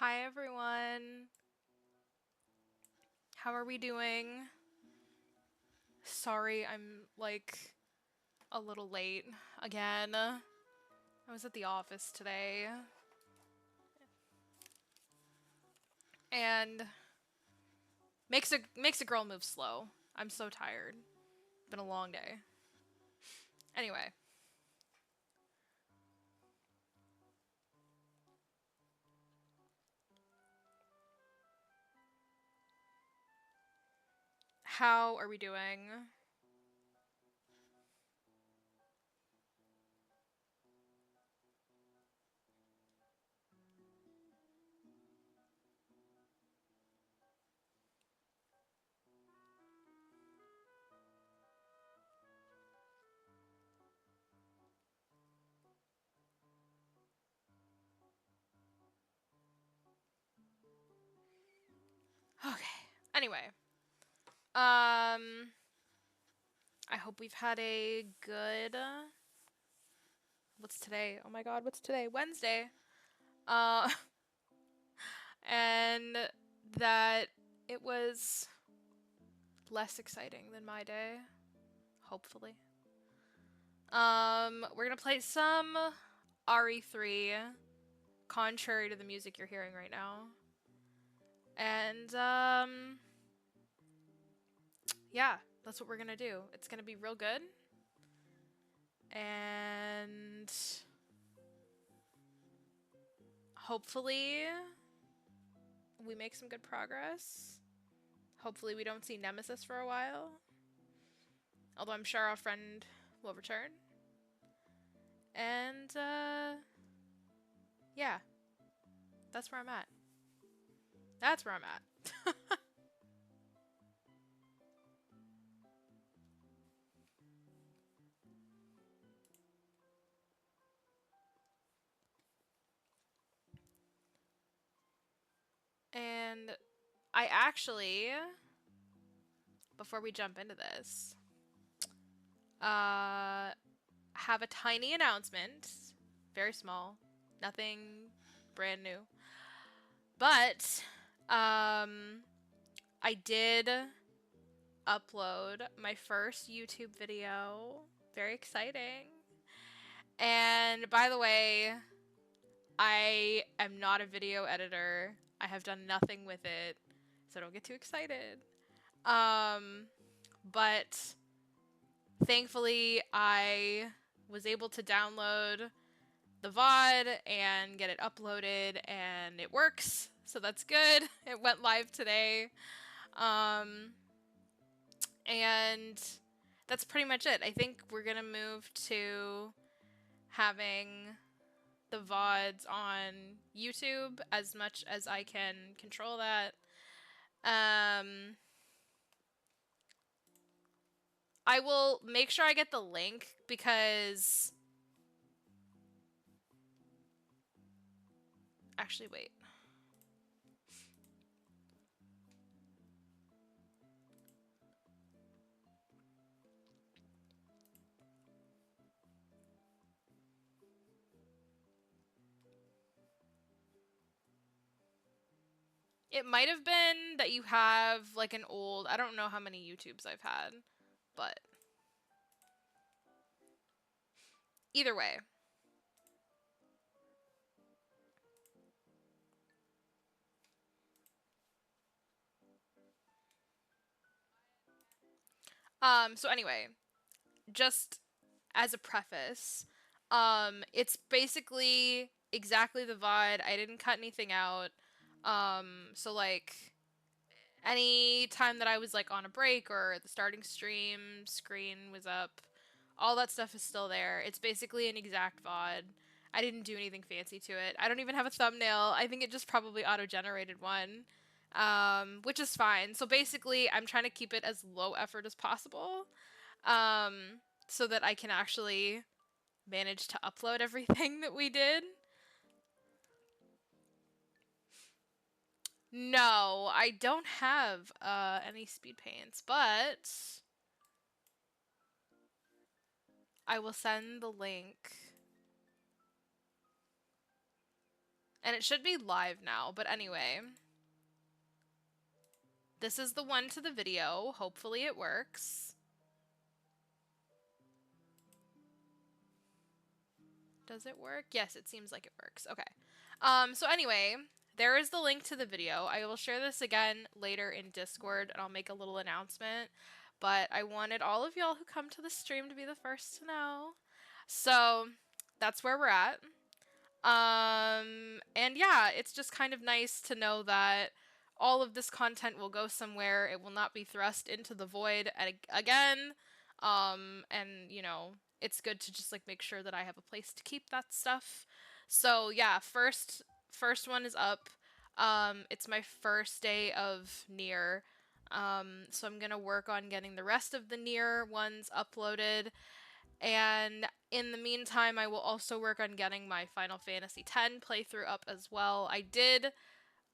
Hi everyone. How are we doing? Sorry, I'm like a little late again. I was at the office today and makes a girl move slow. I'm so tired. Been a long day. Anyway, how are we doing? Okay. Anyway, I hope we've had a good what's today? Oh my god, what's today? Wednesday. Uh and that it was less exciting than my day, hopefully. We're gonna play some RE3, contrary to the music you're hearing right now. And, yeah, that's what we're gonna do. It's gonna be real good. And hopefully we make some good progress. Hopefully we don't see Nemesis for a while. Although I'm sure our friend will return. And, yeah, that's where I'm at. That's where I'm at. And I actually, before we jump into this, have a tiny announcement. Very small. Nothing brand new. But, I did upload my first YouTube video. Very exciting. And by the way, I am not a video editor. I have done nothing with it, so don't get too excited. Um, but thankfully, I was able to download the VOD and get it uploaded, and it works, so that's good. It went live today. Um, and that's pretty much it. I think we're gonna move to having the VODs on YouTube as much as I can control that. Um, I will make sure I get the link because. Actually, wait. It might have been that you have like an old. I don't know how many YouTubes I've had, but either way. So anyway, just as a preface, it's basically exactly the VOD. I didn't cut anything out. So like any time that I was like on a break or the starting stream screen was up, all that stuff is still there. It's basically an exact VOD. I didn't do anything fancy to it. I don't even have a thumbnail. I think it just probably auto-generated one, which is fine. So basically, I'm trying to keep it as low effort as possible, so that I can actually manage to upload everything that we did. No, I don't have any speed paints, but I will send the link And it should be live now, but anyway. This is the one to the video. Hopefully it works. Does it work? Yes, it seems like it works. Okay. So anyway, there is the link to the video. I will share this again later in Discord, and I'll make a little announcement. But I wanted all of y'all who come to the stream to be the first to know. So that's where we're at. And yeah, it's just kind of nice to know that all of this content will go somewhere. It will not be thrust into the void again. And you know, it's good to just like make sure that I have a place to keep that stuff. So yeah, first one is up. It's my first day of Nier. So I'm gonna work on getting the rest of the Nier ones uploaded. And in the meantime, I will also work on getting my Final Fantasy X playthrough up as well. I did,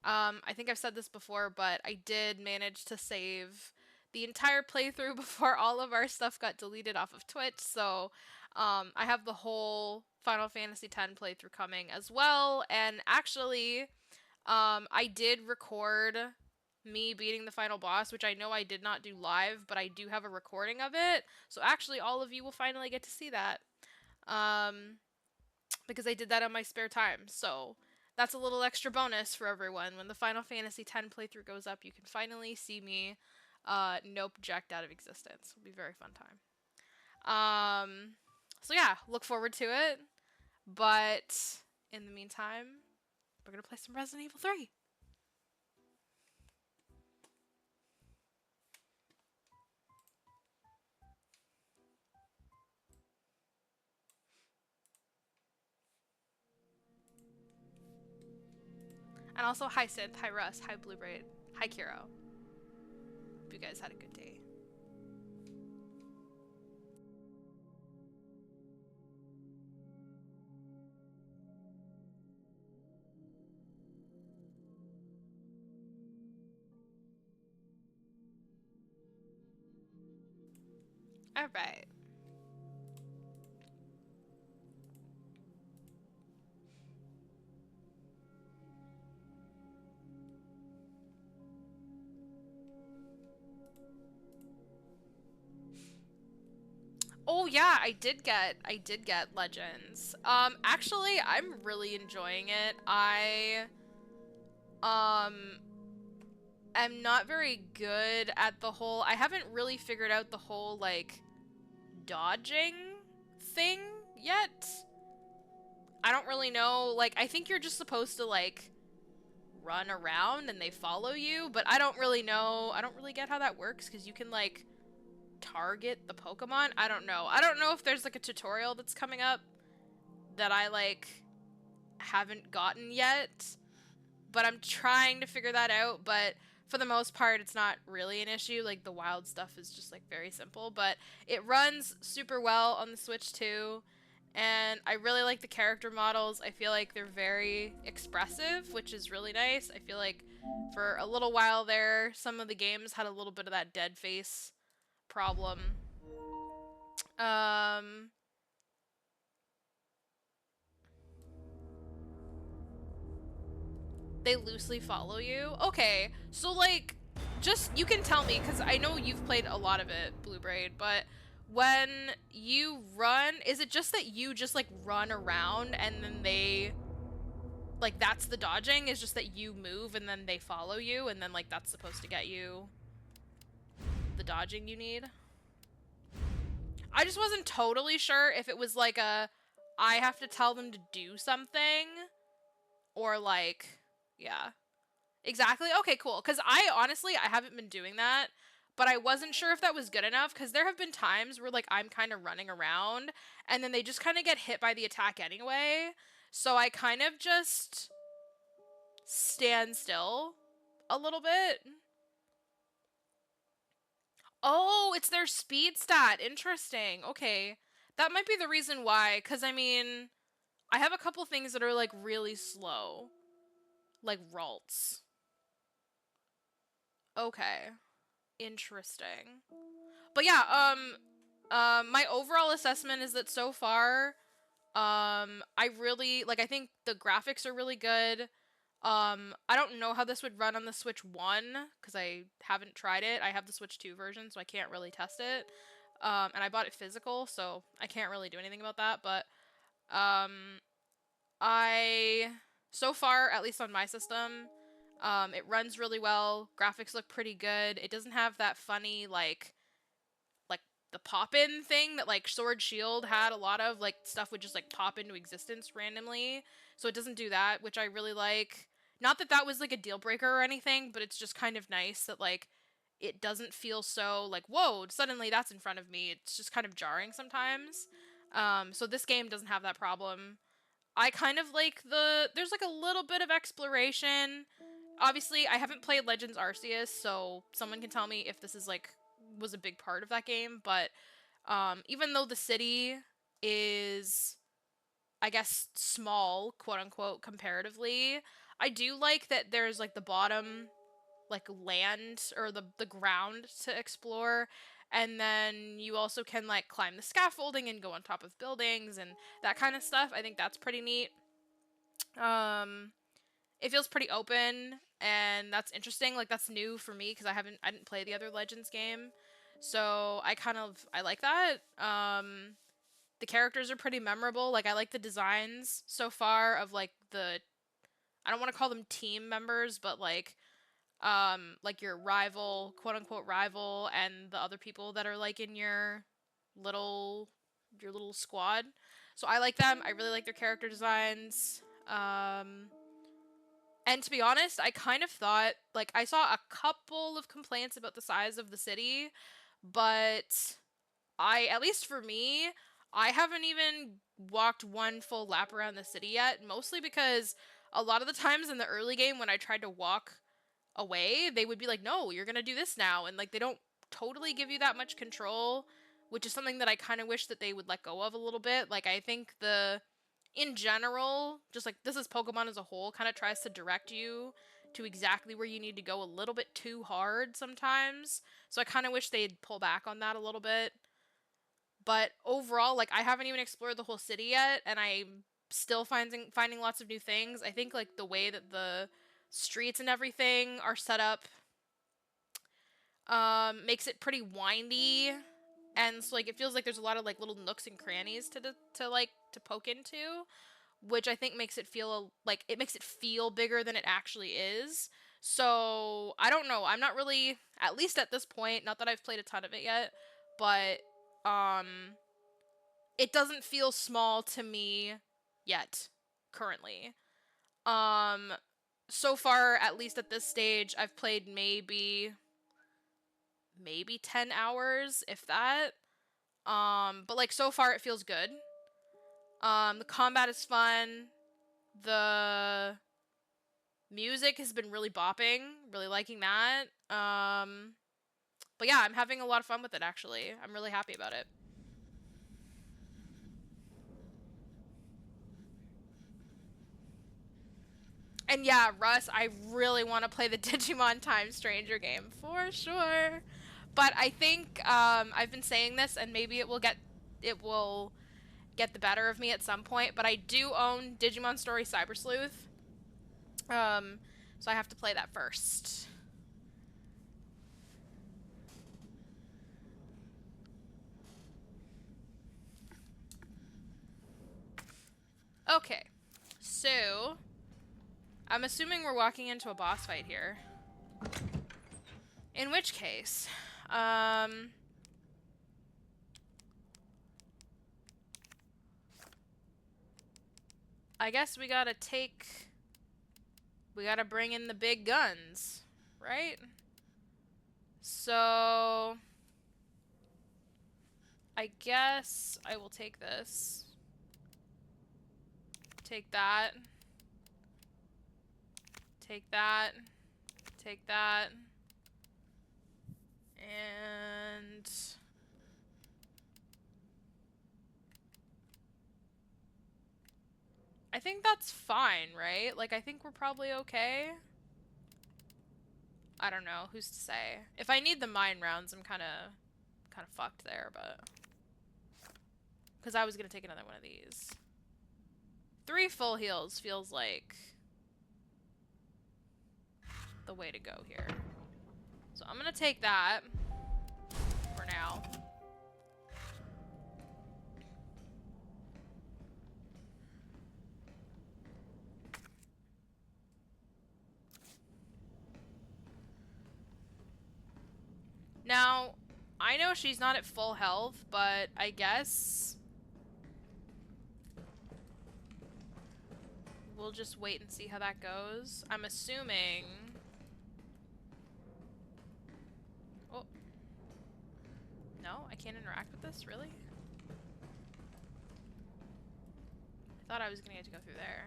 I think I've said this before, but I did manage to save the entire playthrough before all of our stuff got deleted off of Twitch. So I have the whole Final Fantasy X playthrough coming as well. And actually, I did record me beating the final boss, which I know I did not do live, but I do have a recording of it. So actually, all of you will finally get to see that. Because I did that on my spare time. So that's a little extra bonus for everyone. When the Final Fantasy X playthrough goes up, you can finally see me nope jacked out of existence. It'll be a very fun time. So yeah, look forward to it. But in the meantime, we're gonna play some Resident Evil 3. And also, hi Synth, hi Russ, hi Bluebraid, hi Kiro. Hope you guys had a good day. Alright. Oh yeah, I did get Legends. Actually, I'm really enjoying it. I am not very good at the whole, I haven't really figured out the whole like dodging thing yet. I don't really know, like I think you're just supposed to like run around and they follow you, but I don't really know. I don't really get how that works because you can like target the Pokemon. I don't know. I don't know if there's like a tutorial that's coming up that I like haven't gotten yet, but I'm trying to figure that out. But for the most part, it's not really an issue. Like the wild stuff is just like very simple, but it runs super well on the Switch too. And I really like the character models. I feel like they're very expressive, which is really nice. I feel like for a little while there, some of the games had a little bit of that dead face problem. They loosely follow you? Okay, so like, just, you can tell me, because I know you've played a lot of it, Bluebraid, but when you run, is it just that you just like run around and then they, like that's the dodging, is just that you move and then they follow you and then like that's supposed to get you the dodging you need? I just wasn't totally sure if it was like a, I have to tell them to do something, or like, yeah. Exactly. Okay, cool. Because I honestly, I haven't been doing that, but I wasn't sure if that was good enough because there have been times where like I'm kind of running around and then they just kind of get hit by the attack anyway. So I kind of just stand still a little bit. Oh, it's their speed stat. Interesting. Okay. That might be the reason why, because I mean, I have a couple things that are like really slow. Like Ralts. Okay. Interesting. But yeah, my overall assessment is that so far, I really like. I think the graphics are really good. I don't know how this would run on the Switch 1 because I haven't tried it. I have the Switch 2 version, so I can't really test it. And I bought it physical, so I can't really do anything about that. But um, I so far, at least on my system, it runs really well. Graphics look pretty good. It doesn't have that funny like the pop-in thing that like Sword Shield had a lot of, like stuff would just like pop into existence randomly. So it doesn't do that, which I really like. Not that that was like a deal breaker or anything, but it's just kind of nice that like it doesn't feel so like whoa, suddenly that's in front of me. It's just kind of jarring sometimes. So this game doesn't have that problem. I kind of like there's like a little bit of exploration. Obviously, I haven't played Legends Arceus, so someone can tell me if this is like was a big part of that game, but even though the city is, I guess, small, quote unquote, comparatively, I do like that there's like the bottom, like land or the ground to explore, and then you also can like climb the scaffolding and go on top of buildings and that kind of stuff. I think that's pretty neat. Um, it feels pretty open, and that's interesting. Like that's new for me because I didn't play the other Legends game, so I like that. The characters are pretty memorable. Like I like the designs so far of like the, I don't want to call them team members, but like your rival, quote unquote rival, and the other people that are like in little your little squad. So I like them. I really like their character designs. And to be honest, I kind of thought, like, I saw a couple of complaints about the size of the city, but at least for me, I haven't even walked one full lap around the city yet, mostly because a lot of the times in the early game when I tried to walk away, they would be like, no, you're gonna do this now. And, like, they don't totally give you that much control, which is something that I kind of wish that they would let go of a little bit. Like, I think in general, just like this is Pokemon as a whole, kind of tries to direct you to exactly where you need to go a little bit too hard sometimes. So I kind of wish they'd pull back on that a little bit. But overall, like I haven't even explored the whole city yet, and I'm still finding lots of new things. I think like the way that the streets and everything are set up makes it pretty windy, and so like it feels like there's a lot of like little nooks and crannies to poke into, which I think makes it feel like it makes it feel bigger than it actually is. So I don't know. I'm not really, at least at this point, not that I've played a ton of it yet, but um, it doesn't feel small to me yet, currently. Um, so far, at least at this stage, I've played maybe 10 hours, if that. But like so far, it feels good. The combat is fun. The music has been really bopping, really liking that. But yeah, I'm having a lot of fun with it actually. I'm really happy about it. And yeah, Russ, I really want to play the Digimon Time Stranger game for sure. But I think I've been saying this, and maybe it will get the better of me at some point. But I do own Digimon Story Cyber Sleuth, so I have to play that first. Okay, so I'm assuming we're walking into a boss fight here. In which case, I guess we gotta bring in the big guns, right? So, I guess I will take this. Take that. Take that. Take that. And I think that's fine, right? Like, I think we're probably okay. I don't know. Who's to say? If I need the mine rounds, I'm kind of fucked there, but because I was gonna take another one of these. 3 full heals feels like the way to go here. So I'm gonna take that for now. Now, I know she's not at full health, but I guess we'll just wait and see how that goes. I'm assuming... Oh. No, I can't interact with this? Really? I thought I was gonna get to go through there.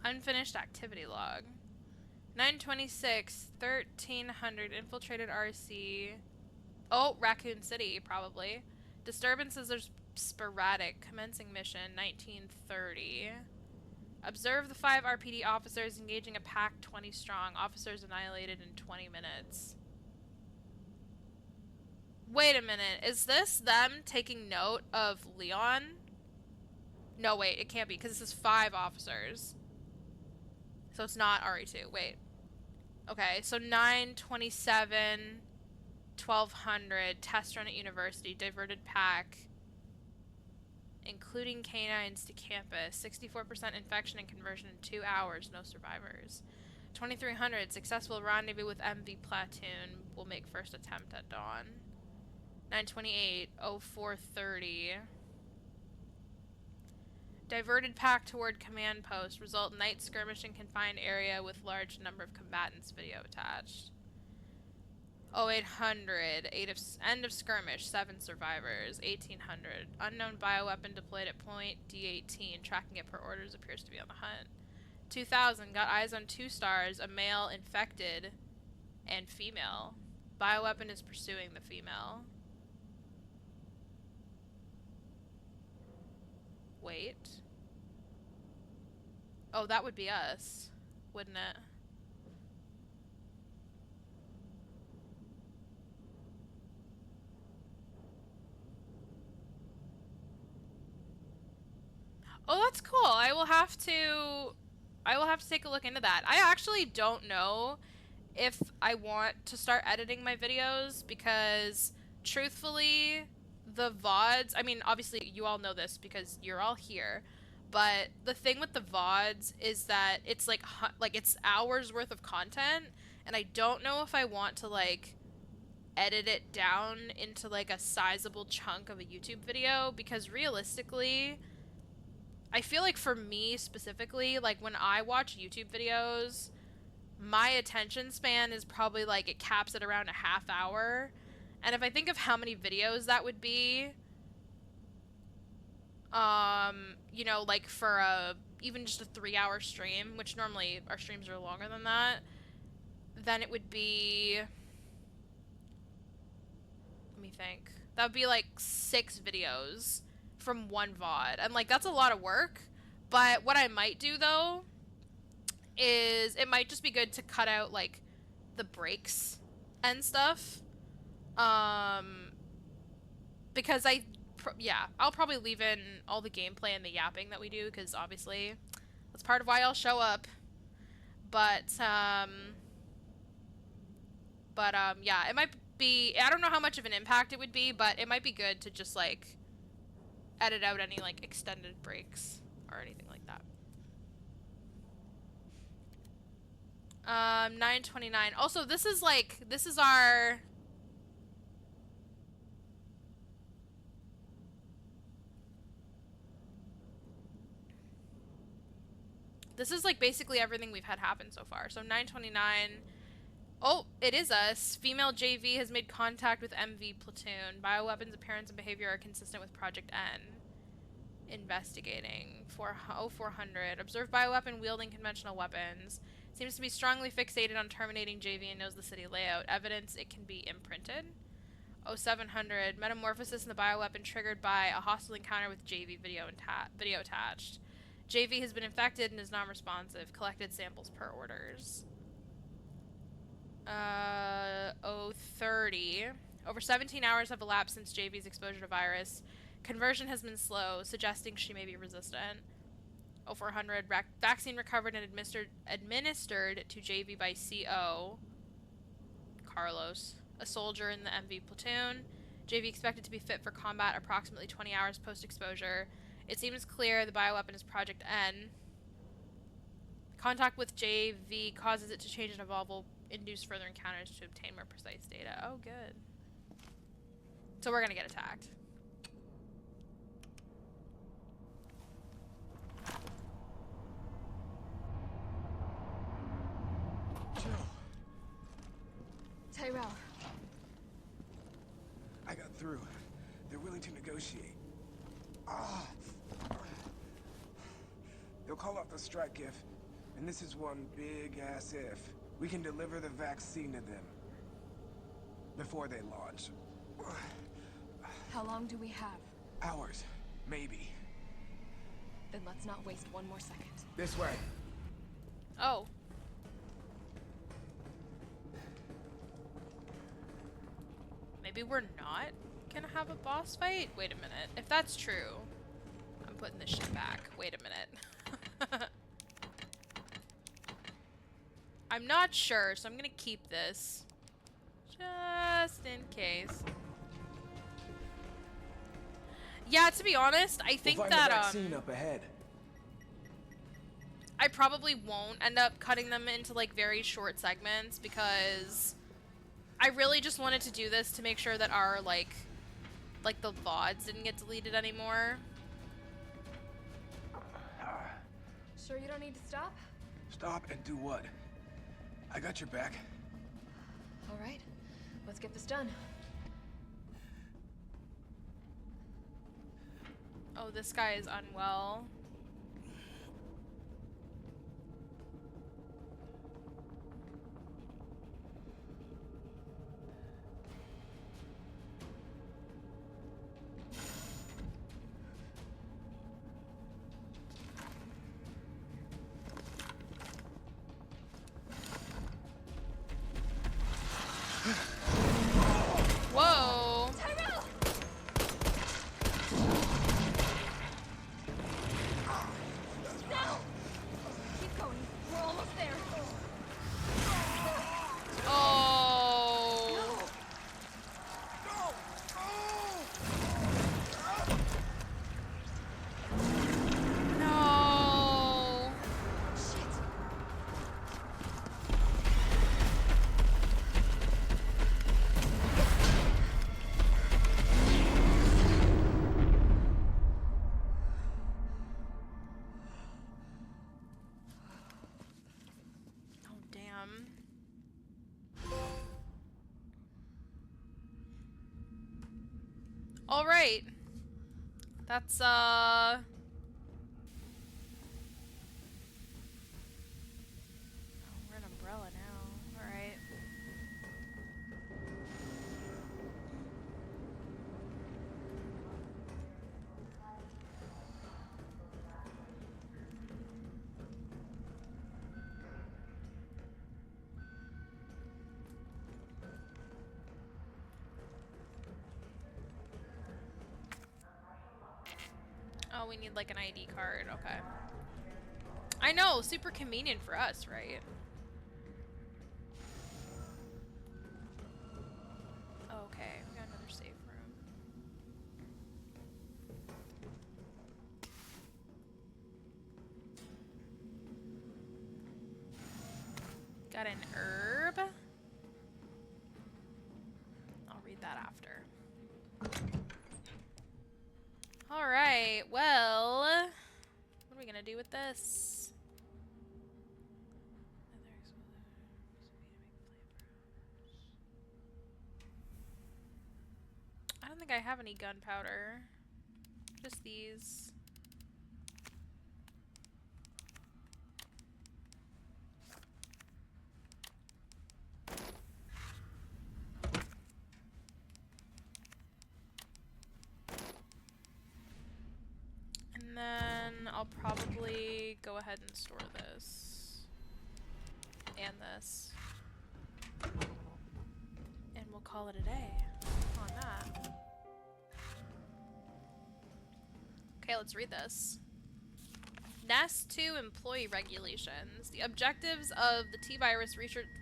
Unfinished activity log. 926, 1300, infiltrated RC. Oh, Raccoon City, probably. Disturbances are sporadic. Commencing mission, 1930. Observe the 5 RPD officers engaging a pack 20 strong. Officers annihilated in 20 minutes. Wait a minute. Is this them taking note of Leon? No, wait. It can't be, because this is 5 officers. So it's not RE2. Wait. Okay, so 927, 1200, test run at university, diverted pack, including canines to campus, 64% infection and conversion in 2 hours, no survivors. 2300, successful rendezvous with MV platoon, will make first attempt at dawn. 928, 0430. Diverted pack toward command post. Result night skirmish in confined area with large number of combatants. Video attached. 0800. End of skirmish. 7 survivors. 1800. Unknown bioweapon deployed at point D18. Tracking it per orders. Appears to be on the hunt. 2000. Got eyes on 2 stars. A male infected and female. Bioweapon is pursuing the female. Wait. Oh, that would be us, wouldn't it? Oh, that's cool. I will have to take a look into that. I actually don't know if I want to start editing my videos because truthfully, the VODs, I mean, obviously you all know this because you're all here, but the thing with the VODs is that it's like it's hours worth of content, and I don't know if I want to like edit it down into like a sizable chunk of a YouTube video, because realistically, I feel like for me specifically, like when I watch YouTube videos, my attention span is probably like, it caps at around a half hour. And if I think of how many videos that would be, you know, like for even just a 3-hour stream, which normally our streams are longer than that, then it would be, let me think, that would be like 6 videos from one VOD. And like, that's a lot of work. But what I might do though, is it might just be good to cut out like the breaks and stuff. Because I'll probably leave in all the gameplay and the yapping that we do, because obviously that's part of why I'll show up. But yeah, it might be, I don't know how much of an impact it would be, but it might be good to just like edit out any like extended breaks or anything like that. 929. Also, this is our... This is like basically everything we've had happen so far. So 929. Oh, it is us. Female JV has made contact with MV platoon. Bioweapons appearance and behavior are consistent with Project N. Investigating. 400. Observed bioweapon wielding conventional weapons. Seems to be strongly fixated on terminating JV and knows the city layout. Evidence it can be imprinted. 0700. Metamorphosis in the bioweapon triggered by a hostile encounter with JV. Video attached. JV has been infected and is non-responsive. Collected samples per orders. 030. Over 17 hours have elapsed since JV's exposure to virus. Conversion has been slow, suggesting she may be resistant. 0400. Vaccine recovered and administered to JV by CO. Carlos, a soldier in the MV platoon. JV expected to be fit for combat approximately 20 hours post-exposure. It seems clear the bioweapon is Project N. Contact with JV causes it to change and evolve, will induce further encounters to obtain more precise data. Oh, good. So we're gonna get attacked. Tyrell. I got through. They're willing to negotiate. Ah. They'll call off the strike if, and this is one big-ass if, we can deliver the vaccine to them. Before they launch. How long do we have? Hours. Maybe. Then let's not waste one more second. This way. Oh. Maybe we're not gonna have a boss fight? Wait a minute. If that's true, I'm putting this shit back. Wait a minute. I'm not sure, so I'm gonna keep this. Just in case. Yeah, to be honest, I think we'll find that the vaccine up ahead. I probably won't end up cutting them into like very short segments because I really just wanted to do this to make sure that our like the VODs didn't get deleted anymore. Sure you don't need to stop? Stop and do what? I got your back. All right, let's get this done. Oh, this guy is unwell. Whoa! Tyrell! Now! Keep going. We're almost there. Oh! No! Shit. Oh, damn. All right. That's, Oh, we're an umbrella now. All right. Oh, we need like an ID card. Okay. I know, super convenient for us, right? Okay, we got another safe room. Got an herb. I'll read that after. Alright, well, what are we gonna do with this? I don't think I have any gunpowder. Just these. And then I'll probably go ahead and store this. And this. And we'll call it a day on that. Okay, let's read this. Nest 2 employee regulations. The objectives of the T-Virus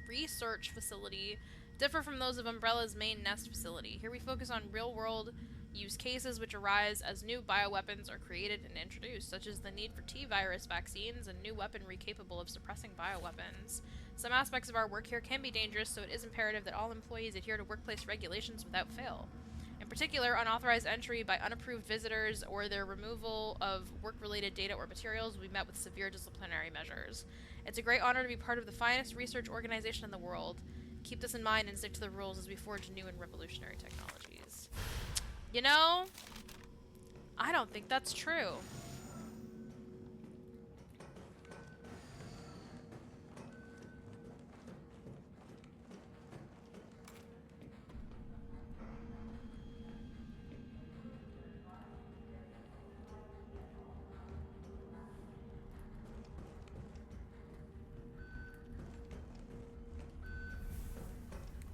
research facility differ from those of Umbrella's main Nest facility. Here we focus on real-world use cases which arise as new bioweapons are created and introduced, such as the need for T-Virus vaccines and new weaponry capable of suppressing bioweapons. Some aspects of our work here can be dangerous, so it is imperative that all employees adhere to workplace regulations without fail. In particular, unauthorized entry by unapproved visitors or their removal of work-related data or materials will be met with severe disciplinary measures. It's a great honor to be part of the finest research organization in the world. Keep this in mind and stick to the rules as we forge new and revolutionary technologies. You know, I don't think that's true.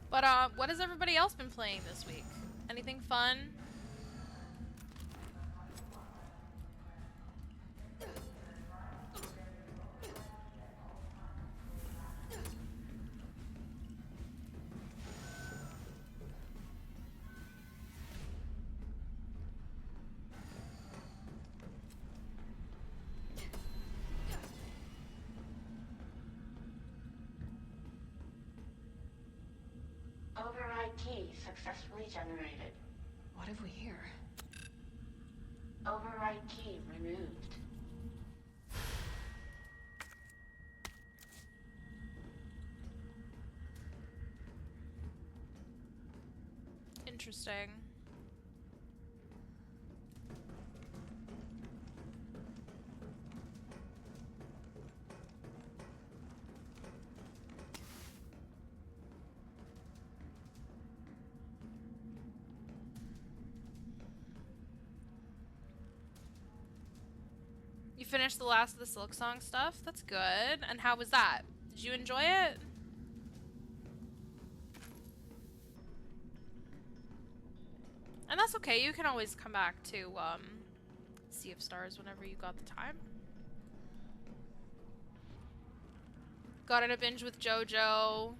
But, what has everybody else been playing this week? Anything fun? Override key successfully generated. What have we here? Override key removed. Interesting. You finished the last of the Silk Song stuff? That's good. And how was that? Did you enjoy it? And that's okay, you can always come back to, Sea of Stars whenever you got the time. Got in a binge with JoJo.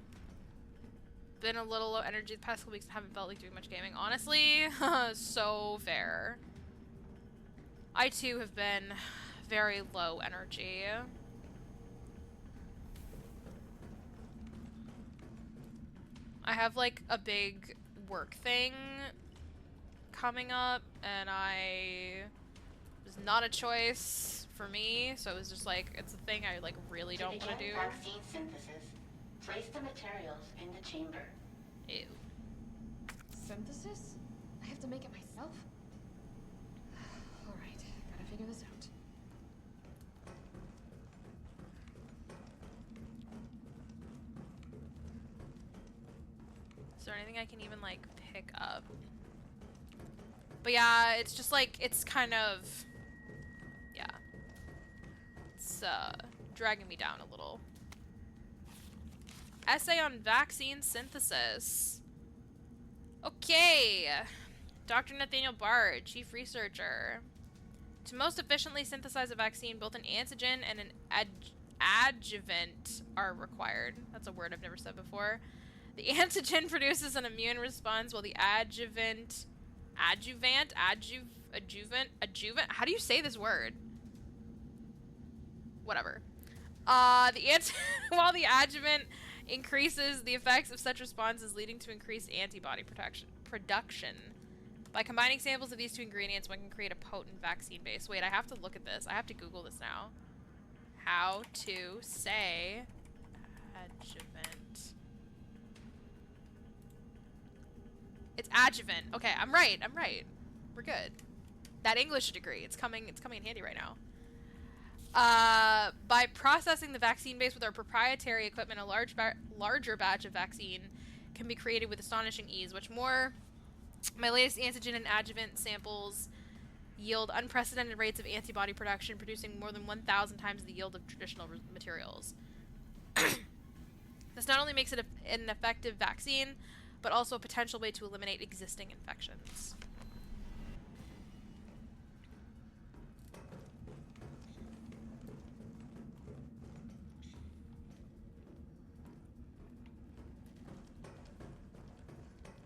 Been a little low energy the past couple weeks and haven't felt like doing much gaming. Honestly, so fair. I too have been very low energy. I have like a big work thing coming up and it was not a choice for me, so it was just like, it's a thing I like really don't want to do. Vaccine synthesis. Place the materials in the chamber. Ew. Synthesis? I have to make it myself? Alright, gotta figure this out. Is there anything I can even like pick up? But yeah, it's just like, it's kind of, yeah. It's dragging me down a little. Essay on vaccine synthesis. Okay. Dr. Nathaniel Bard, chief researcher. To most efficiently synthesize a vaccine, both an antigen and an adjuvant are required. That's a word I've never said before. The antigen produces an immune response while the adjuvant, how do you say this word? Whatever. While the adjuvant increases the effects of such responses, leading to increased antibody production. By combining samples of these two ingredients, one can create a potent vaccine base. Wait, I have to look at this. I have to Google this now. How to say adjuvant. It's adjuvant. Okay, I'm right. We're good. That English degree, it's coming in handy right now. By processing the vaccine base with our proprietary equipment, a larger batch of vaccine can be created with astonishing ease. What's more, my latest antigen and adjuvant samples yield unprecedented rates of antibody production, producing more than 1,000 times the yield of traditional materials. This not only makes it an effective vaccine, but also a potential way to eliminate existing infections.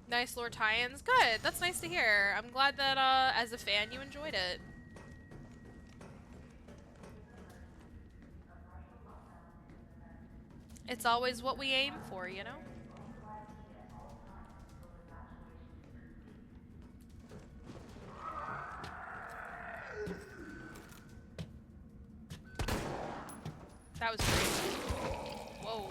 Nice lore tie-ins. Good. That's nice to hear. I'm glad that, as a fan, you enjoyed it. It's always what we aim for, you know? That was crazy. Whoa.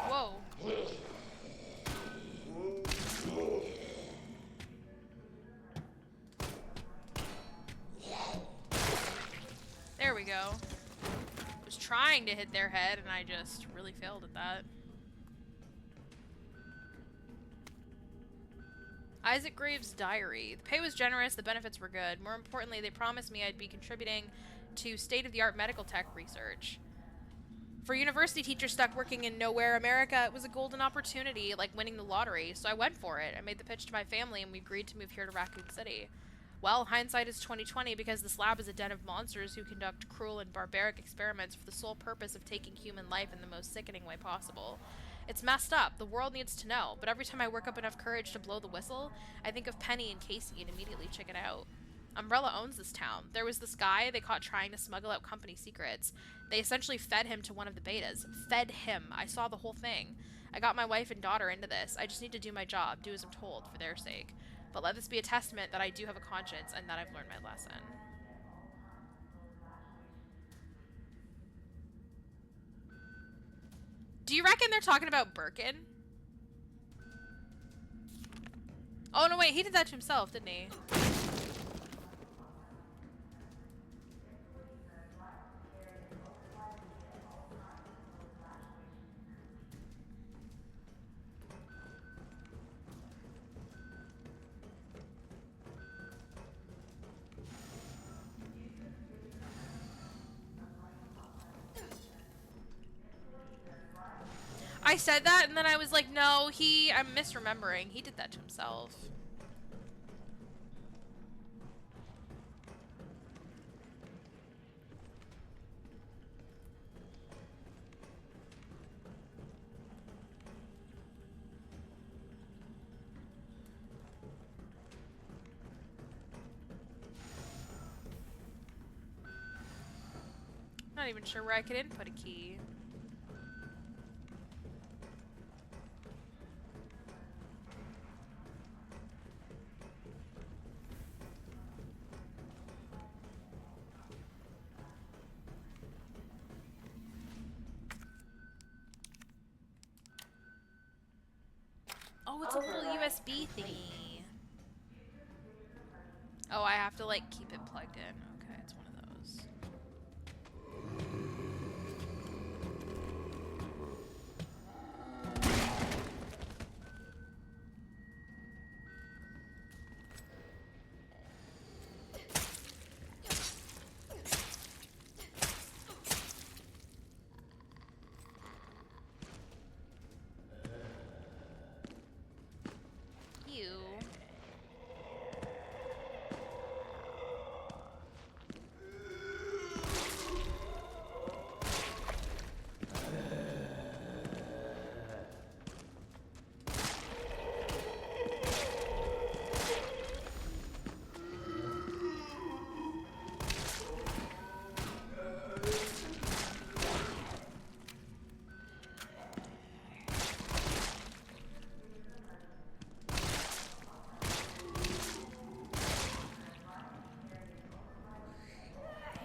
Whoa. There we go. I was trying to hit their head and I just really failed at that. Isaac Graves' diary. The pay was generous, the benefits were good. More importantly, they promised me I'd be contributing to state-of-the-art medical tech research. For university teachers stuck working in nowhere America, it was a golden opportunity, like winning the lottery, so I went for it. I made the pitch to my family and we agreed to move here to Raccoon City. Well, hindsight is 20/20 because this lab is a den of monsters who conduct cruel and barbaric experiments for the sole purpose of taking human life in the most sickening way possible. It's messed up. The world needs to know, but every time I work up enough courage to blow the whistle, I think of Penny and Casey and immediately chicken out. Umbrella owns this town. There was this guy they caught trying to smuggle out company secrets. They essentially fed him to one of the betas. Fed him. I saw the whole thing. I got my wife and daughter into this. I just need to do my job, do as I'm told, for their sake. But let this be a testament that I do have a conscience and that I've learned my lesson. Do you reckon they're talking about Birkin? Oh, no, wait. He did that to himself, didn't he? I said that, and then I was like, no, I'm misremembering. He did that to himself. Not even sure where I could input a key. Oh, it's a little USB thingy. Oh, I have to, like, keep it plugged in. Okay, it's one of those. Ew.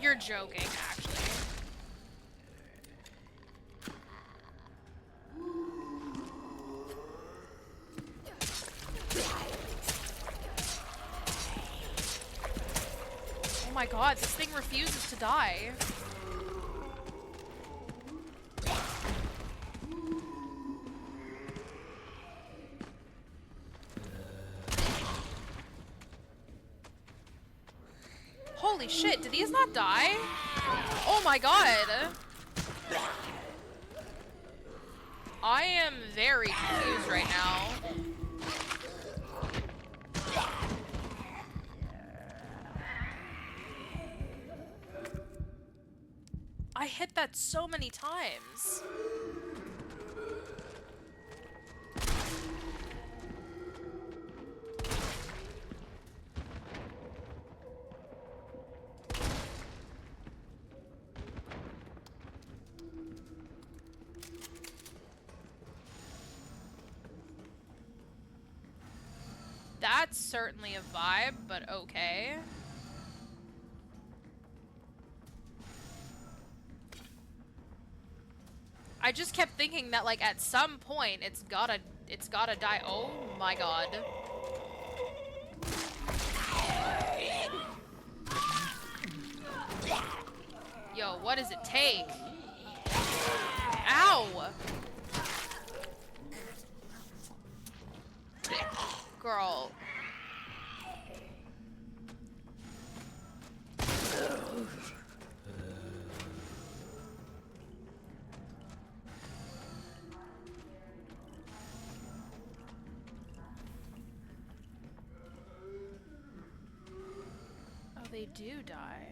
You're joking, actually. my god, this thing refuses to die. Holy shit, did these not die? Oh my god. I am very confused right now. I hit that so many times. That's certainly a vibe, but okay. I just kept thinking that, like, at some point it's gotta die. Oh my god. Yo, what does it take? Ow! Girl. Oh, they do die.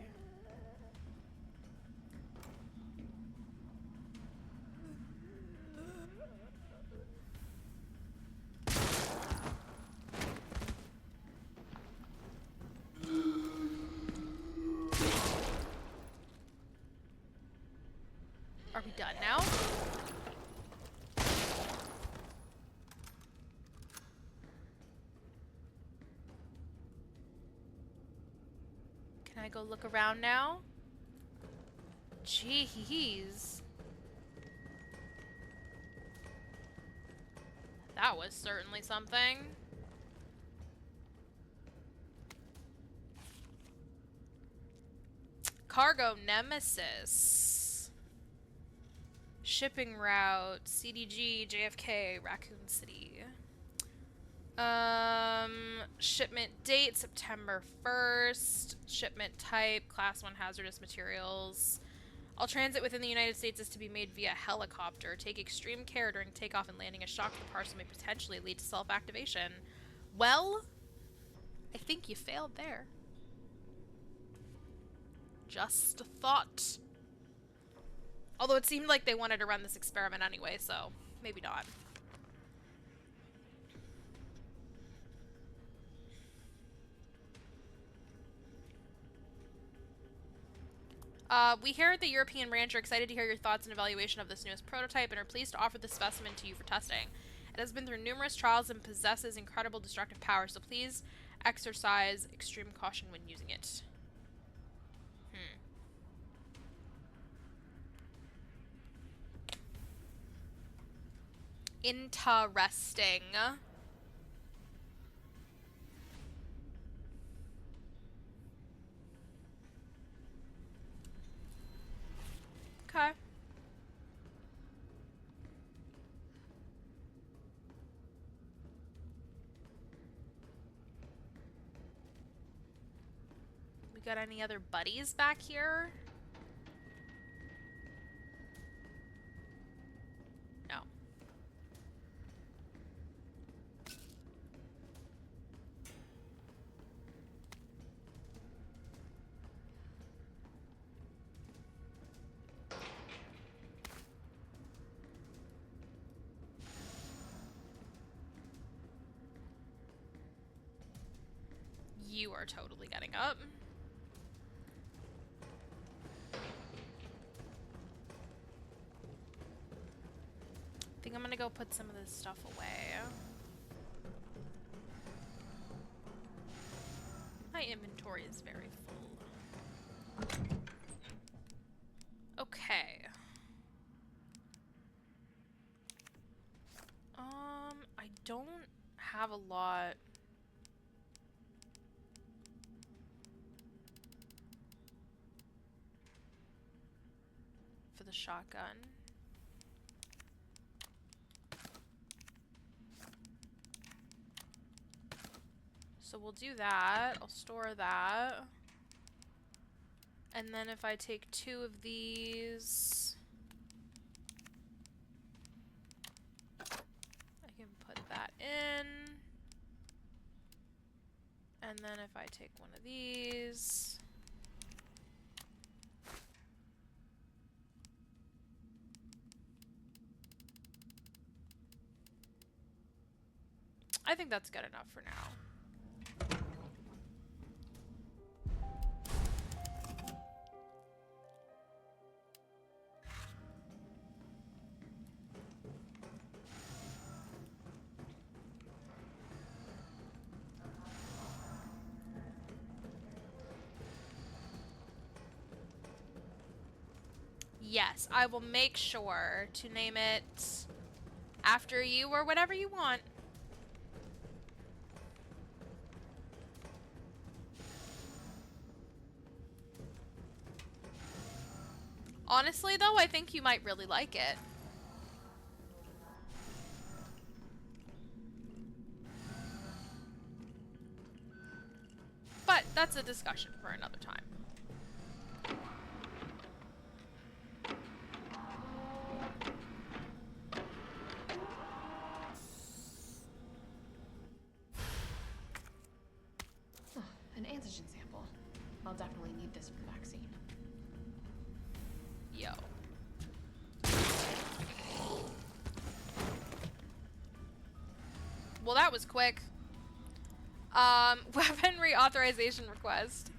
Are we done now? Can I go look around now? Jeez. That was certainly something. Cargo Nemesis. Shipping route, CDG, JFK, Raccoon City. Shipment date, September 1st. Shipment type, Class 1 hazardous materials. All transit within the United States is to be made via helicopter. Take extreme care during takeoff and landing. A shock to the parcel may potentially lead to self-activation. Well, I think you failed there. Just a thought. Although it seemed like they wanted to run this experiment anyway, so maybe not. We here at the European Ranch are excited to hear your thoughts and evaluation of this newest prototype and are pleased to offer this specimen to you for testing. It has been through numerous trials and possesses incredible destructive power, so please exercise extreme caution when using it. Interesting. Okay. We got any other buddies back here? No. You are totally getting up. I think I'm gonna go put some of this stuff away. My inventory is very full. Okay. I don't have a lot. for the shotgun. So we'll do that. I'll store that. And then if I take 2 of these, I can put that in. And then if I take 1 of these, I think that's good enough for now. Yes, I will make sure to name it after you or whatever you want. Honestly, though, I think you might really like it. But that's a discussion for another time. Oh, an antigen sample. I'll definitely need this for the vaccine. Yo. Well, that was quick. Weaponry authorization request.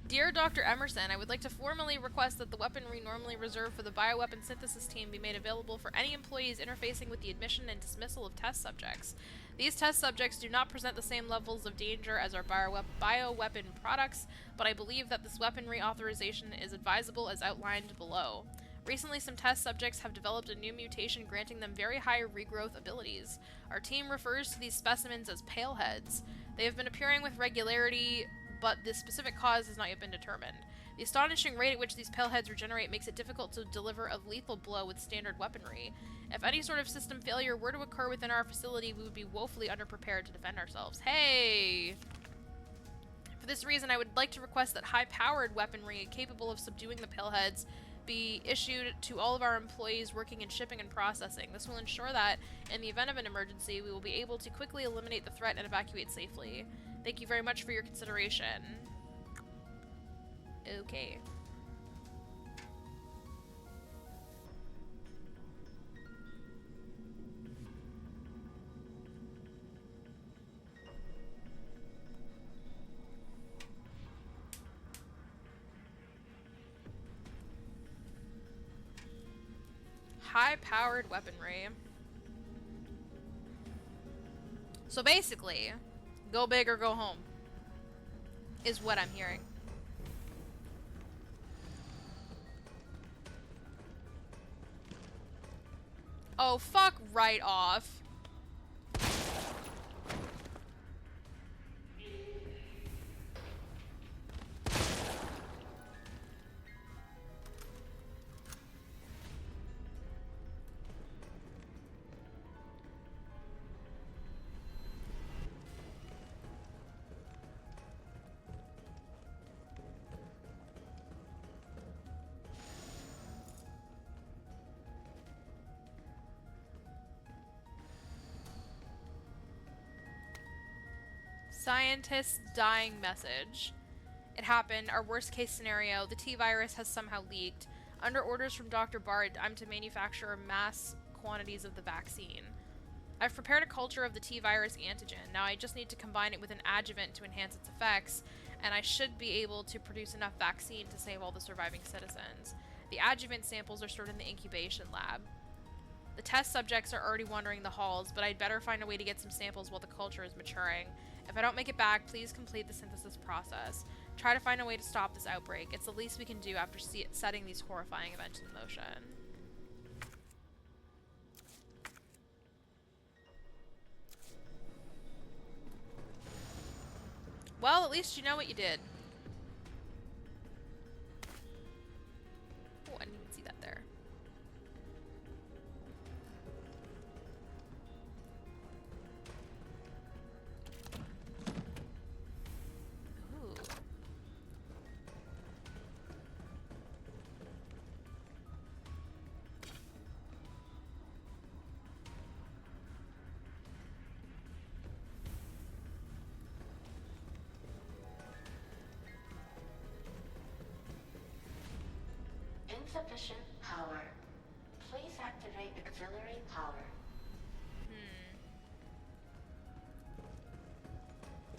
Dear Dr. Emerson, I would like to formally request that the weaponry normally reserved for the bioweapon synthesis team be made available for any employees interfacing with the admission and dismissal of test subjects. These test subjects do not present the same levels of danger as our bioweapon products, but I believe that this weaponry authorization is advisable as outlined below. Recently, some test subjects have developed a new mutation granting them very high regrowth abilities. Our team refers to these specimens as paleheads. They have been appearing with regularity, but the specific cause has not yet been determined. The astonishing rate at which these paleheads regenerate makes it difficult to deliver a lethal blow with standard weaponry. If any sort of system failure were to occur within our facility, we would be woefully underprepared to defend ourselves. Hey! For this reason, I would like to request that high-powered weaponry capable of subduing the paleheads be issued to all of our employees working in shipping and processing. This will ensure that, in the event of an emergency, we will be able to quickly eliminate the threat and evacuate safely. Thank you very much for your consideration. Okay. High-powered weaponry. So basically, go big or go home, is what I'm hearing. Oh, fuck right off. Scientist's dying message. It happened. Our worst case scenario. The T-virus has somehow leaked. Under orders from Dr. Bart, I'm to manufacture mass quantities of the vaccine. I've prepared a culture of the T-virus antigen. Now I just need to combine it with an adjuvant to enhance its effects, and I should be able to produce enough vaccine to save all the surviving citizens. The adjuvant samples are stored in the incubation lab. The test subjects are already wandering the halls, but I'd better find a way to get some samples while the culture is maturing. If I don't make it back, please complete the synthesis process. Try to find a way to stop this outbreak. It's the least we can do after setting these horrifying events in motion. Well, at least you know what you did. Oh, I didn't even see that there. insufficient power. Please activate auxiliary power.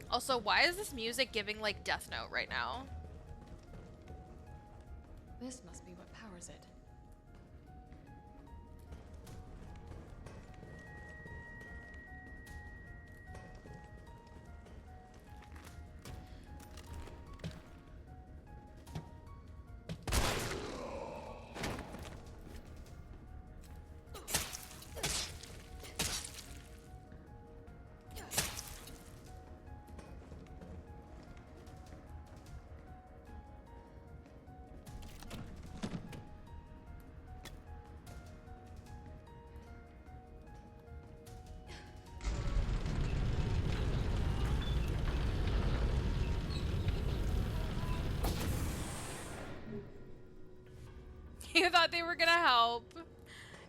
Also, why is this music giving like Death Note right now? This must be what powers it. You thought they were gonna help.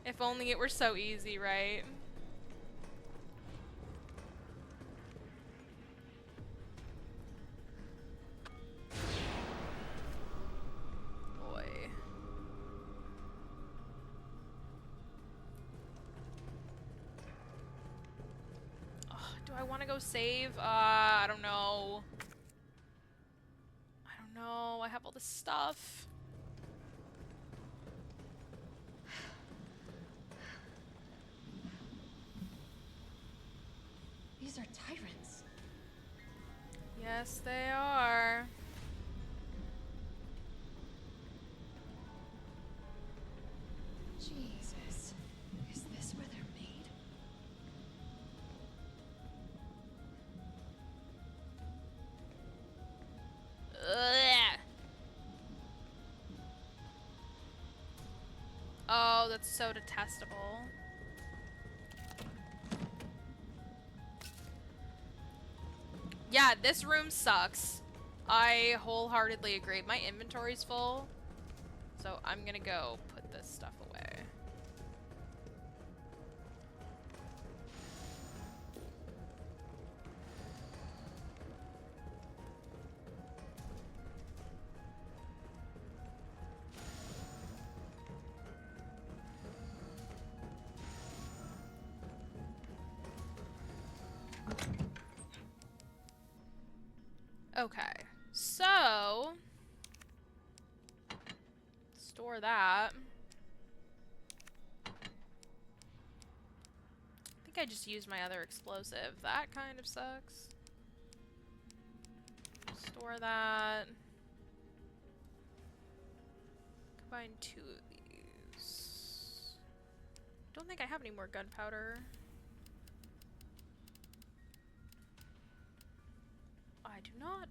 If only it were so easy, right? Boy. Ugh, do I want to go save? I don't know. I don't know. I have all this stuff. These are tyrants. Yes, they are. Jesus. Is this where they're made? Ugh. Oh, that's so detestable. Yeah, this room sucks. I wholeheartedly agree. My inventory's full, so I'm gonna go put this stuff away. Okay, so store that. I think I just used my other explosive. That kind of sucks. Store that. Combine 2 of these. Don't think I have any more gunpowder. I do not.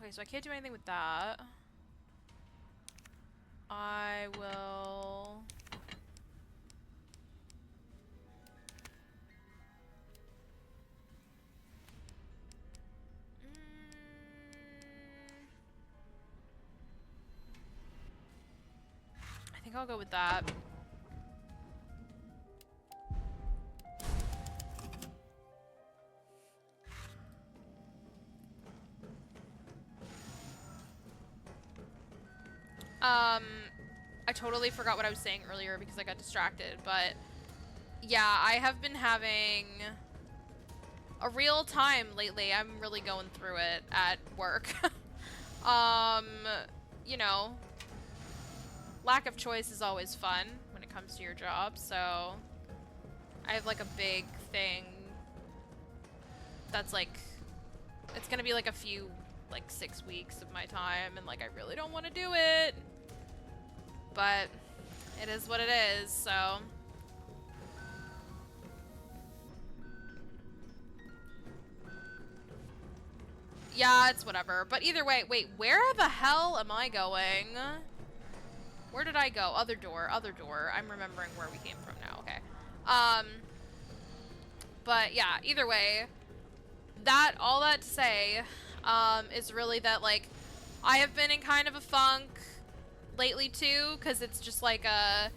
Okay, so I can't do anything with that. I will... I think I'll go with that. I totally forgot what I was saying earlier because I got distracted, but yeah, I have been having a real time lately. I'm really going through it at work. You know, lack of choice is always fun when it comes to your job, so I have like a big thing that's like, it's gonna be like a few, like 6 weeks of my time, and like I really don't want to do it, but it is what it is, so. Yeah, it's whatever. But either way, wait, where the hell am I going? Where did I go? Other door, other door. I'm remembering where we came from now, okay. But yeah, either way, all that to say, is really that, like, I have been in kind of a funk lately too, because it's just like, I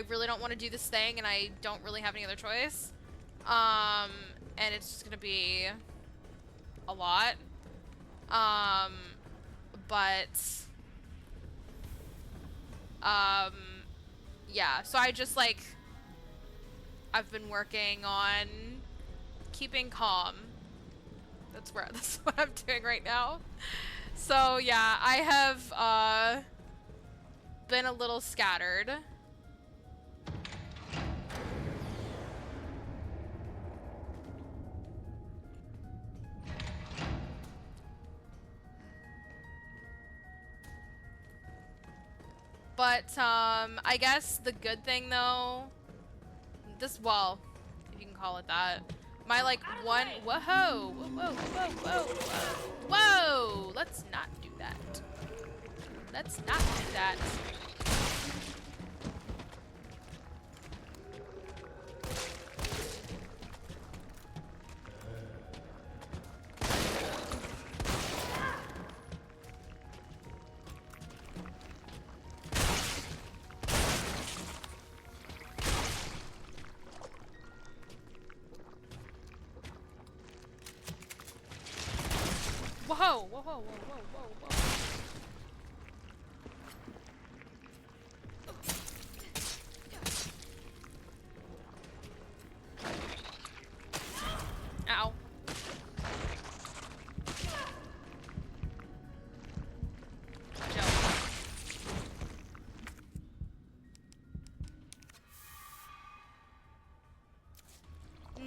really don't want to do this thing, and I don't really have any other choice. And it's just gonna be a lot. But Yeah, so I just, like, I've been working on keeping calm. That's what I'm doing right now. So, yeah, I have, been a little scattered. But, I guess the good thing, though, well, if you can call it that, my, like, one, whoa, whoa, whoa, whoa, whoa, whoa, whoa, let's not do that. Let's not do that. Whoa, whoa, whoa, whoa, whoa, whoa, whoa. Ow. Chill.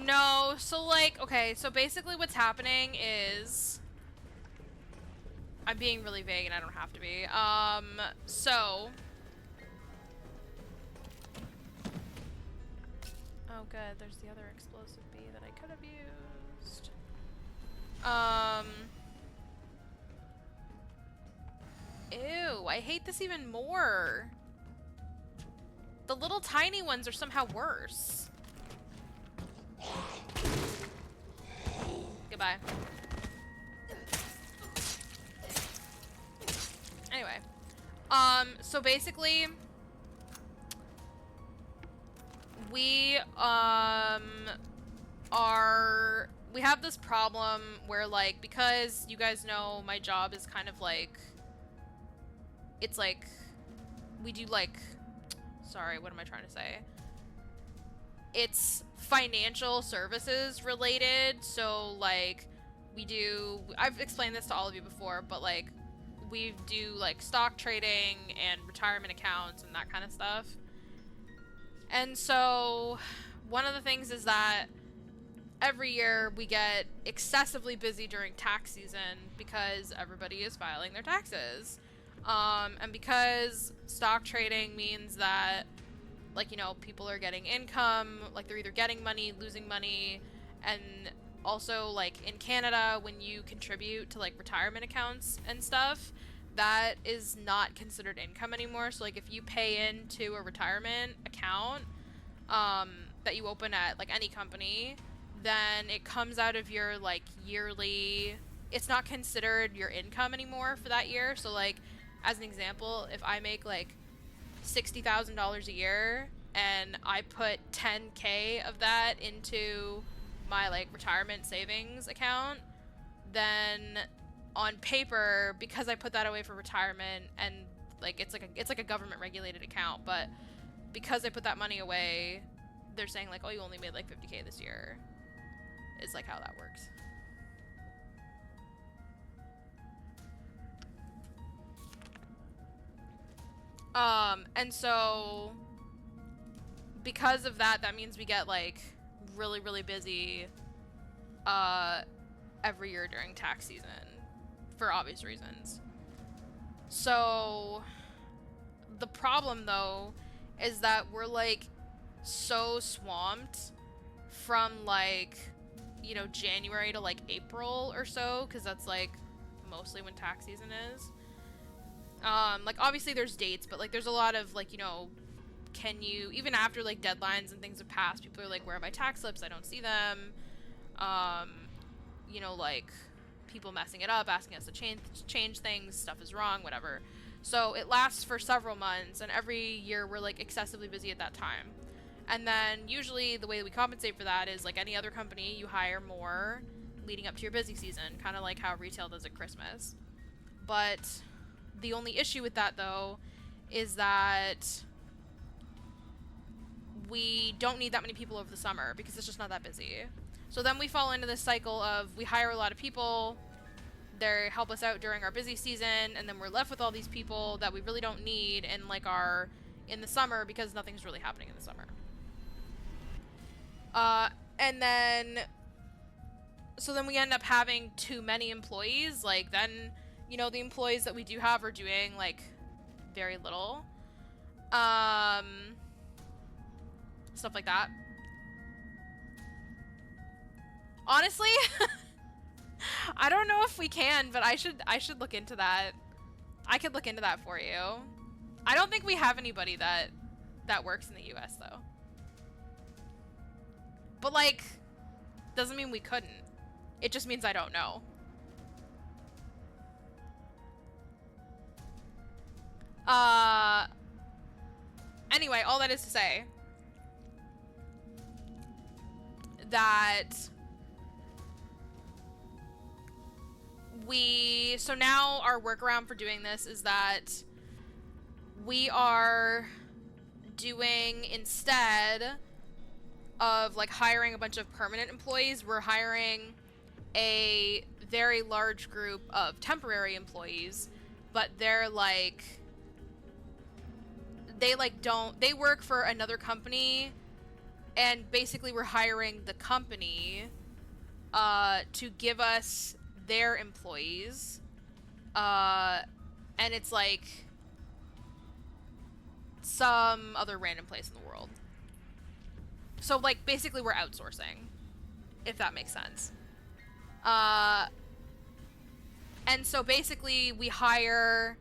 No, so like, okay, so basically what's happening is I'm being really vague and I don't have to be. So oh good, there's the other explosive bee that I could have used. Ew, I hate this even more. The little tiny ones are somehow worse. Goodbye. Anyway. So basically, we, we have this problem where, like, because you guys know my job is kind of like, it's like, we do, like, sorry, what am I trying to say? It's financial services related, so, like, I've explained this to all of you before, but, like, we do, like, stock trading and retirement accounts and that kind of stuff. And so, one of the things is that every year we get excessively busy during tax season because everybody is filing their taxes. And because stock trading means that, like, you know, people are getting income, like, they're either getting money, losing money, and also, like, in Canada, when you contribute to, like, retirement accounts and stuff, that is not considered income anymore. So, like, if you pay into a retirement account, that you open at, like, any company, then it comes out of your, like, yearly, it's not considered your income anymore for that year. So, like, as an example, if I make, like, $60,000 a year and I put 10K of that into my, like, retirement savings account, then on paper, because I put that away for retirement, and, like, it's like a government regulated account, but because I put that money away, they're saying, like, oh, you only made, like, 50K this year, is, like, how that works. And so, because of that, that means we get, like, really, really busy, every year during tax season, for obvious reasons. So, the problem, though, is that we're, like, so swamped from, like, you know, January to, like, April or so, because that's, like, mostly when tax season is. Like, obviously there's dates, but, like, there's a lot of, like, you know, even after, like, deadlines and things have passed, people are like, where are my tax slips? I don't see them. You know, like, people messing it up, asking us to change things, stuff is wrong, whatever. So it lasts for several months, and every year we're, like, excessively busy at that time. And then usually the way that we compensate for that is, like any other company, you hire more leading up to your busy season, kind of like how retail does at Christmas. But the only issue with that, though, is that we don't need that many people over the summer because it's just not that busy. So then we fall into this cycle of we hire a lot of people, they help us out during our busy season, and then we're left with all these people that we really don't need in like our in the summer because nothing's really happening in the summer. And then so then we end up having too many employees. Like then, you know, the employees that we do have are doing like very little. Stuff like that. Honestly, I don't know if we can, but I should look into that. I could look into that for you. I don't think we have anybody that works in the US though. But like, doesn't mean we couldn't. It just means I don't know. Anyway, all that is to say that so now our workaround for doing this is that we are doing, instead of like hiring a bunch of permanent employees, we're hiring a very large group of temporary employees, but they're like, they work for another company, and basically we're hiring the company to give us their employees, and it's like some other random place in the world. So like basically we're outsourcing, if that makes sense. And so basically we hire,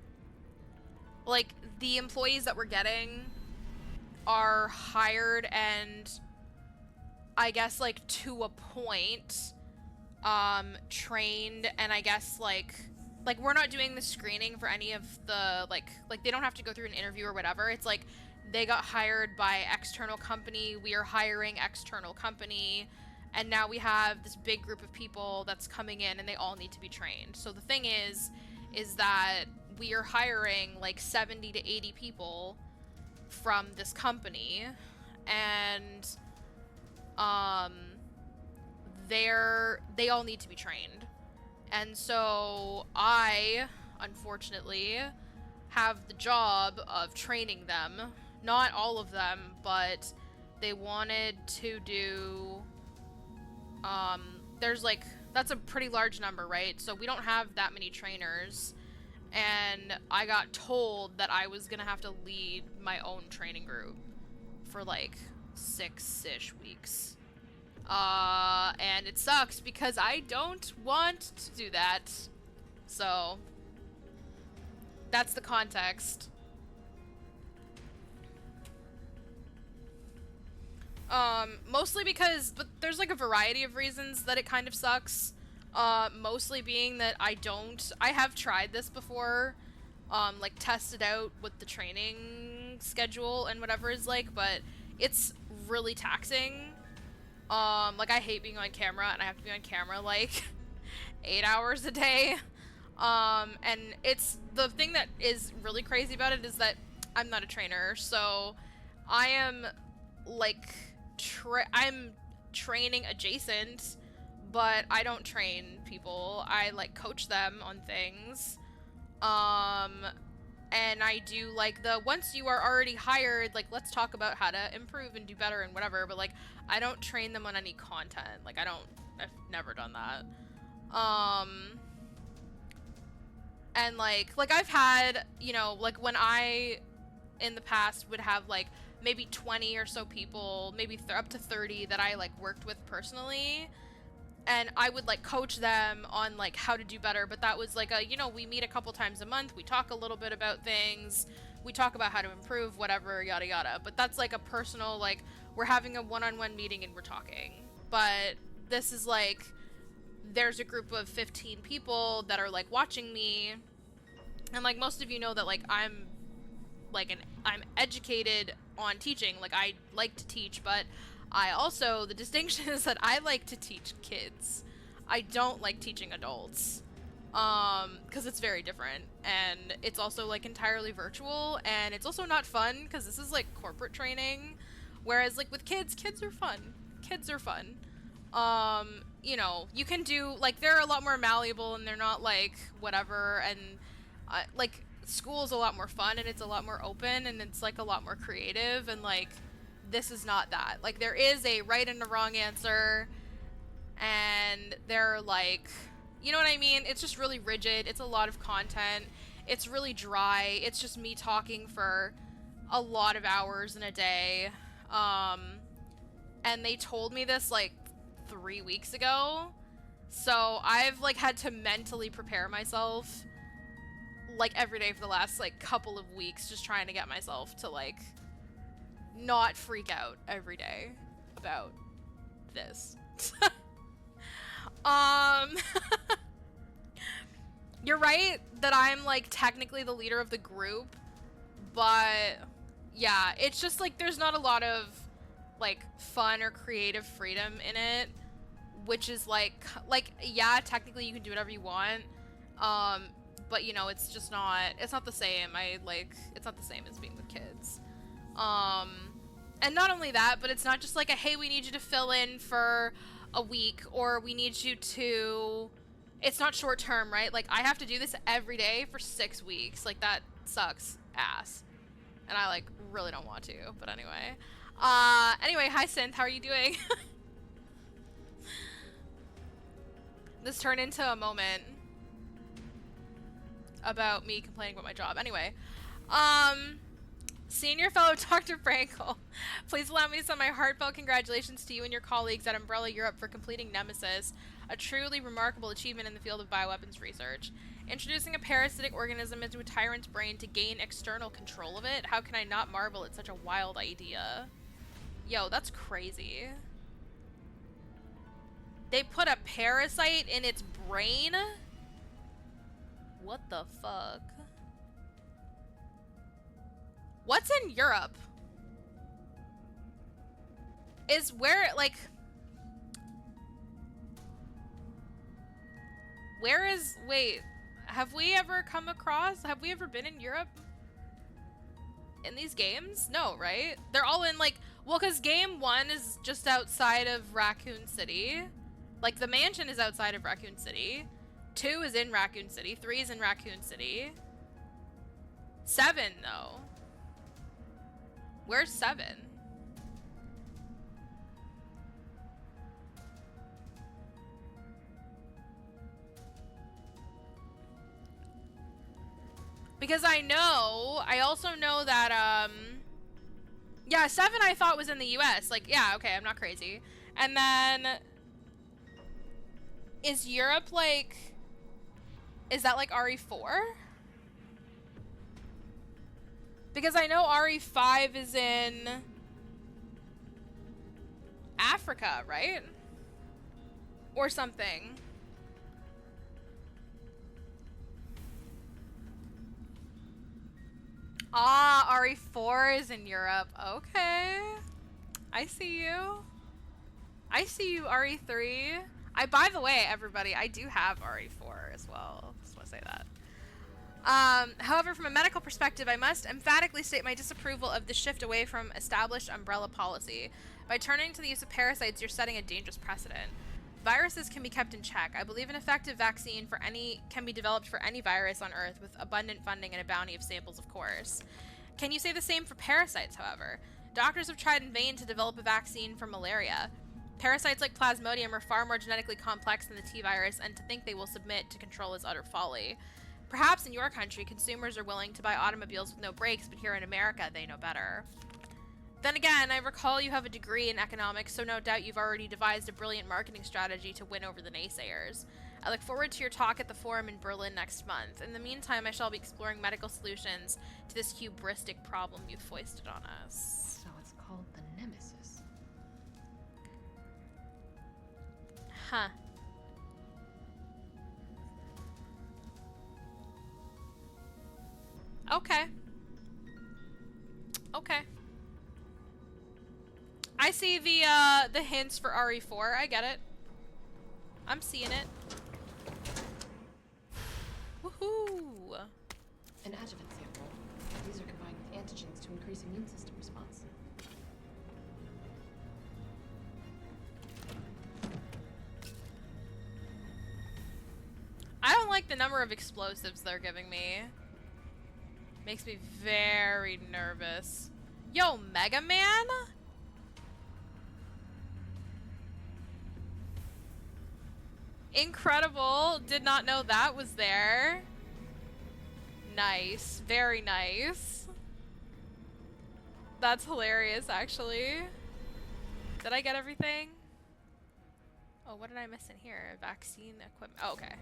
like, the employees that we're getting are hired and I guess like to a point trained, and I guess like we're not doing the screening for any of the like they don't have to go through an interview or whatever. It's like they got hired by external company, we are hiring external company, and now we have this big group of people that's coming in and they all need to be trained. So the thing is that we are hiring like 70 to 80 people from this company, and they all need to be trained. And so I, unfortunately, have the job of training them. Not all of them, but they wanted to do, there's like, that's a pretty large number, right? So we don't have that many trainers, and I got told that I was gonna have to lead my own training group for like 6-ish weeks. And it sucks because I don't want to do that. So that's the context. Mostly because, but there's like a variety of reasons that it kind of sucks. Mostly being that I have tried this before, like tested out what the training schedule and whatever is like, but it's really taxing. Like I hate being on camera, and I have to be on camera like 8 hours a day. And it's, the thing that is really crazy about it is that I'm not a trainer, so I am like, I'm training adjacent, but I don't train people. I like coach them on things. And I do like the, once you are already hired, like let's talk about how to improve and do better and whatever, but like I don't train them on any content. Like I've never done that. And like I've had, you know, like when I in the past would have like maybe 20 or so people, maybe up to 30 that I like worked with personally, and I would like coach them on like how to do better. But that was like a, you know, we meet a couple times a month, we talk a little bit about things, we talk about how to improve, whatever, yada yada. But that's like a personal, like we're having a one-on-one meeting and we're talking. But this is like, there's a group of 15 people that are like watching me, and like most of you know that like I'm educated on teaching. Like I like to teach, but I also, the distinction is that I like to teach kids. I don't like teaching adults. because it's very different, and it's also like entirely virtual, and it's also not fun because this is like corporate training, whereas like with kids are fun. Kids are fun. You know, you can do like, they're a lot more malleable and they're not like whatever, and like school's a lot more fun and it's a lot more open and it's like a lot more creative, and like this is not that. Like there is a right and a wrong answer, and they're like, you know what I mean? It's just really rigid. It's a lot of content. It's really dry. It's just me talking for a lot of hours in a day. And they told me this like 3 weeks ago. So I've like had to mentally prepare myself like every day for the last like couple of weeks, just trying to get myself to like not freak out every day about this. You're right that I'm like technically the leader of the group, but yeah, it's just like there's not a lot of like fun or creative freedom in it, which is like yeah, technically you can do whatever you want, but you know, it's just not, it's not the same. It's not the same as being with kids. And not only that, but it's not just like a, hey, we need you to fill in for a week, or we need you to, it's not short term, right? Like I have to do this every day for 6 weeks. Like that sucks ass, and I like really don't want to, but anyway. Anyway, hi Synth, how are you doing? This turned into a moment about me complaining about my job. Anyway, senior fellow Dr. Frankel, please allow me to send my heartfelt congratulations to you and your colleagues at Umbrella Europe for completing Nemesis, a truly remarkable achievement in the field of bioweapons research. Introducing a parasitic organism into a tyrant's brain to gain external control of it, how can I not marvel at such a wild idea? Yo, that's crazy. They put a parasite in its brain? What the fuck? What's in Europe? Is where, like... Where is... Wait. Have we ever come across... Have we ever been in Europe? In these games? No, right? They're all in, like... Well, because game 1 is just outside of Raccoon City. Like, the mansion is outside of Raccoon City. 2 is in Raccoon City. 3 is in Raccoon City. 7, though. Where's 7? Because I also know that, yeah, 7 I thought was in the US. Like, yeah, okay, I'm not crazy. And then, is Europe, like, is that, like, RE4? Because I know RE5 is in Africa, right? Or something. Ah, RE4 is in Europe. Okay. I see you. I see you, RE3. By the way, everybody, I do have RE4 as well. Just want to say that. However, from a medical perspective, I must emphatically state my disapproval of the shift away from established umbrella policy. By turning to the use of parasites, you're setting a dangerous precedent. Viruses can be kept in check. I believe an effective vaccine can be developed for any virus on Earth with abundant funding and a bounty of samples, of course. Can you say the same for parasites, however? Doctors have tried in vain to develop a vaccine for malaria. Parasites like Plasmodium are far more genetically complex than the T-virus, and to think they will submit to control is utter folly. Perhaps in your country, consumers are willing to buy automobiles with no brakes, but here in America, they know better. Then again, I recall you have a degree in economics, so no doubt you've already devised a brilliant marketing strategy to win over the naysayers. I look forward to your talk at the forum in Berlin next month. In the meantime, I shall be exploring medical solutions to this hubristic problem you've foisted on us. So it's called the Nemesis. Huh. Okay. Okay. I see the hints for RE4. I get it. I'm seeing it. An adjuvant sample. These are combined with antigens to increase immune system response. I don't like the number of explosives they're giving me. Makes me very nervous. Yo, Mega Man? Incredible. Did not know that was there. Nice. Very nice. That's hilarious, actually. Did I get everything? Oh, what did I miss in here? Vaccine equipment. Oh, okay.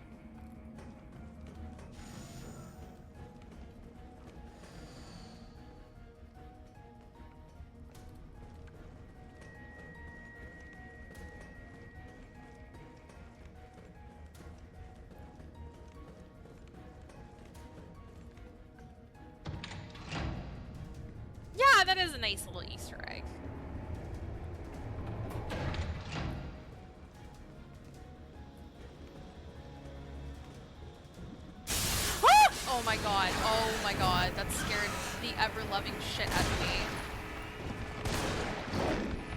Yeah, that is a nice little Easter egg. Oh my god. Oh my god. That scared the ever-loving shit out of me.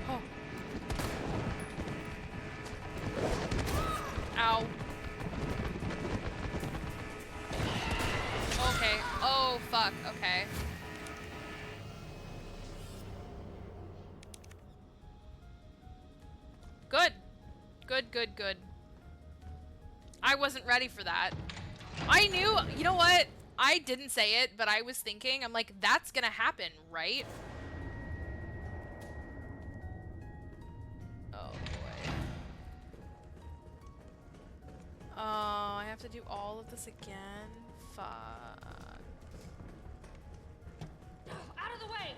Oh. Ow. Okay. Oh, fuck. Okay. Good. Good, good, good. I wasn't ready for that. I knew, you know what? I didn't say it, but I was thinking, I'm like, that's gonna happen, right? Oh boy. Oh, I have to do all of this again? Fuck. Out of the way!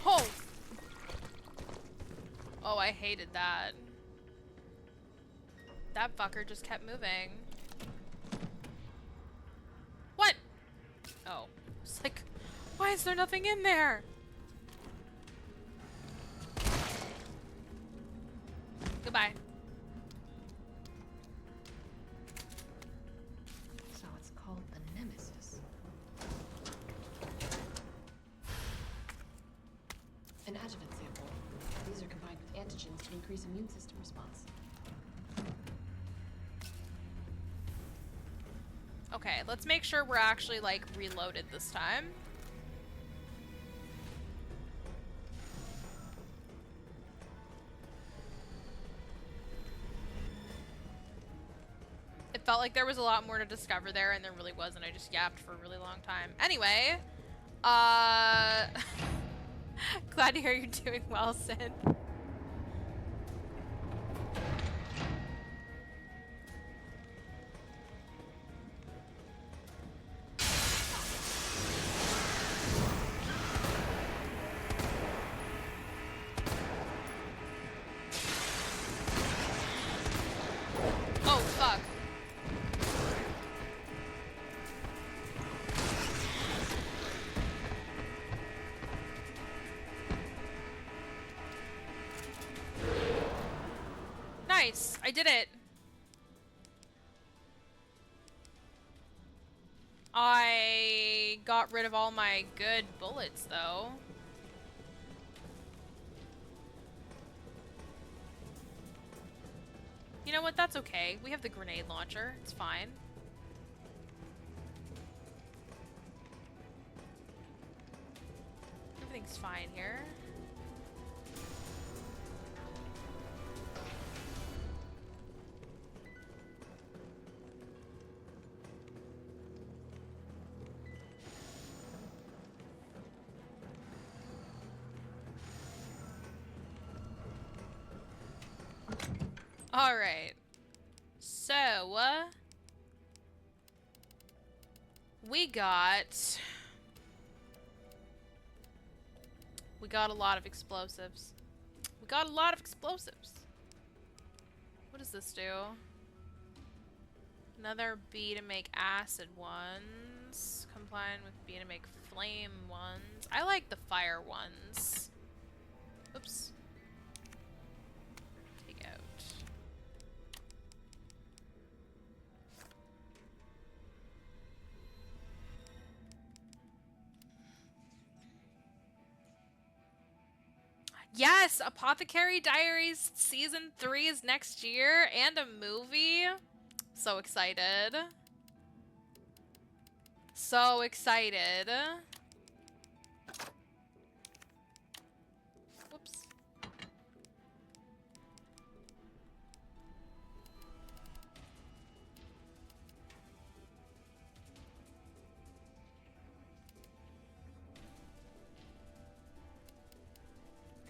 Oh! Oh, I hated that. That fucker just kept moving. What? Oh. It's like, why is there nothing in there? Goodbye. So it's called the Nemesis. An adjuvant sample. These are combined with antigens to increase immune system response. Okay, let's make sure we're actually, like, reloaded this time. It felt like there was a lot more to discover there, and there really wasn't. I just yapped for a really long time. Anyway, glad to hear you're doing well, Sid. Oh, fuck. Nice, I did it. I got rid of all my good bullets, though. You know what? That's okay. We have the grenade launcher. It's fine. Everything's fine here. All right. So, we got a lot of explosives. We got a lot of explosives. What does this do? Another B to make acid ones. Combined with B to make flame ones. I like the fire ones. Oops. Take out. Yes! Apothecary Diaries Season 3 is next year, and a movie. So excited. So excited. Whoops.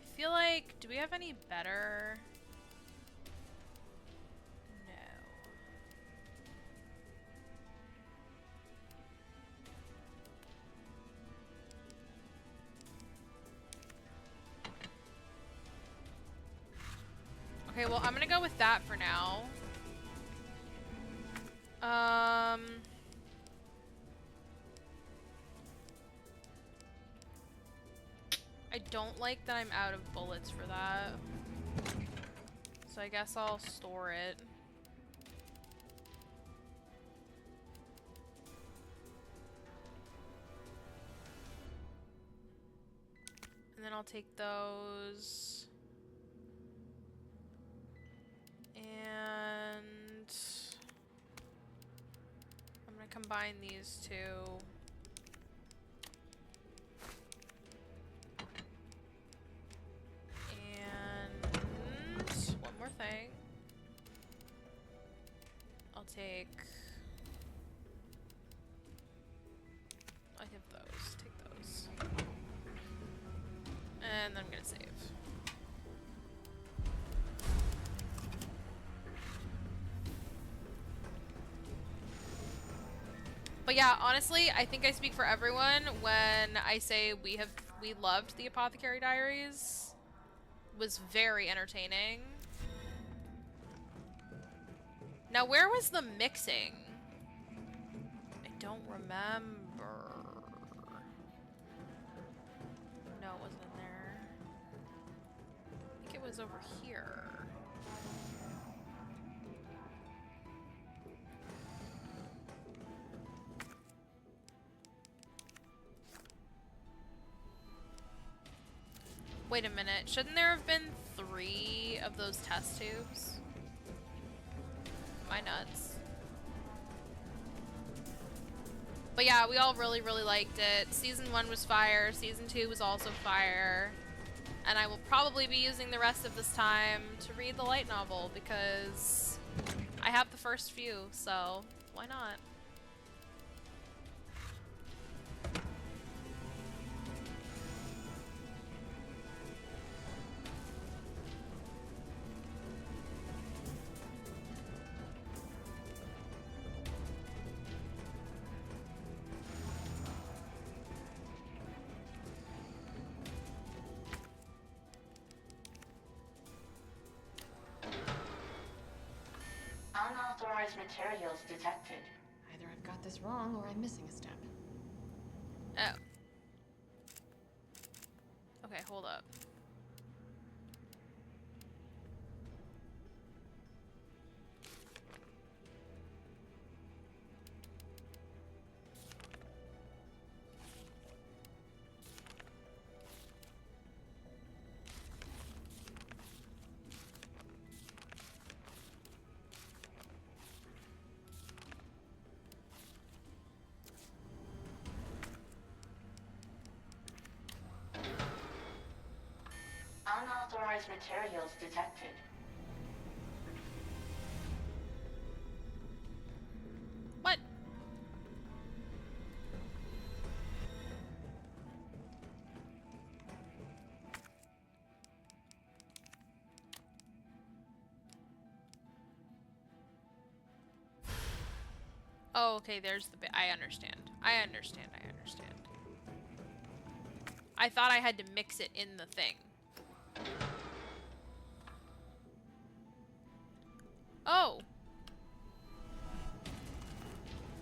I feel like, do we have any better? No. Okay, well, I'm gonna go with that for now. I don't like that I'm out of bullets for that. So I guess I'll store it. And then I'll take those. And I'm gonna combine these two. And one more thing. I'll take... I have those. Take those. And then I'm gonna save. But yeah, honestly, I think I speak for everyone when I say we loved the Apothecary Diaries. It was very entertaining. Now, where was the mixing? I don't remember. No, it wasn't in there. I think it was over here. Wait a minute, shouldn't there have been 3 of those test tubes? Am I nuts? But yeah, we all really, really liked it. Season 1 was fire, Season 2 was also fire. And I will probably be using the rest of this time to read the light novel because I have the first few, so why not? Unauthorized materials detected. Either I've got this wrong or I'm missing a step. Oh. Okay, hold up. Unauthorized materials detected. What? Oh, okay, there's the bit. I understand. I understand. I understand. I thought I had to mix it in the thing. Oh.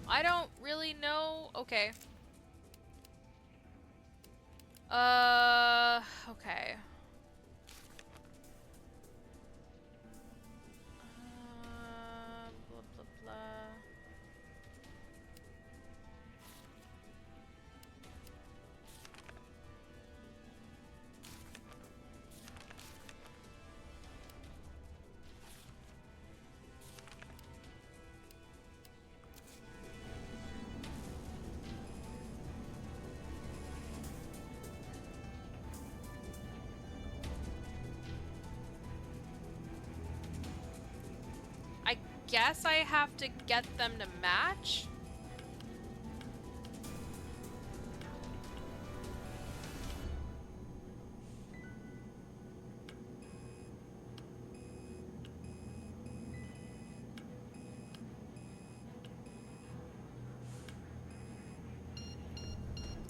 I don't really know. Okay. Okay. Blah, blah, blah. I guess I have to get them to match?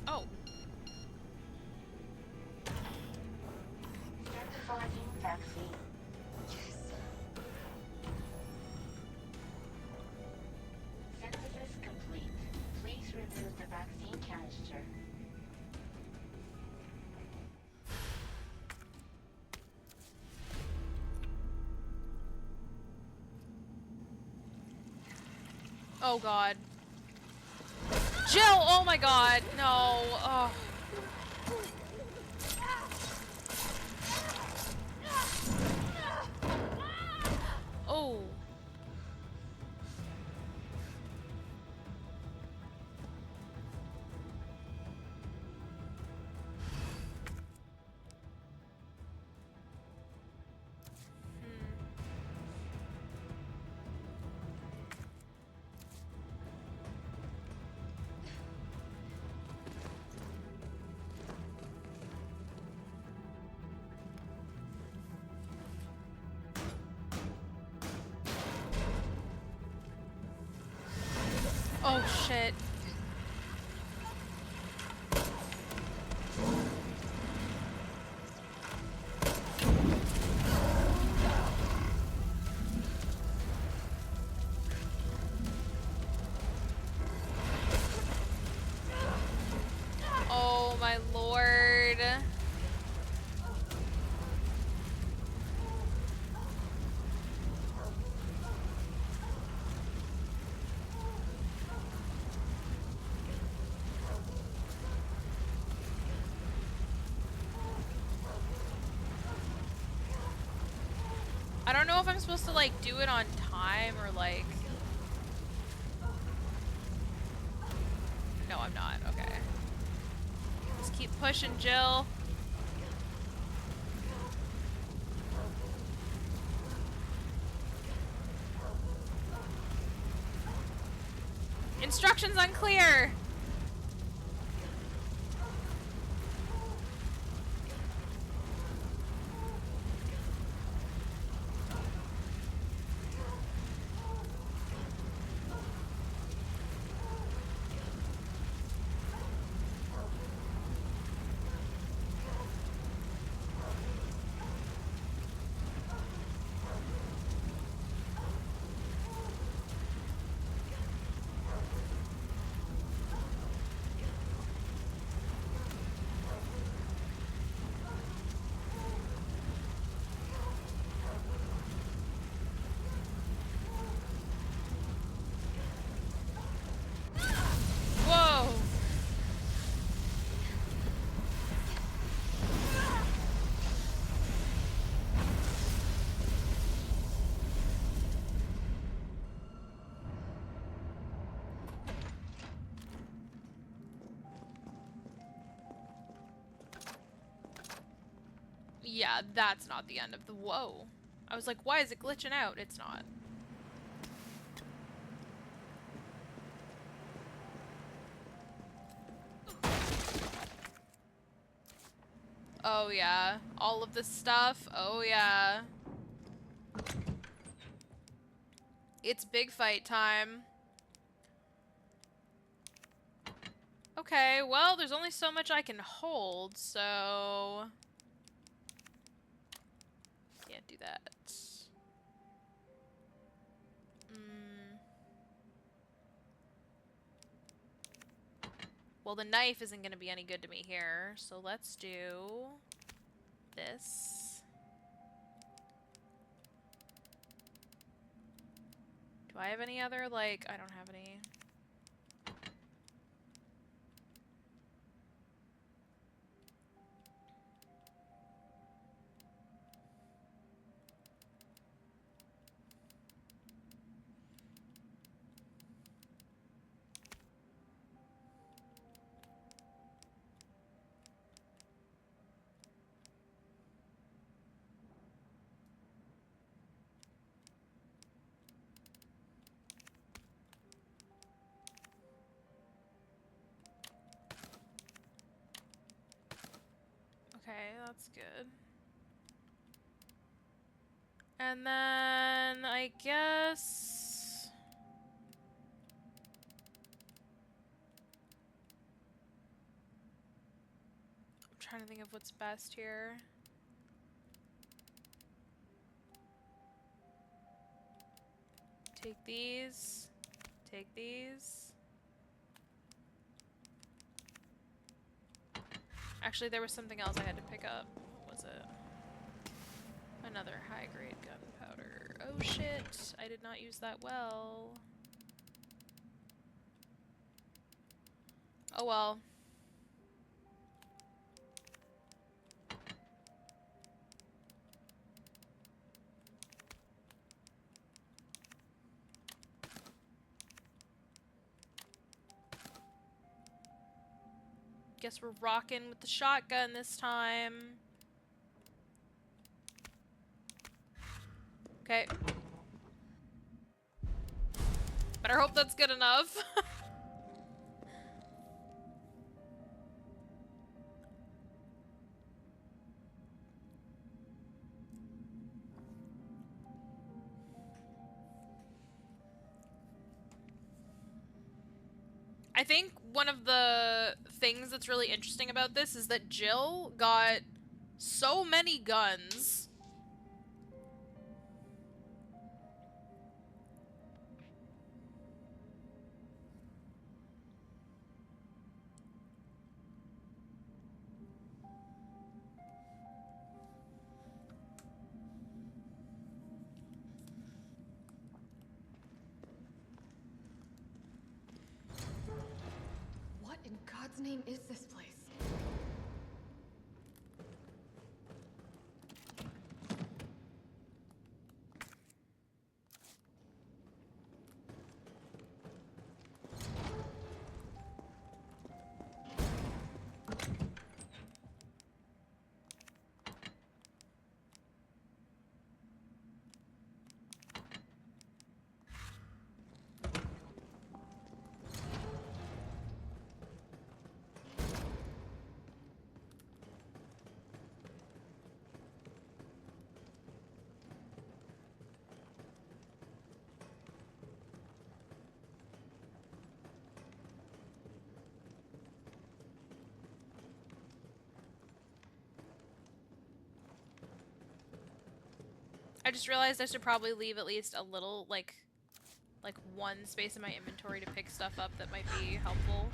Oh. Synthesizing vaccine. Synthesis complete. Please remove the vaccine canister. Oh god. Jill! Oh my god! No. Oh. Oh. Oh shit. Oh my lord. I don't know if I'm supposed to like do it on time or like... No, I'm not. Okay. Just keep pushing, Jill. Instructions unclear! Whoa! Yeah, that's not the end of the... Whoa. I was like, why is it glitching out? It's not. Oh yeah. All of this stuff. Oh yeah. It's big fight time. Okay, well, there's only so much I can hold, so... Can't do that. Well, the knife isn't going to be any good to me here, so let's do this. Do I have any other, like, I don't have any. Okay, that's good. And then I guess I'm trying to think of what's best here. Take these. Take these. Actually, there was something else I had to pick up. What was it? Another high-grade gunpowder. Oh shit! I did not use that well. Oh well. Guess we're rocking with the shotgun this time. Okay. Better hope that's good enough. I think one of the things that's really interesting about this is that Jill got so many guns. What in God's name is this place? I just realized I should probably leave at least a little, like one space in my inventory to pick stuff up that might be helpful.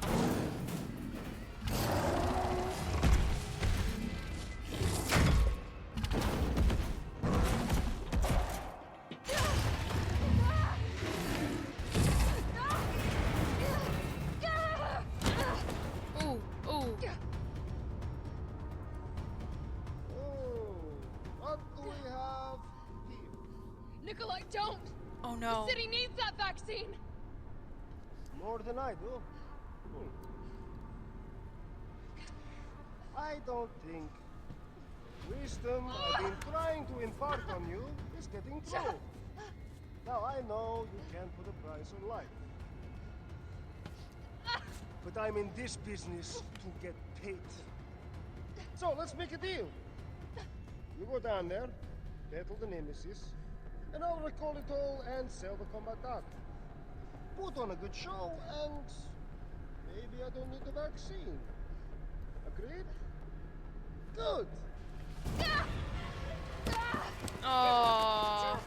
Ooh, ooh. What do we have here? Nikolai, don't! Oh no. The city needs that vaccine! More than I do. I don't think wisdom I've been trying to impart on you is getting through. Now I know you can't put a price on life. But I'm in this business to get paid. So let's make a deal. You go down there, battle the Nemesis, and I'll recall it all and sell the combat art. Put on a good show, and maybe I don't need the vaccine. Agreed? Good. Oh.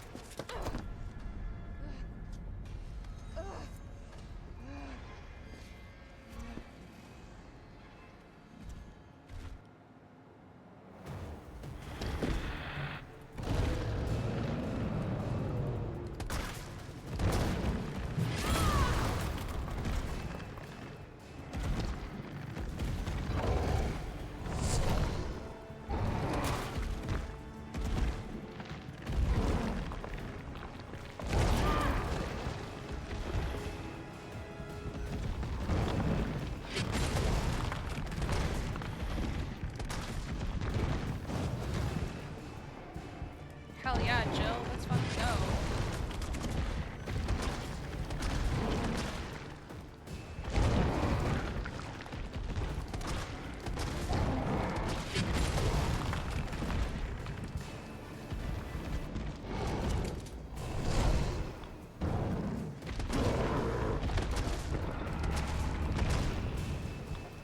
Yeah, Jill, let's fucking go.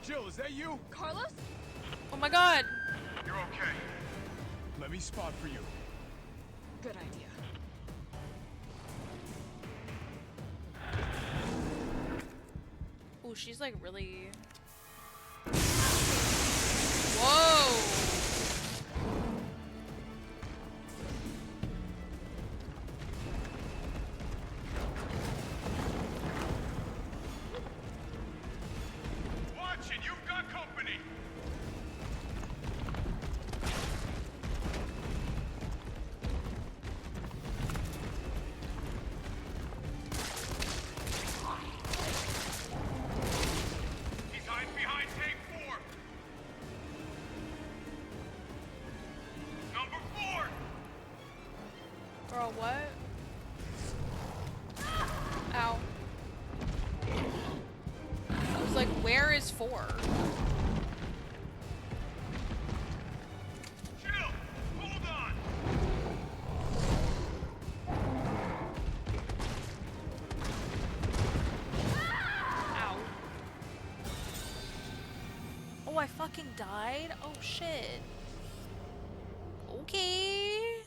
Jill, is that you? Carlos? Oh my god! You're okay. Let me spot for you. Good idea. Ooh, she's like really... Whoa! Watch it, you've got company. He's hiding behind tank 4. Number 4. Girl, what? Ow. I was like, where is 4? Jill, hold on. Ow. Oh, I fucking died? Oh, shit. Okay.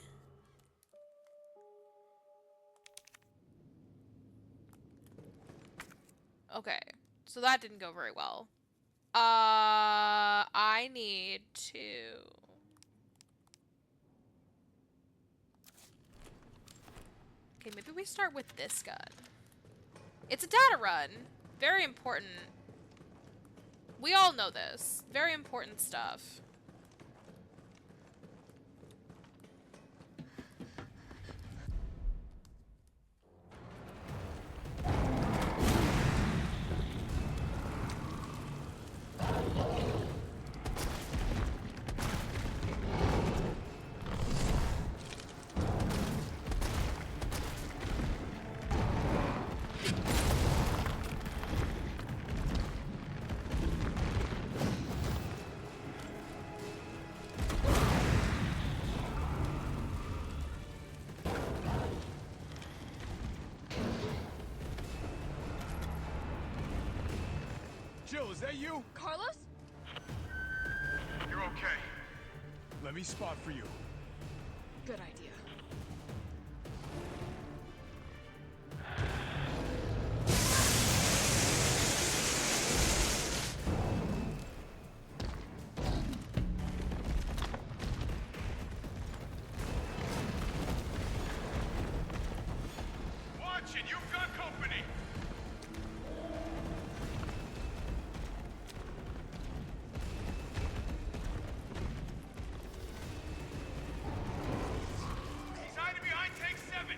Okay. So that didn't go very well. I need to... Okay, maybe we start with this gun. It's a data run. Very important. We all know this. Very important stuff. Jill, is that you? Carlos? You're okay. Let me spot for you. Good idea. Watch it, you've got company. He's hiding behind tank 7.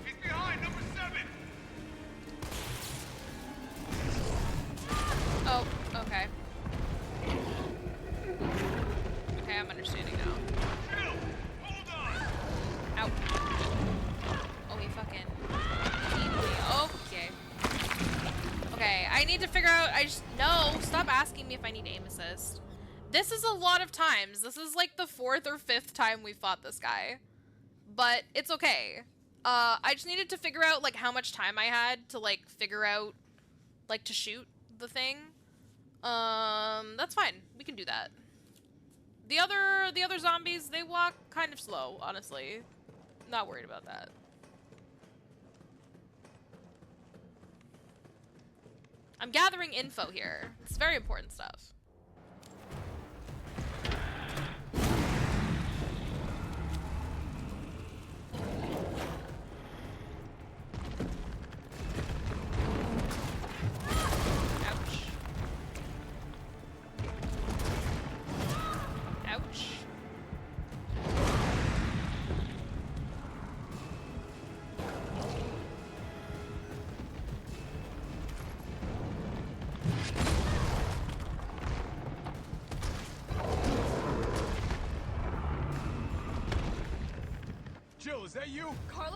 He's behind number 7. Oh, okay. Okay, I'm understanding now. Jill, hold on. Ow. Oh, he fucking... teamed me. Okay. Okay, I need to figure out... No, stop asking me if I need aim assist. This is a lot of times. This is like the 4th or 5th time we fought this guy. But it's okay. I just needed to figure out, like, how much time I had to, like, figure out, like, to shoot the thing. That's fine. We can do that. The other zombies, they walk kind of slow, honestly. Not worried about that. I'm gathering info here. It's very important stuff. Ouch. Ouch. is that you? Carlo?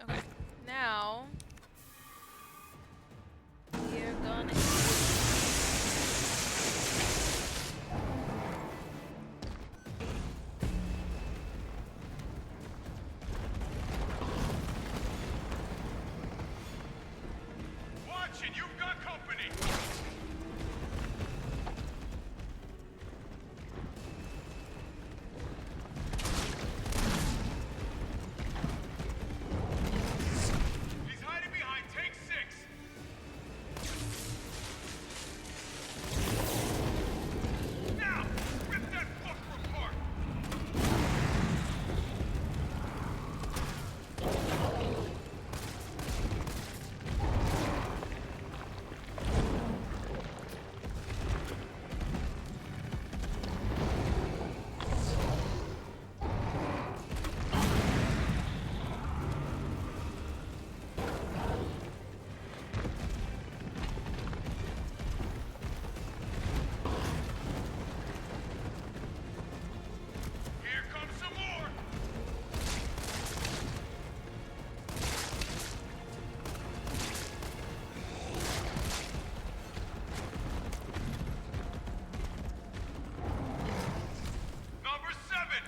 Okay, now we're gonna. Watch it, you've got company. He's hiding behind tank 6. Now, rip that fucker apart. Here comes some more. Number 7.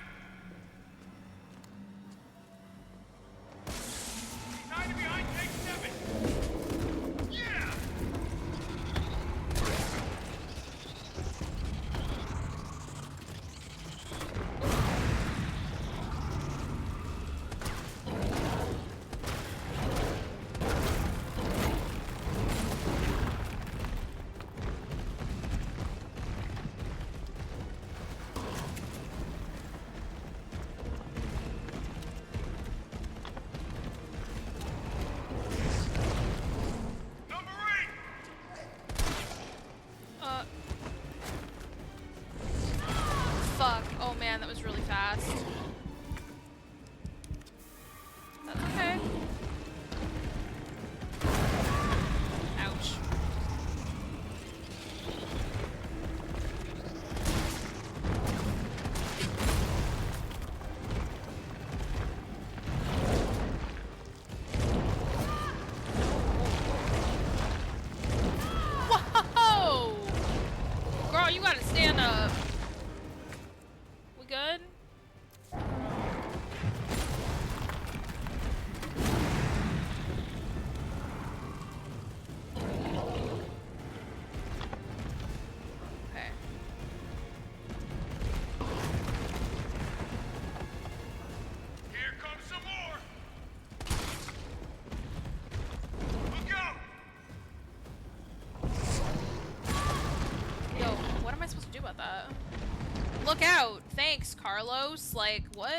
He's hiding behind tank 7. Yeah. Number 8. Fuck. Oh man, that was really fast. That's okay. Ouch. Whoa! Girl, you gotta stand up. We good? Okay. Here comes some more. Look out. Yo, what am I supposed to do about that? Look out! Thanks, Carlos. Like, what?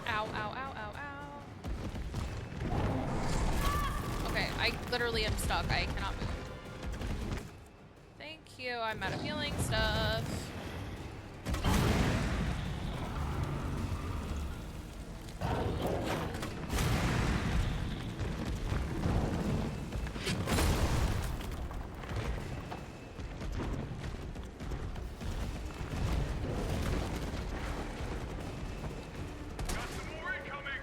Ow, ow, ow, ow, ow. Okay, I literally am stuck. I cannot move. Thank you. I'm out of healing stuff. Got some more incoming.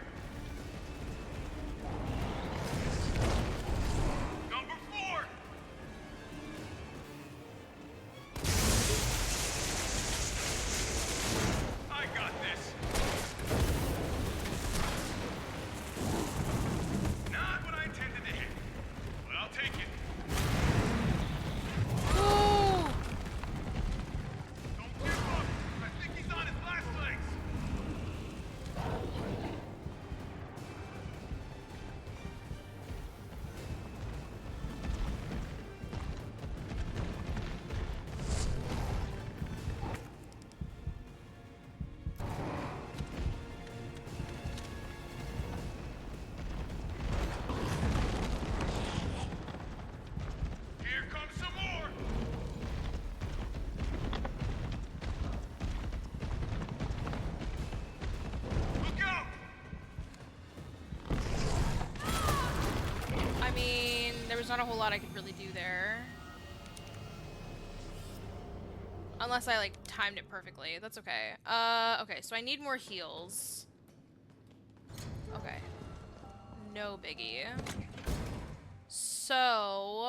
Number 4. I got this. not a whole lot I could really do there. Unless I, like, timed it perfectly. That's okay. Okay, so I need more heals. Okay. No biggie. So...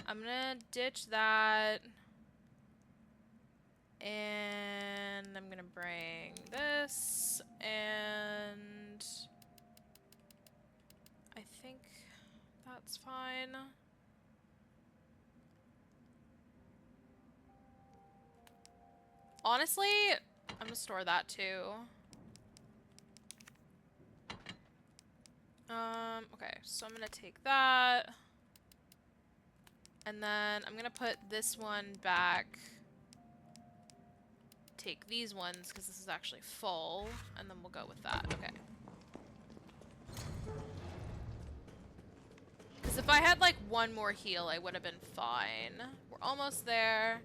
I'm gonna ditch that. And I'm gonna bring this. And... I think that's fine. Honestly, I'm gonna store that too. Okay, so I'm gonna take that. And then I'm gonna put this one back. Take these ones, because this is actually full. And then we'll go with that. Okay. Because if I had like one more heal, I would have been fine. We're almost there.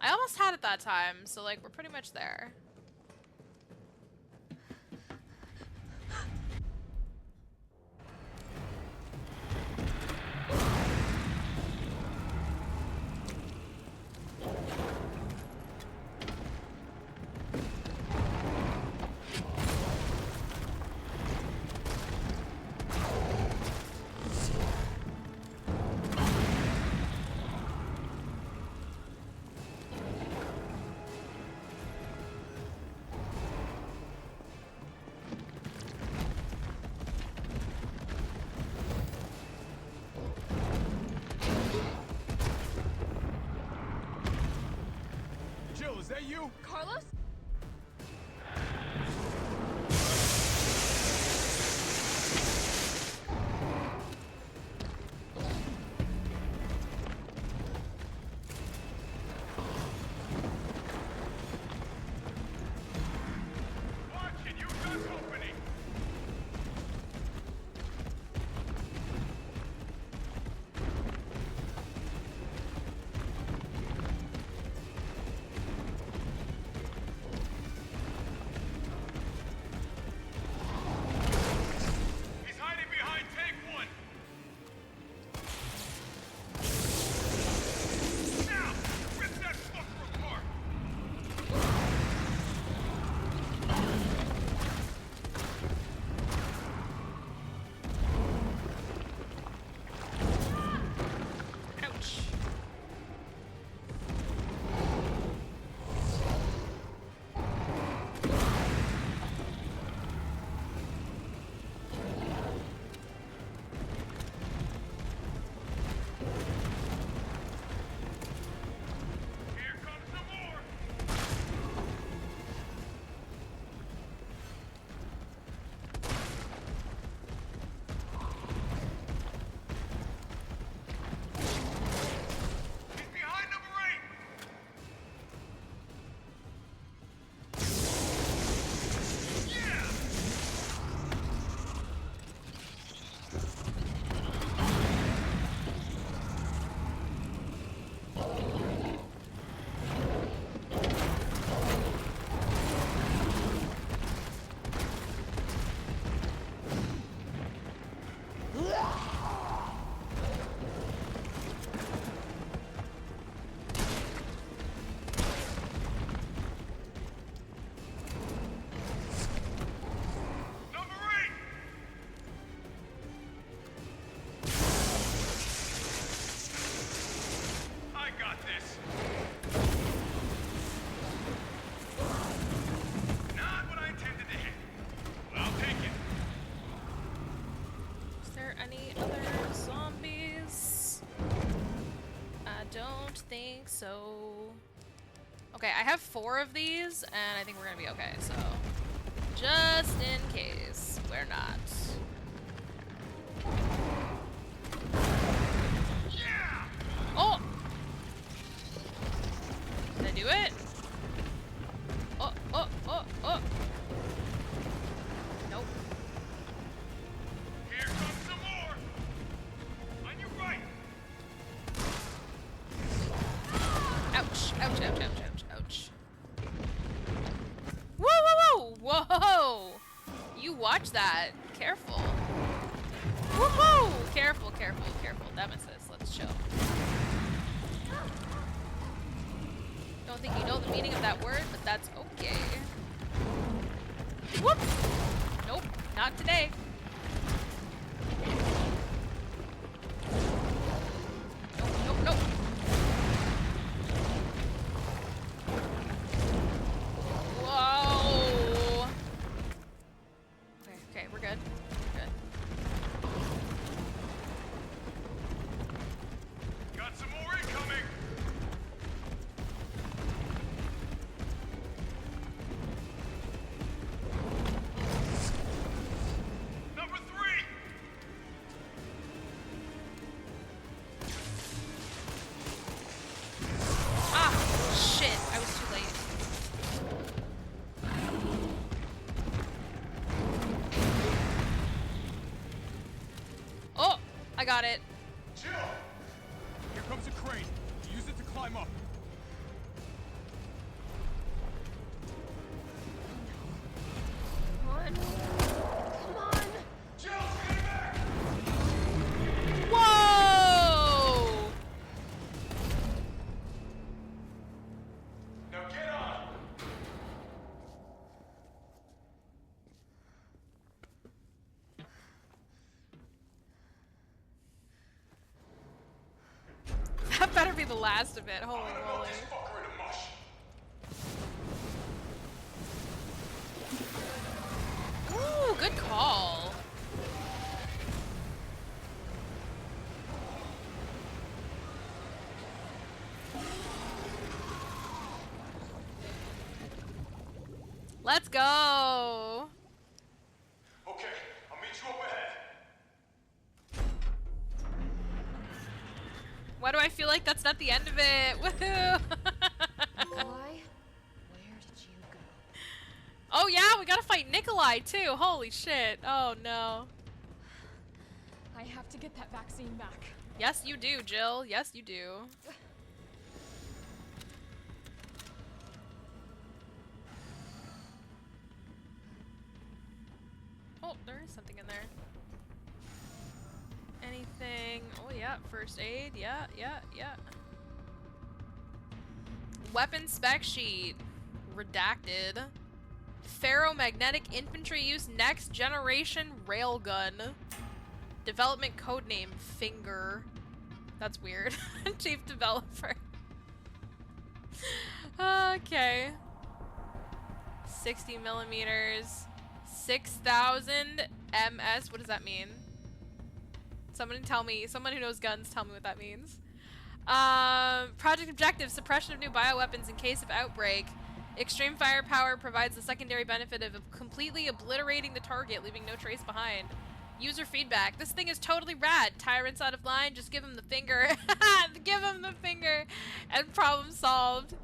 I almost had it that time, so like we're pretty much there. Jill, is that you? Carlos? Watch it, you got company. He's hiding behind tank one. Now, rip that fucker apart. Ouch. Here comes some more. He's behind number 8. Yeah. Number 8. I got this. Not what I intended to hit. But I'll take it. Is there any other zombies? I don't think so. Okay, I have 4 of these, and I think we're gonna be okay, so... Just in case we're not. Yeah! Oh! Did I do it? Oh, oh, oh, oh! Nope. Here comes some more. On your right. Ouch, ouch, ouch, ouch, ouch, ouch. Whoa, whoa, whoa! Whoa! You watch that. Careful. I got it. Jill! Here comes a crane. Use it to climb up. Come on. Come on. Jill, stay back! Whoa! Now get on! That better be the last of it. Holy I'm gonna melt moly. this fucker into mush. Ooh, good call. Let's go. Okay, I'll meet you up ahead. Why do I feel like that's not the end of it? Woohoo! Nikolai, where did you go? Oh yeah, we gotta fight Nikolai too. Holy shit. Oh no. I have to get that vaccine back. Yes, you do, Jill. Yes, you do. Oh, there is something in there. Anything? Oh yeah, first aid. Yeah. Weapon spec sheet. Redacted. Ferromagnetic infantry use next generation railgun. Development codename Finger. That's weird. Chief developer. Okay. 60 millimeters. 6,000 MS. What does that mean? Someone tell me. Someone who knows guns, tell me what that means. Project objective: suppression of new bioweapons in case of outbreak. Extreme firepower provides the secondary benefit of completely obliterating the target, leaving no trace behind. User feedback: this thing is totally rad. Tyrant's out of line, just give him the finger. Give him the finger, and problem solved.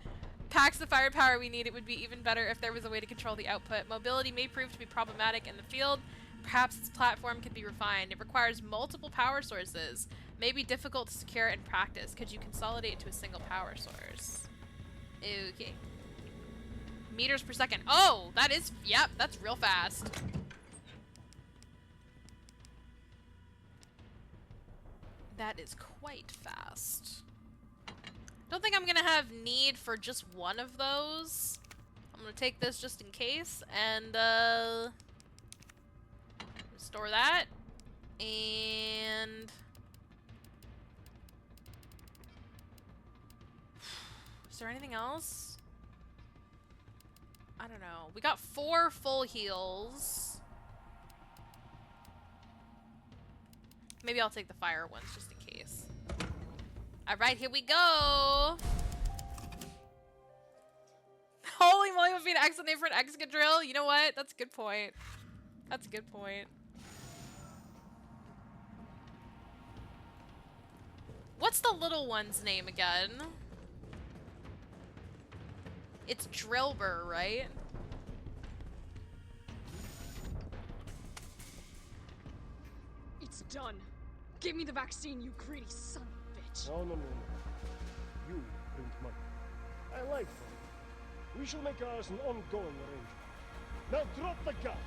Packs the firepower we need. It would be even better if there was a way to control the output. Mobility may prove to be problematic in the field. Perhaps its platform could be refined. It requires multiple power sources. May be difficult to secure in practice. Could you consolidate to a single power source? Okay. Meters per second. Oh, that is, yep, that's real fast. That is quite fast. Don't think I'm gonna have need for just one of those. I'm gonna take this just in case and store that. And is there anything else? I don't know. We got 4 full heals. Maybe I'll take the fire ones just in case. Alright, here we go! Holy moly, would be an excellent name for an excadrill. You know what? That's a good point. That's a good point. What's the little one's name again? It's Drillbur, right? It's done. Give me the vaccine, you greedy son of a bitch. No. You print money. I like money. We shall make ours an ongoing arrangement. Now drop the gun.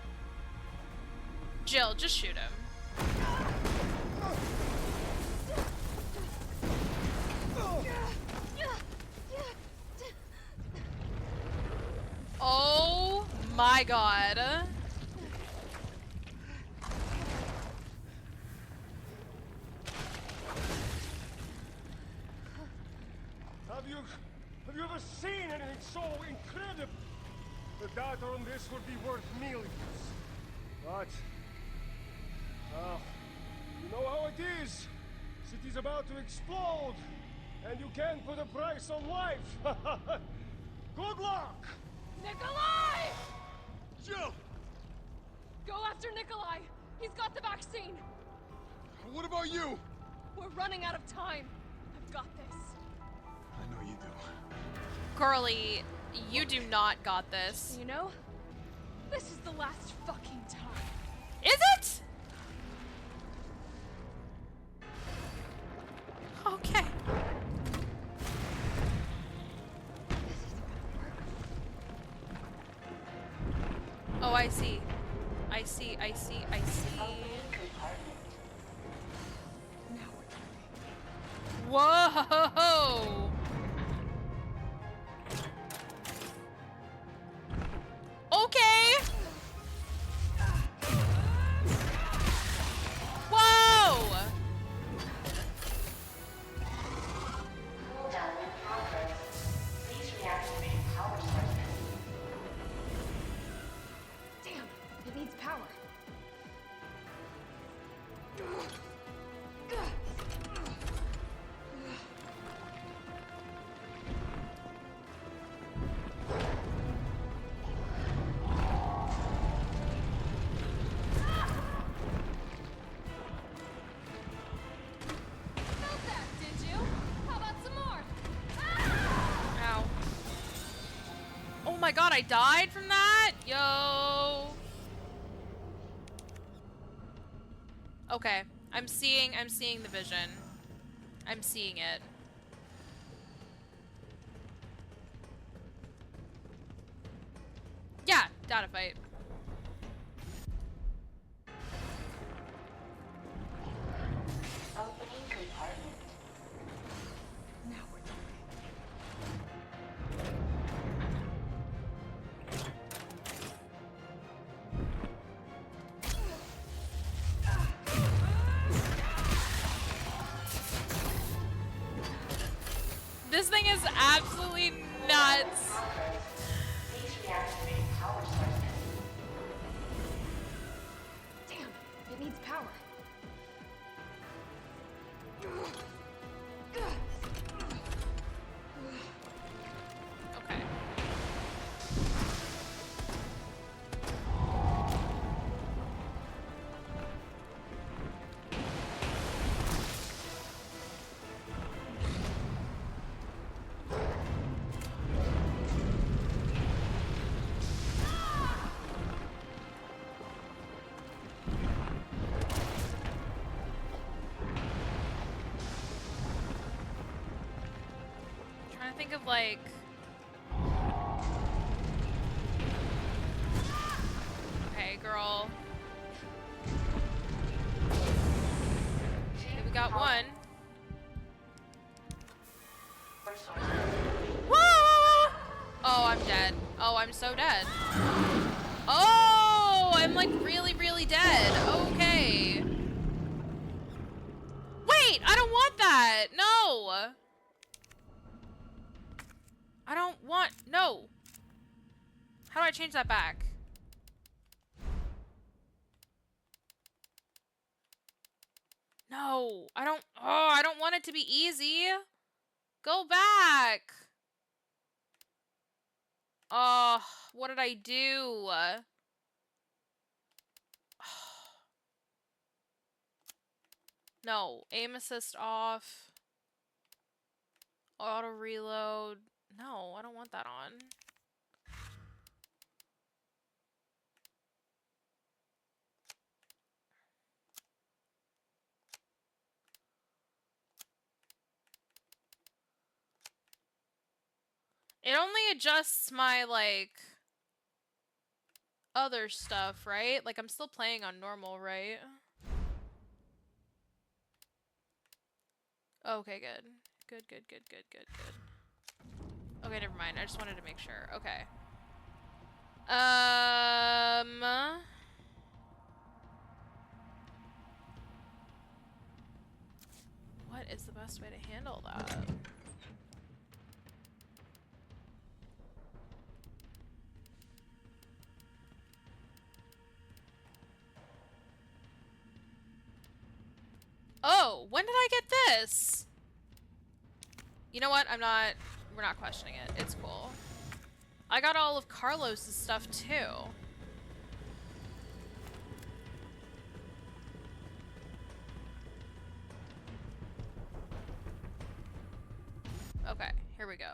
Jill, just shoot him. Oh my god. Have you ever seen anything so incredible? The data on this would be worth millions. But, you know how it is. City's about to explode, and you can't put a price on life. Good luck! Nikolai! Jill! Go after Nikolai! He's got the vaccine! What about you? We're running out of time. I've got this. I know you do. Girly, you do not got this. You know, this is the last fucking time. Is it? Oh, I see. I see, I see, I see. Whoa! Okay! Whoa! Cooldown in progress. Please reactivate power sources. Damn, it needs power. Felt that, did you? How about some more? Ow. Oh my god, I died from that? Yo. Okay. I'm seeing the vision. I'm seeing it. Yeah, data fight. Opening compartment. Now we're talking. This thing is absolutely nuts. Please reactivate power sources. Damn, it needs power. Okay. Trying to think of like okay, girl. Okay, we got one. Power sources. Whoa! Oh, I'm dead. Oh, I'm so dead. Oh, I'm like really, really dead. Okay. Wait, I don't want that. No. I don't want, no. How do I change that back? No, I don't want it to be easy. Go back. Oh, what did I do? No, aim assist off. Auto reload. No, I don't want that on. It only adjusts my, like, other stuff, right? Like, I'm still playing on normal, right? Okay, good. Good, good, good, good, good, good. Okay, never mind. I just wanted to make sure. Okay. What is the best way to handle that? Oh, when did I get this? You know what? We're not questioning it. It's cool. I got all of Carlos's stuff too. Okay, here we go.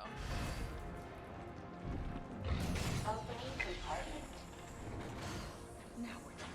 Opening compartment. Now we're talking.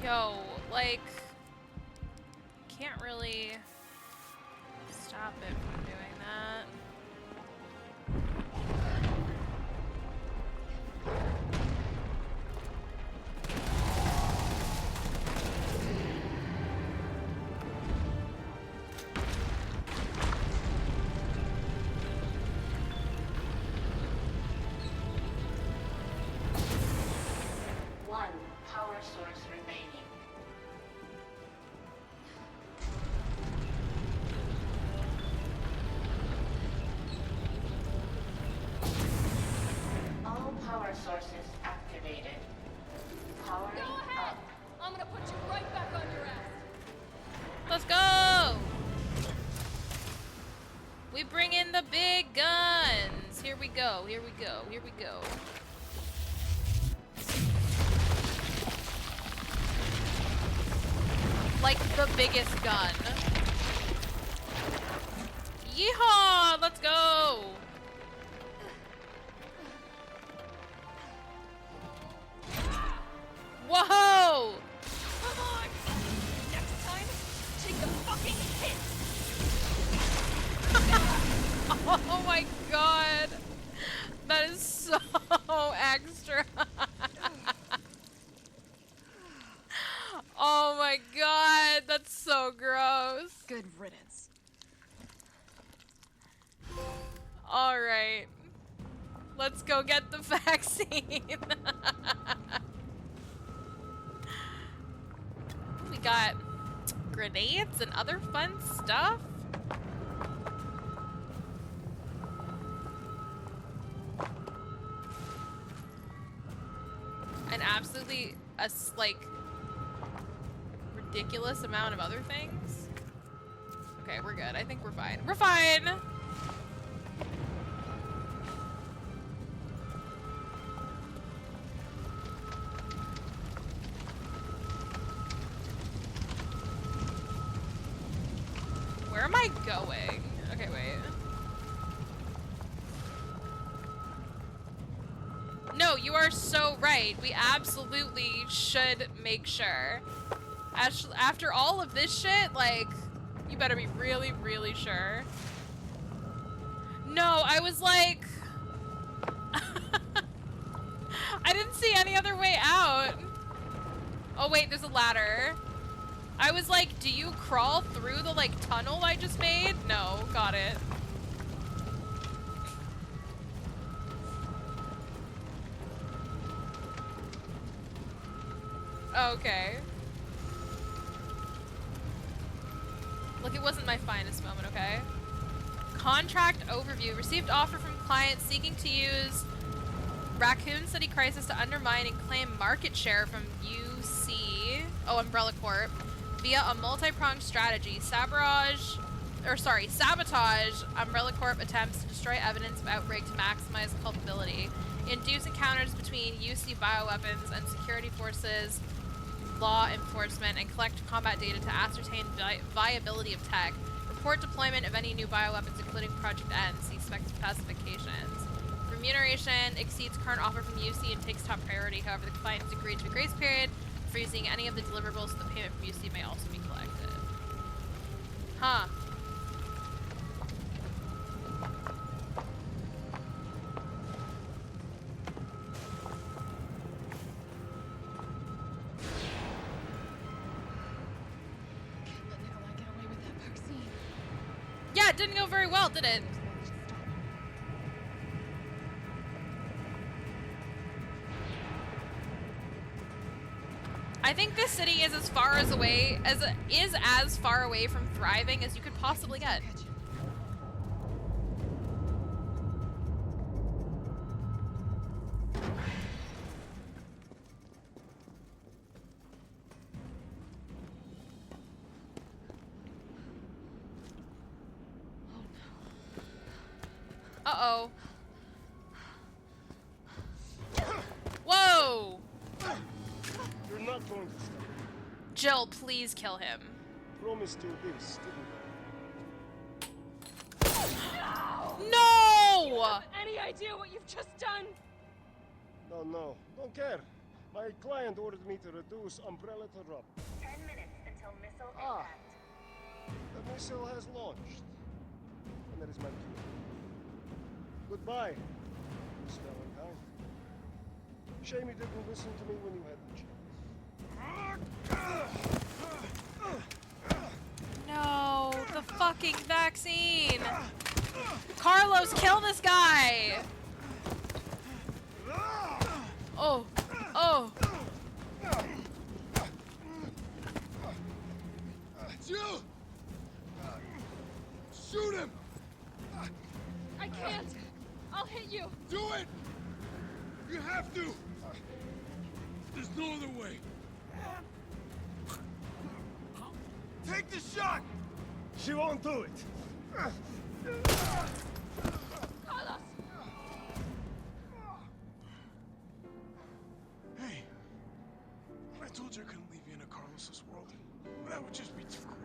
Yo, like, can't really stop it from doing that. One power source remaining. All power sources activated. Powering Go ahead! up. I'm gonna put you right back on your ass. Let's go! We bring in the big guns! Here we go, here we go, here we go. Like the biggest gun. Yeehaw! Let's go! Whoa! Come on! Next time, take the fucking hit! Oh my god! That is so extra. Oh my god, that's so gross. Good riddance. Alright. Let's go get the vaccine. We got grenades and other fun stuff. An absolutely like ridiculous amount of other things. Okay, we're good. I think we're fine. We're fine. Where am I going? Okay, wait. No, you are so right. We absolutely should make sure. After all of this shit, like, you better be really, really sure. No, I was like... I didn't see any other way out. Oh wait, there's a ladder. I was like, do you crawl through the, like, tunnel I just made? No, got it. Okay. Look, it wasn't my finest moment, okay? Contract overview. Received offer from client seeking to use Raccoon City Crisis to undermine and claim market share from Umbrella Corp via a multi-pronged strategy. Sabotage Umbrella Corp attempts to destroy evidence of outbreak to maximize culpability. Induce encounters between UC bioweapons and security forces, law enforcement, and collect combat data to ascertain viability of tech. Report deployment of any new bioweapons, including Project N. See specifications. Remuneration exceeds current offer from UC and takes top priority. However, the client has agreed to a grace period for using any of the deliverables, so the payment from UC may also be collected. Huh. Can't let Nikolai get away with that vaccine. Yeah, it didn't go very well, did it? I think this city is as far away from thriving as you could possibly get. Uh-oh. Whoa! You're not going to stop. Jill, please kill him. Promised you this, didn't No! Any idea what you've just done? I? No, don't care. My client ordered me to reduce Umbrella to rubber. 10 minutes until missile Ah. impact. The missile has launched. And that is my cue. Goodbye, Miss Valentine. Shame you didn't listen to me when you had the chance. No, the fucking vaccine! Carlos, kill this guy! Oh, oh. It's you! Shoot him! I can't! I'll hit you! Do it! You have to! There's no other way. Take the shot! She won't do it. Carlos! Hey, I told you I couldn't leave you in a Carlos's world. That would just be too cruel.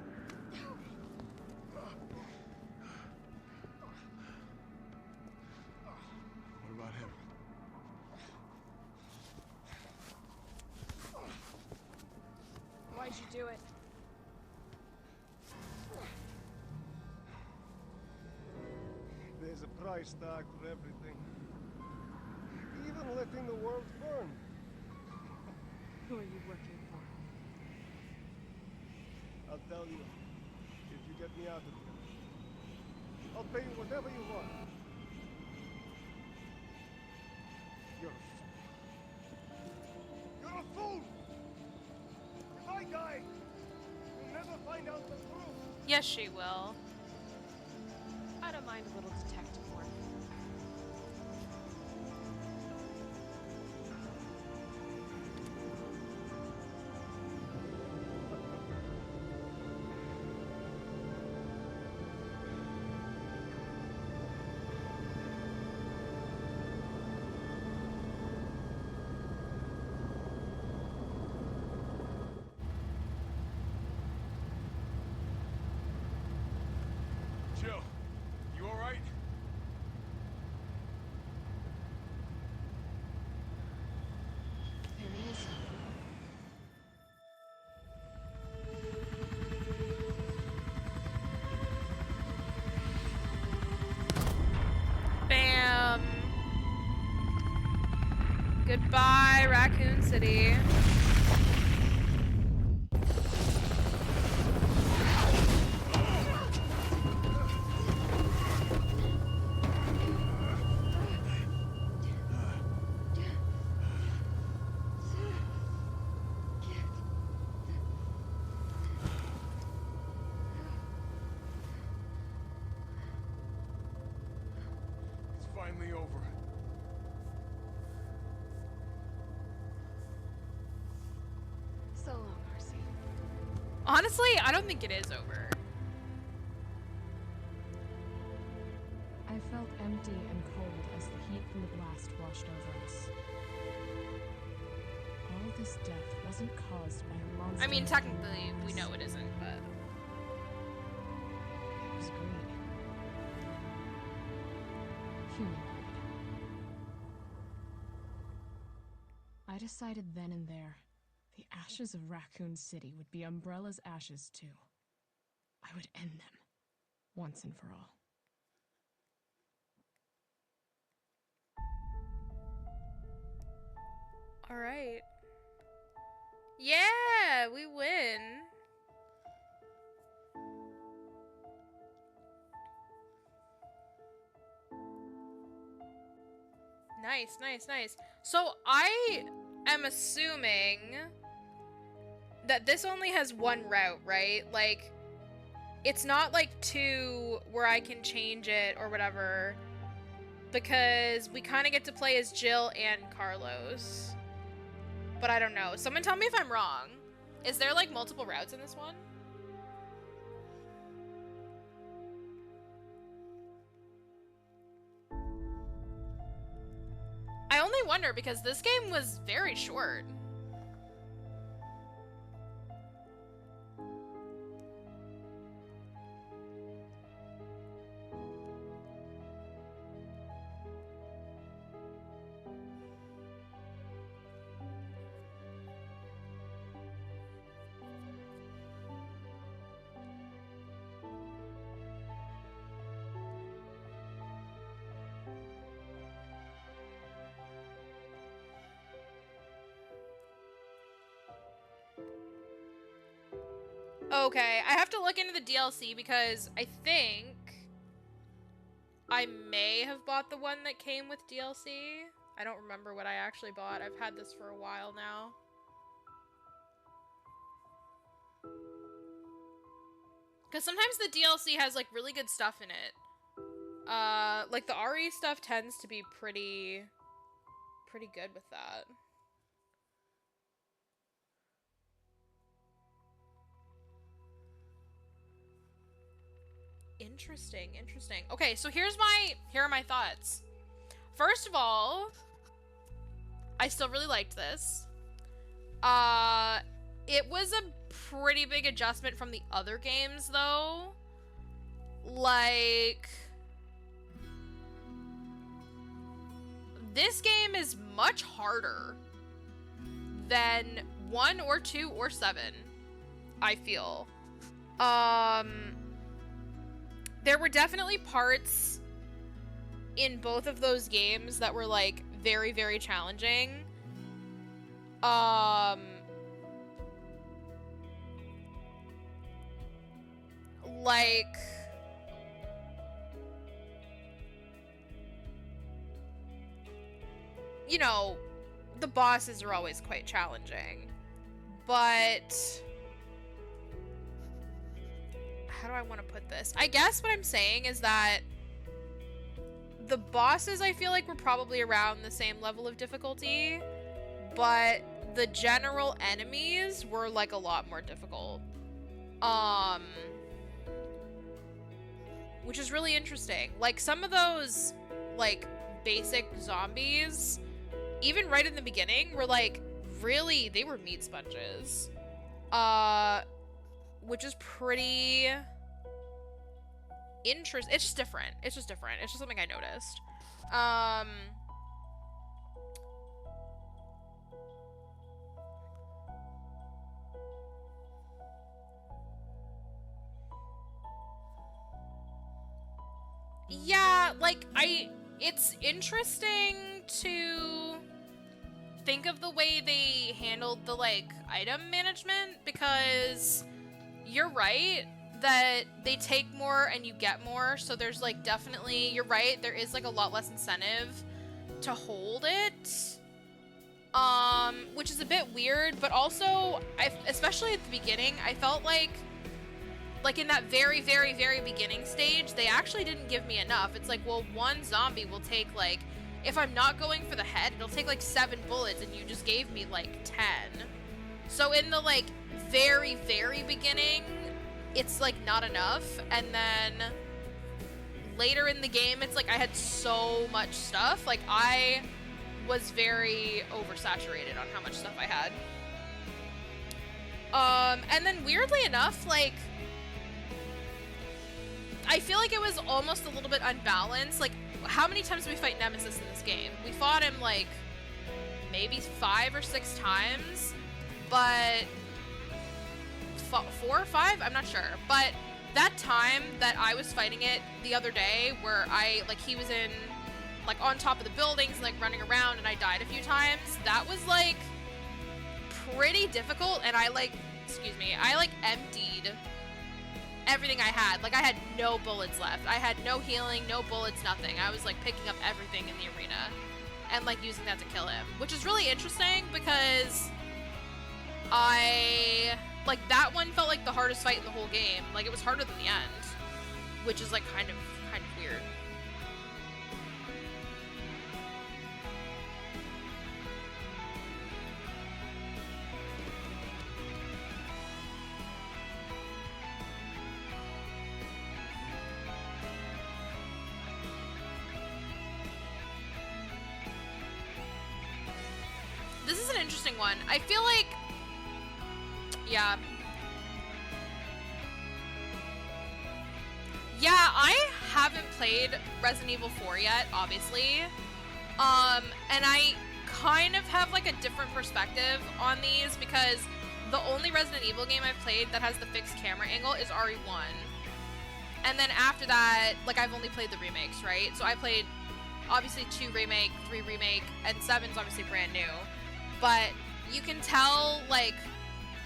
What about him? Why'd you do it? There's a price tag for everything. Even letting the world burn. Who are you working for? I'll tell you, if you get me out of here. I'll pay you whatever you want. You're a fool. You're a fool! If I die, you'll never find out the truth. Yes, she will. I don't mind a little detective work. Jill, you alright? There he is. Bam. Goodbye, Raccoon City. It's finally over. So long, Marcy. Honestly, I don't think it is over. I felt empty and cold as the heat from the blast washed over us. All this death wasn't caused by a monster. I mean, technically, we know it isn't, but... It was greed. Human greed. I decided then and there, the ashes of Raccoon City would be Umbrella's ashes too. I would end them, once and for all. Alright. Yeah, we win. Nice, nice, nice. So I am assuming that this only has one route, right? Like, it's not like two where I can change it or whatever, because we kind of get to play as Jill and Carlos. But I don't know. Someone tell me if I'm wrong. Is there like multiple routes in this one? I only wonder because this game was very short. Okay, I have to look into the DLC because I think I may have bought the one that came with DLC. I don't remember what I actually bought. I've had this for a while now. Because sometimes the DLC has, like, really good stuff in it. Like, the RE stuff tends to be pretty good with that. Interesting. Okay, so here are my thoughts. First of all, I still really liked this. It was a pretty big adjustment from the other games, though. Like, this game is much harder than 1 or 2 or 7, I feel. There were definitely parts in both of those games that were, like, very, very challenging. Like, you know, the bosses are always quite challenging, but how do I want to put this? I guess what I'm saying is that the bosses, I feel like, were probably around the same level of difficulty, but the general enemies were, like, a lot more difficult. Which is really interesting. Like, some of those, like, basic zombies, even right in the beginning, were, like, really, they were meat sponges. Which is pretty interesting. It's just different. It's just something I noticed. Yeah, like, it's interesting to think of the way they handled the, like, item management, because you're right that they take more and you get more, so there's, like, definitely, you're right, there is, like, a lot less incentive to hold it, which is a bit weird, but also, especially at the beginning, I felt like in that very, very, very beginning stage, they actually didn't give me enough. It's like, well, one zombie will take, like, if I'm not going for the head, it'll take, like, 7 bullets, and you just gave me, like, 10. So in the, like, very, very beginning, it's, like, not enough, and then later in the game, it's like I had so much stuff. Like, I was very oversaturated on how much stuff I had. And then weirdly enough, like, I feel like it was almost a little bit unbalanced. Like, how many times did we fight Nemesis in this game? We fought him, like, maybe 5 or 6 times, but 4 or 5? I'm not sure. But that time that I was fighting it the other day, where he was in, like, on top of the buildings and, like, running around, and I died a few times, that was, like, pretty difficult, and I emptied everything I had. Like, I had no bullets left. I had no healing, no bullets, nothing. I was, like, picking up everything in the arena and, like, using that to kill him, which is really interesting because that one felt like the hardest fight in the whole game. Like, it was harder than the end, which is, like, kind of weird. This is an interesting one. I feel like, yeah, I haven't played Resident Evil 4 yet, obviously, and I kind of have, like, a different perspective on these, because the only Resident Evil game I've played that has the fixed camera angle is RE1, and then after that, like, I've only played the remakes, right? So I played, obviously, 2 Remake, 3 Remake, and 7's obviously brand new. But you can tell, like,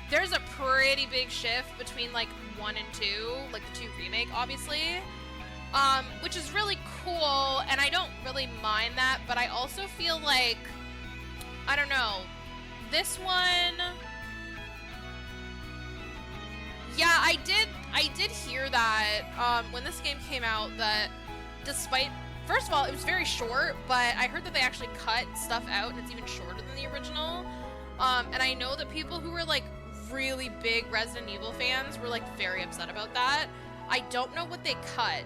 there's a pretty big shift between like 1 and 2, like the 2 remake, obviously, which is really cool, and I don't really mind that, but I also feel like, I don't know, this one, yeah, I did hear that, when this game came out, that despite, first of all, it was very short, but I heard that they actually cut stuff out, and it's even shorter than the original, and I know that people who were, like, really big Resident Evil fans were, like, very upset about that. I don't know what they cut,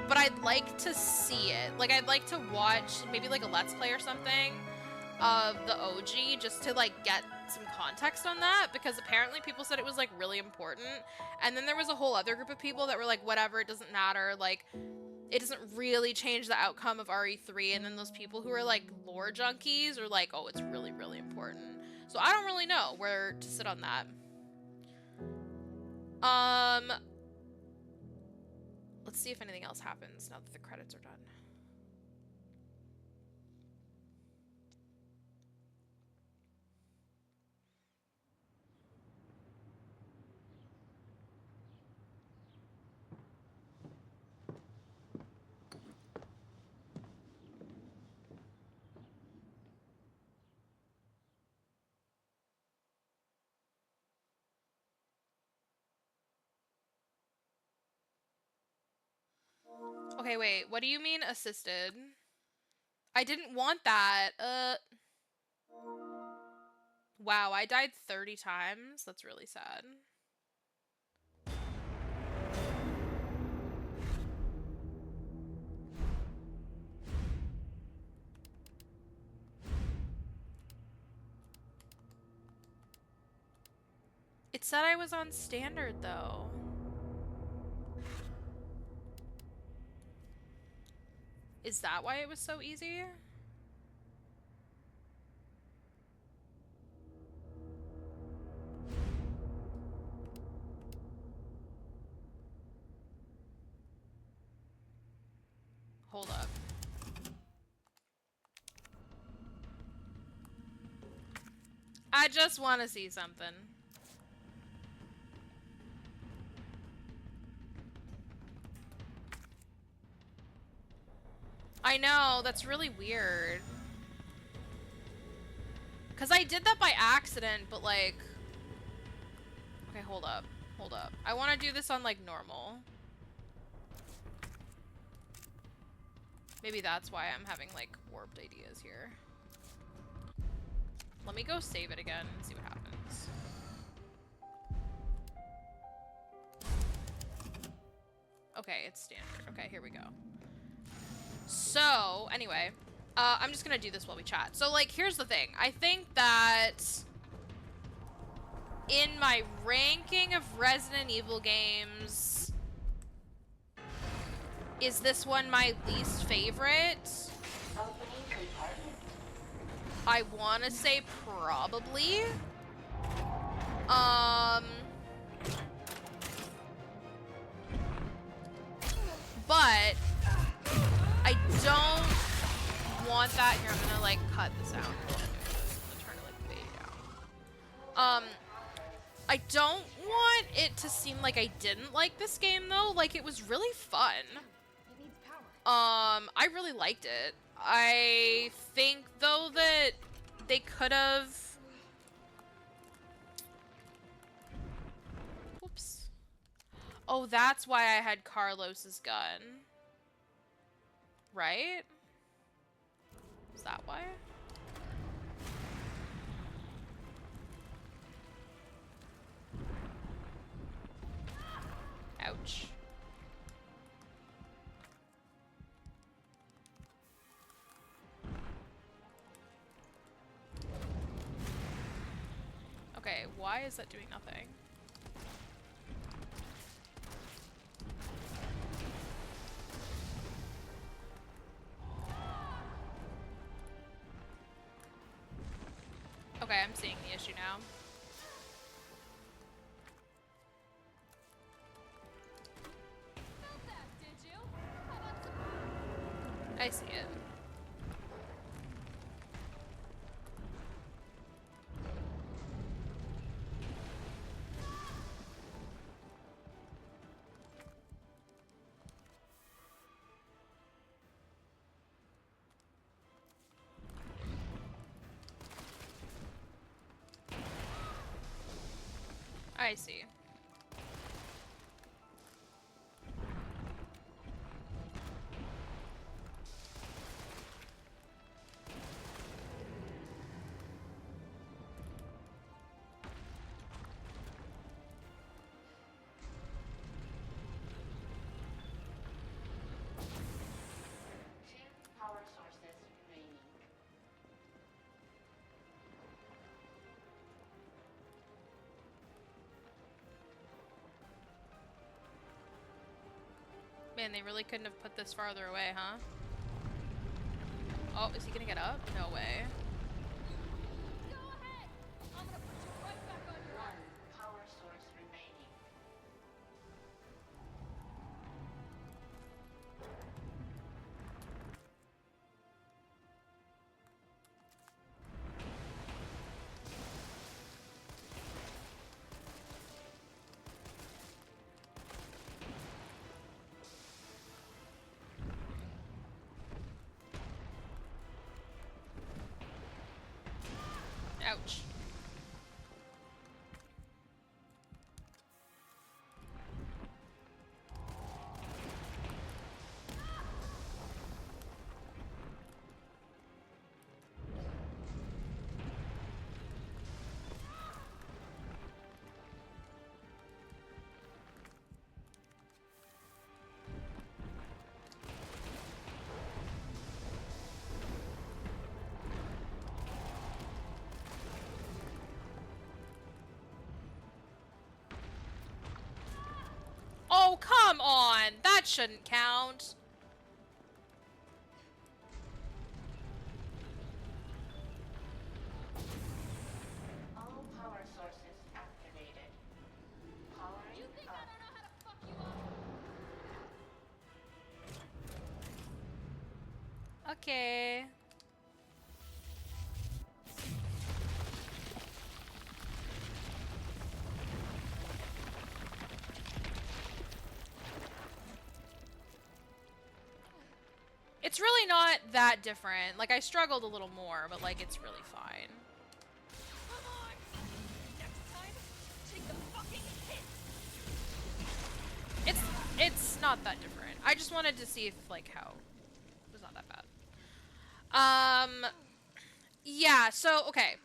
but I'd like to see it. Like, I'd like to watch maybe, like, a Let's Play or something of the OG just to, like, get some context on that, because apparently people said it was, like, really important, and then there was a whole other group of people that were like, whatever, it doesn't matter, like, it doesn't really change the outcome of RE3, and then those people who are, like, lore junkies are like, oh, it's really, really important. So I don't really know where to sit on that. Let's see if anything else happens now that the credits are done. Okay, wait, what do you mean assisted? I didn't want that. Wow, I died 30 times. That's really sad. It said I was on standard, though. Is that why it was so easy? Hold up. I just want to see something. I know, that's really weird. Because I did that by accident, but like... Okay, hold up. Hold up. I want to do this on, like, normal. Maybe that's why I'm having, like, warped ideas here. Let me go save it again and see what happens. Okay, it's standard. Okay, here we go. So, anyway, I'm just gonna do this while we chat. So, like, here's the thing. I think that in my ranking of Resident Evil games, is this one my least favorite? I want to say probably. But I don't want that. Here, I'm gonna like cut the sound. I'm gonna turn it like way down. I don't want it to seem like I didn't like this game though. Like, it was really fun. It needs power. I really liked it. I think though that they could have. Whoops. Oh, that's why I had Carlos's gun. Right? Is that why? Ouch. Okay, why is that doing nothing? Okay, I'm seeing the issue now. I see it. I see. Power sources remaining. Man, they really couldn't have put this farther away, huh? Oh, is he gonna get up? No way. Go ahead! I'm gonna put you right back on your One power source remaining. Ouch. Oh, come on! That shouldn't count. All power sources activated. Powering I up. don't know how to fuck you up. Okay. It's really not that different. Like, I struggled a little more, but, like, it's really fine. Come on! Next time, take the fucking hit! It's not that different. I just wanted to see if, like, how... It was not that bad. Yeah, so, okay.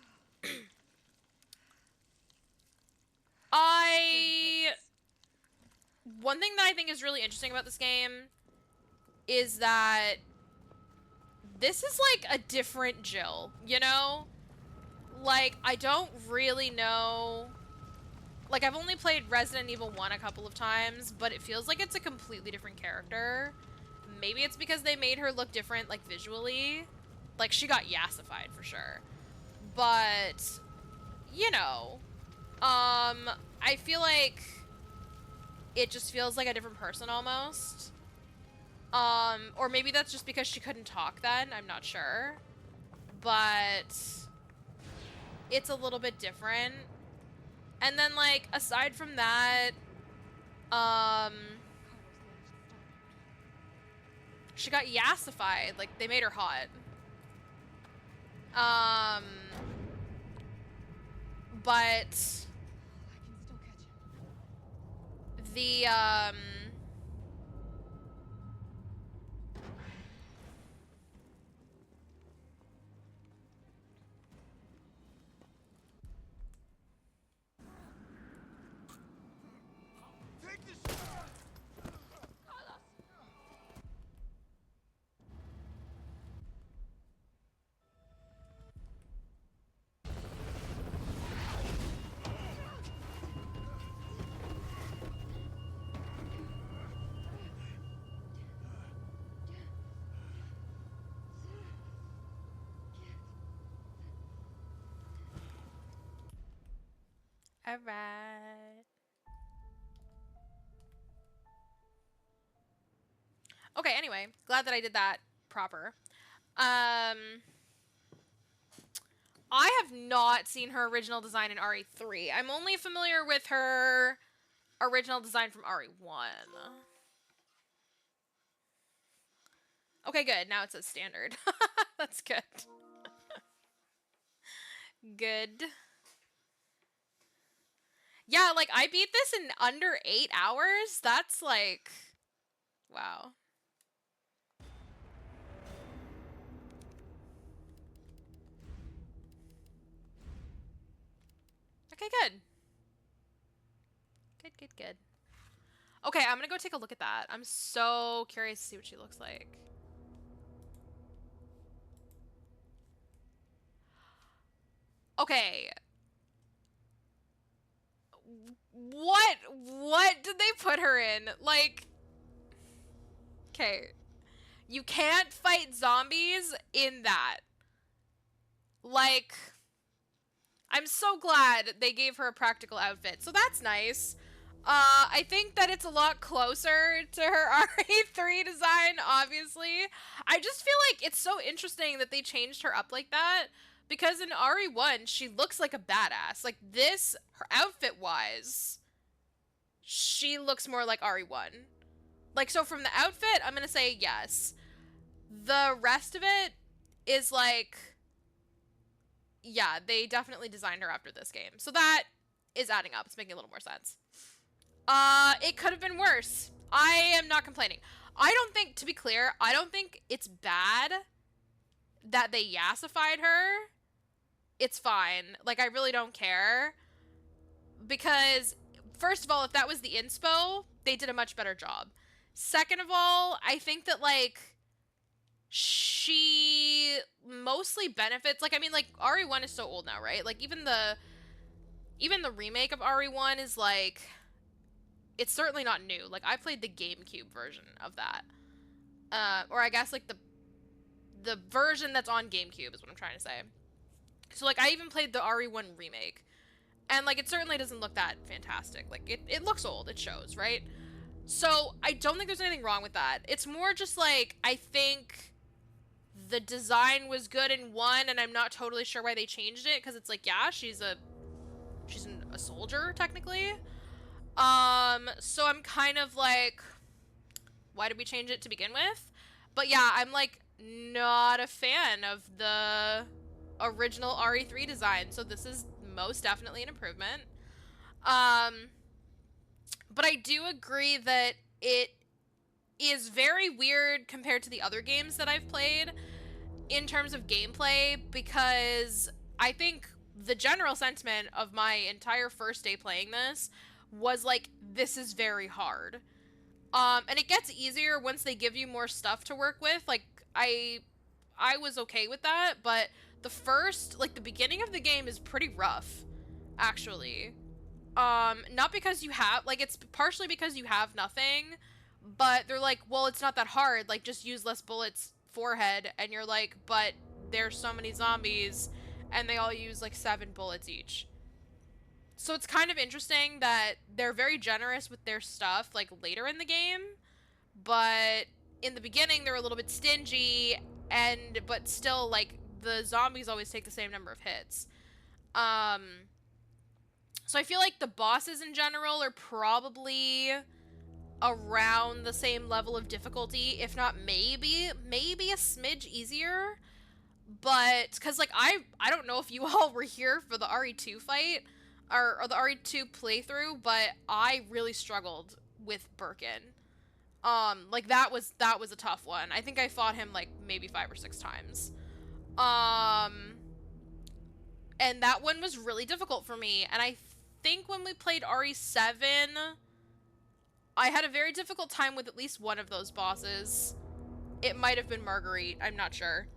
One thing that I think is really interesting about this game is that this is, like, a different Jill, you know? Like, I don't really know... Like, I've only played Resident Evil 1 a couple of times, but it feels like it's a completely different character. Maybe it's because they made her look different, like, visually. Like, she got yassified, for sure. But, you know, I feel like it just feels like a different person, almost. Or maybe that's just because she couldn't talk then, I'm not sure. But it's a little bit different. And then, like, aside from that, she got yassified. Like, they made her hot. But I can still catch him. the, Take this. alright. Okay, anyway, glad that I did that proper. I have not seen her original design in RE3. I'm only familiar with her original design from RE1. Okay, good. Now it says standard. That's good. Good. Yeah, Yeah, like, I beat this in under 8 hours? That's, like... Wow. Okay, good. Good. Okay, I'm gonna go take a look at that. I'm so curious to see what she looks like. Okay. What did they put her in? Like... Okay. You can't fight zombies in that. Like... I'm so glad they gave her a practical outfit. So that's nice. I think that it's a lot closer to her RE3 design, obviously. I just feel like it's so interesting that they changed her up like that. Because in RE1, she looks like a badass. Like this, her outfit-wise, she looks more like RE1. Like, so from the outfit, I'm gonna say yes. The rest of it is like... Yeah, they definitely designed her after this game. So that is adding up. It's making a little more sense. It could have been worse. I am not complaining. I don't think, to be clear, I don't think it's bad that they yassified her. It's fine. Like, I really don't care. Because, first of all, if that was the inspo, they did a much better job. Second of all, I think that, like... she mostly benefits, like, I mean, like, RE1 is so old now, right? Like, even the remake of RE1 is, like, it's certainly not new. Like, I played the GameCube version of that. Or I guess, like, the version that's on GameCube is what I'm trying to say. So, like, I even played the RE1 remake. And, like, it certainly doesn't look that fantastic. Like, it looks old. It shows, right? So, I don't think there's anything wrong with that. It's more just, like, I think... the design was good in 1, and I'm not totally sure why they changed it, because it's like, yeah, she's a soldier, technically. So I'm kind of like, why did we change it to begin with? But yeah, I'm like, not a fan of the original RE3 design, so this is most definitely an improvement. But I do agree that it is very weird compared to the other games that I've played in terms of gameplay, because I think the general sentiment of my entire first day playing this was like, this is very hard. And it gets easier once they give you more stuff to work with. Like, I was okay with that, but the beginning of the game is pretty rough, actually. Not because you have, like, it's partially because you have nothing, but they're like, well, it's not that hard, like, just use less bullets forehead, and you're like, but there's so many zombies, and they all use, like, 7 bullets each. So it's kind of interesting that they're very generous with their stuff, like, later in the game, but in the beginning, they're a little bit stingy, but still, like, the zombies always take the same number of hits. So I feel like the bosses in general are probably around the same level of difficulty, if not maybe a smidge easier. But, because, like, I don't know if you all were here for the RE2 fight, or the RE2 playthrough, but I really struggled with Birkin. Like, that was a tough one. I think I fought him, like, maybe 5 or 6 times. And that one was really difficult for me, and I think when we played RE7, I had a very difficult time with at least one of those bosses. It might have been Marguerite, I'm not sure.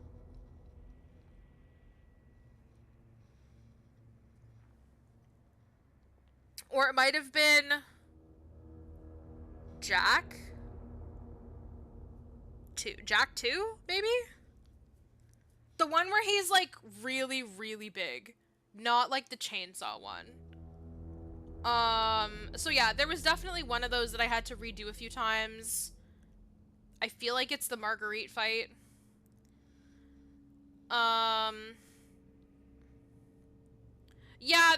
Or it might have been Jack? Jack 2, maybe? The one where he's, like, really, really big. Not, like, the chainsaw one. So yeah, there was definitely one of those that I had to redo a few times. I feel like it's the Marguerite fight. Yeah,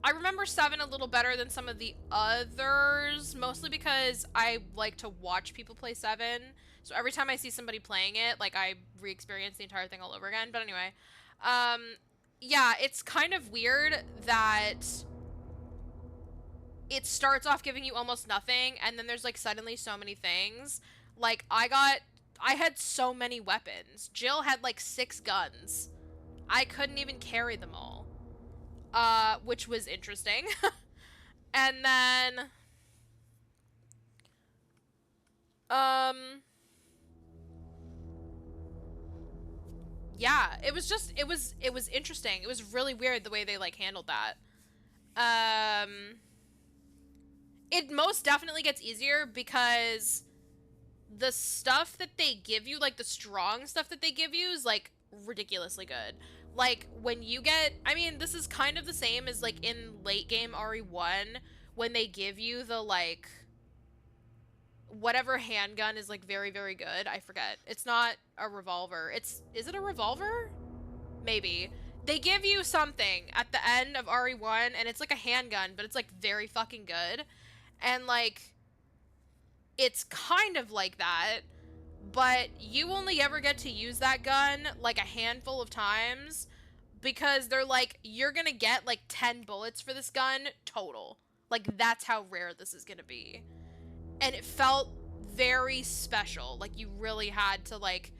I remember 7 a little better than some of the others, mostly because I like to watch people play 7. So every time I see somebody playing it, like, I re-experience the entire thing all over again. But anyway, yeah, it's kind of weird that it starts off giving you almost nothing, and then there's like suddenly so many things. Like I had so many weapons. Jill had like 6 guns. I couldn't even carry them all. Which was interesting. And then yeah, it was interesting. It was really weird the way they like handled that. It most definitely gets easier because the stuff that they give you, like the strong stuff that they give you, is like ridiculously good. Like when you get, I mean, this is kind of the same as like in late game RE1 when they give you the like whatever handgun is like very, very good. I forget. It's not a revolver. Is it a revolver? Maybe. They give you something at the end of RE1 and it's like a handgun, but it's like very fucking good. And like it's kind of like that, but you only ever get to use that gun like a handful of times because they're like, you're gonna get like 10 bullets for this gun total. Like that's how rare this is gonna be. And it felt very special. Like you really had to like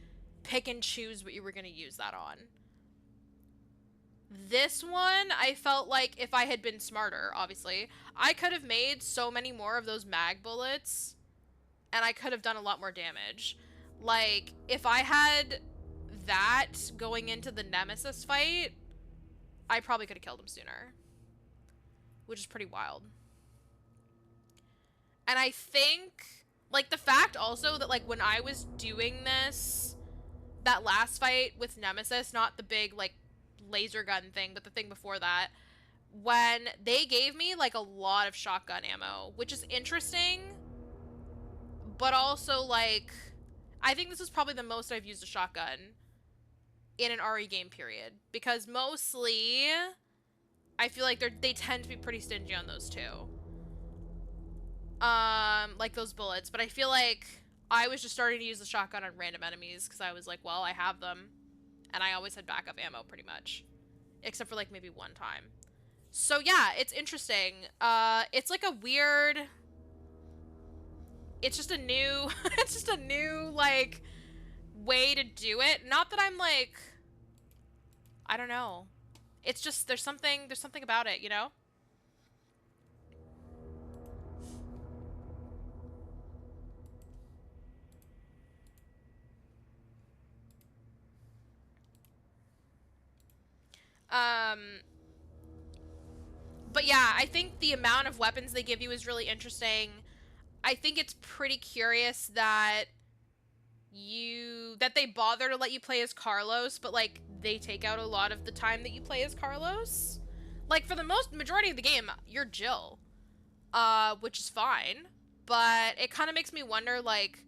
pick and choose what you were gonna use that on. This one, I felt like if I had been smarter, obviously, I could have made so many more of those mag bullets and I could have done a lot more damage. Like, if I had that going into the Nemesis fight, I probably could have killed him sooner. Which is pretty wild. And I think, like, the fact also that, like, when I was doing this, that last fight with Nemesis, not the big, like, laser gun thing, but the thing before that, when they gave me, like, a lot of shotgun ammo, which is interesting, but also, like, I think this is probably the most I've used a shotgun in an RE game period, because mostly, I feel like they tend to be pretty stingy on those too. Like those bullets, but I feel like I was just starting to use the shotgun on random enemies, because I was like, well, I have them, and I always had backup ammo, pretty much. Except for, like, maybe one time. So, yeah, it's interesting. It's, like, a weird... It's just a new... it's just a new, like, way to do it. Not that I'm, like... I don't know. It's just, there's something about it, you know? But yeah, I think the amount of weapons they give you is really interesting. I think it's pretty curious that they bother to let you play as Carlos, but like they take out a lot of the time that you play as Carlos. Like for the majority of the game, you're Jill, which is fine, but it kind of makes me wonder like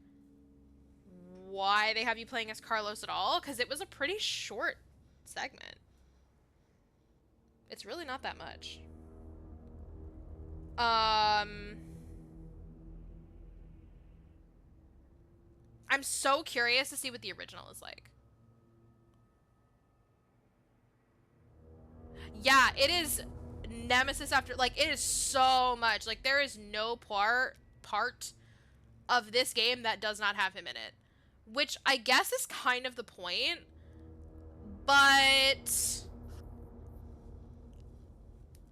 why they have you playing as Carlos at all, because it was a pretty short segment. It's really not that much. I'm so curious to see what the original is like. Yeah, it is Nemesis after, like, it is so much. Like, there is no part of this game that does not have him in it. Which I guess is kind of the point. But...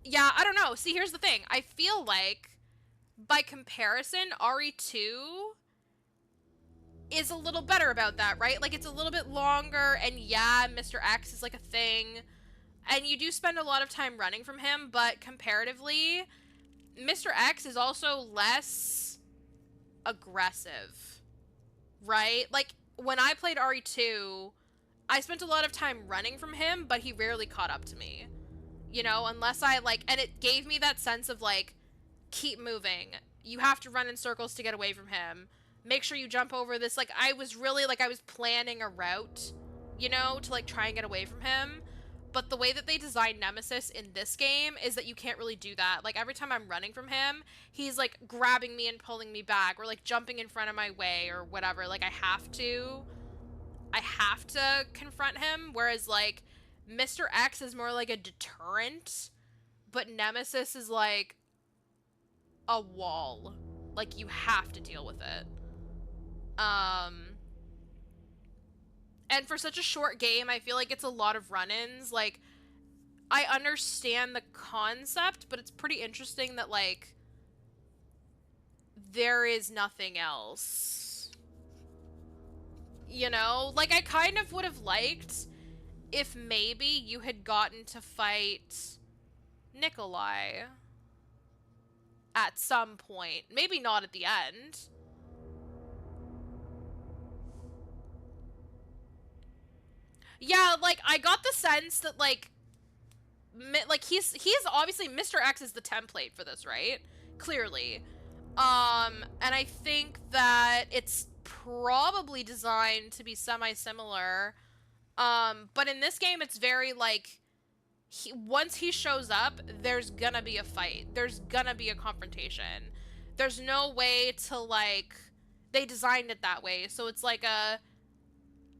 yeah, I don't know. See, here's the thing. I feel like, by comparison, RE2 is a little better about that, right? Like, it's a little bit longer, and yeah, Mr. X is, like, a thing, and you do spend a lot of time running from him, but comparatively, Mr. X is also less aggressive, right? Like, when I played RE2, I spent a lot of time running from him, but he rarely caught up to me. You know, unless I, like, and it gave me that sense of, like, keep moving. You have to run in circles to get away from him. Make sure you jump over this. Like, I was really, like, I was planning a route, you know, to, like, try and get away from him. But the way that they designed Nemesis in this game is that you can't really do that. Like, every time I'm running from him, he's, like, grabbing me and pulling me back, or, like, jumping in front of my way, or whatever. Like, I have to confront him, whereas, like, Mr. X is more like a deterrent, but Nemesis is like a wall. Like, you have to deal with it. And for such a short game, I feel like it's a lot of run-ins. Like, I understand the concept, but it's pretty interesting that, like, there is nothing else. You know? Like, I kind of would have liked if maybe you had gotten to fight Nikolai at some point. Maybe not at the end. Yeah, like, I got the sense that, like he's obviously, Mr. X is the template for this, right? Clearly. And I think that it's probably designed to be semi-similar. But in this game, it's very, like, once he shows up, there's gonna be a fight. There's gonna be a confrontation. There's no way to, like, they designed it that way. So it's like a,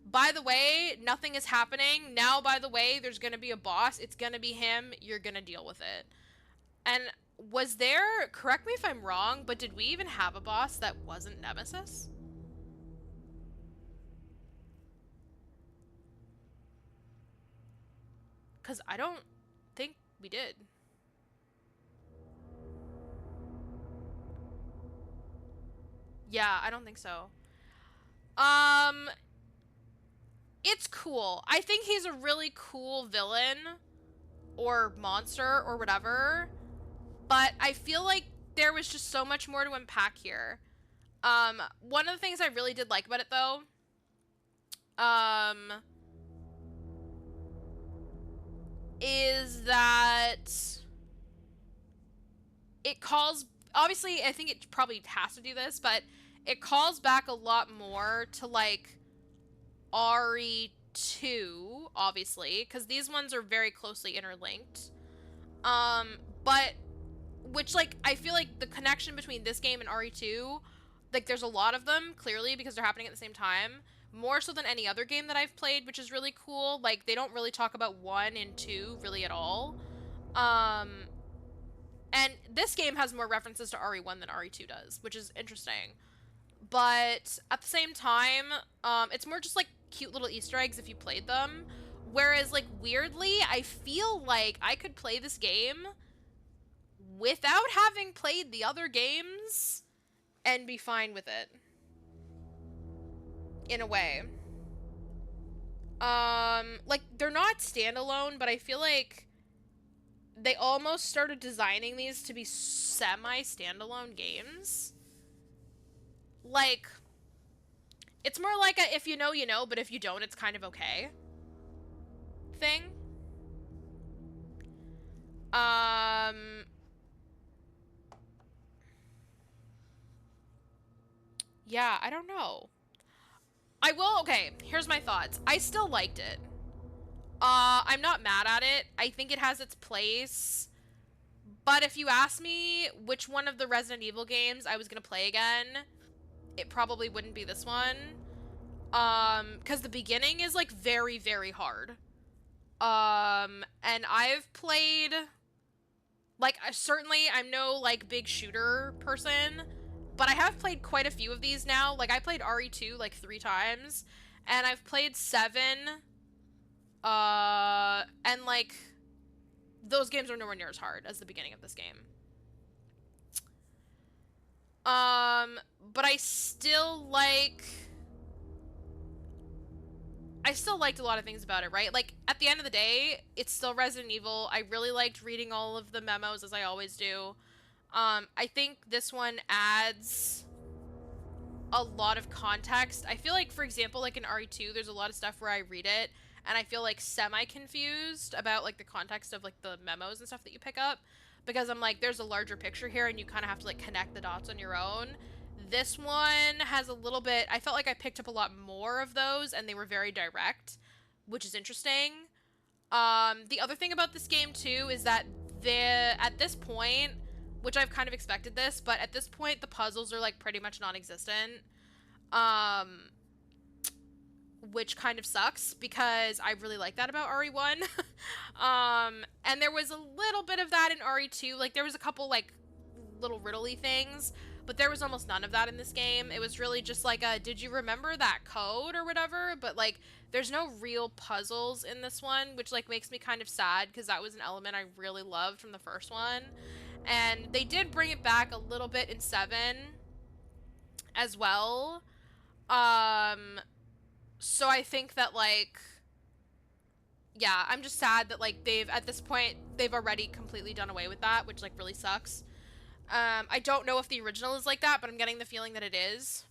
by the way, nothing is happening. Now, by the way, there's gonna be a boss. It's gonna be him. You're gonna deal with it. And was there, correct me if I'm wrong, but did we even have a boss that wasn't Nemesis? Because I don't think we did. Yeah, I don't think so. It's cool. I think he's a really cool villain or monster or whatever, but I feel like there was just so much more to unpack here. One of the things I really did like about it, though, is that it calls, obviously, I think it probably has to do this, but it calls back a lot more to, like, RE2, obviously, because these ones are very closely interlinked. But, which, like, I feel like the connection between this game and RE2, like, there's a lot of them, clearly, because they're happening at the same time. More so than any other game that I've played, which is really cool. Like, they don't really talk about 1 and 2, really, at all. And this game has more references to RE1 than RE2 does, which is interesting. But at the same time, it's more just, like, cute little Easter eggs if you played them. Whereas, like, weirdly, I feel like I could play this game without having played the other games and be fine with it. In a way. Like, they're not standalone, but I feel like they almost started designing these to be semi-standalone games. Like, it's more like a if you know, you know, but if you don't, it's kind of okay thing. Yeah, I don't know. I will, okay, here's my thoughts. I still liked it. I'm not mad at it. I think it has its place. But if you ask me which one of the Resident Evil games I was gonna play again, it probably wouldn't be this one. Because the beginning is, like, very, very hard. And I've played, like, certainly I'm no, like, big shooter person, but I have played quite a few of these now. Like, I played RE2, like, 3 times, and I've played 7, and, like, those games are nowhere near as hard as the beginning of this game. But I still liked a lot of things about it, right? Like, at the end of the day, it's still Resident Evil. I really liked reading all of the memos, as I always do. I think this one adds a lot of context. I feel like, for example, like in RE2, there's a lot of stuff where I read it, and I feel, like, semi-confused about, like, the context of, like, the memos and stuff that you pick up. Because I'm like, there's a larger picture here, and you kind of have to, like, connect the dots on your own. This one has a little bit, I felt like I picked up a lot more of those, and they were very direct, which is interesting. The other thing about this game, too, is that at this point, which I've kind of expected this, but at this point, the puzzles are, like, pretty much non-existent. which kind of sucks because I really like that about RE1. And there was a little bit of that in RE2. Like, there was a couple, like, little riddly things, but there was almost none of that in this game. It was really just like a, did you remember that code or whatever? But, like, there's no real puzzles in this one, which, like, makes me kind of sad because that was an element I really loved from the first one. And they did bring it back a little bit in 7 as well. So I think that, like, yeah, I'm just sad that, like, at this point, they've already completely done away with that, which, like, really sucks. I don't know if the original is like that, but I'm getting the feeling that it is.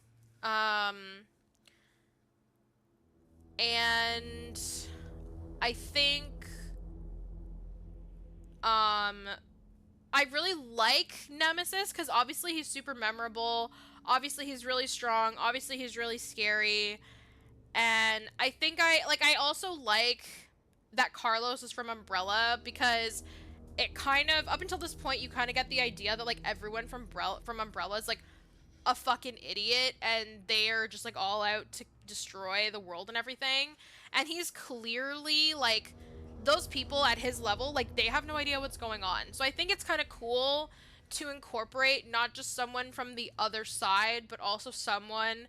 And I think, I really like Nemesis, because obviously he's super memorable, obviously he's really strong, obviously he's really scary, and I think I also like that Carlos is from Umbrella, because it kind of, up until this point, you kind of get the idea that, like, everyone from Umbrella is, like, a fucking idiot, and they're just, like, all out to destroy the world and everything, and he's clearly, like, those people at his level, like, they have no idea what's going on. So I think it's kind of cool to incorporate not just someone from the other side, but also someone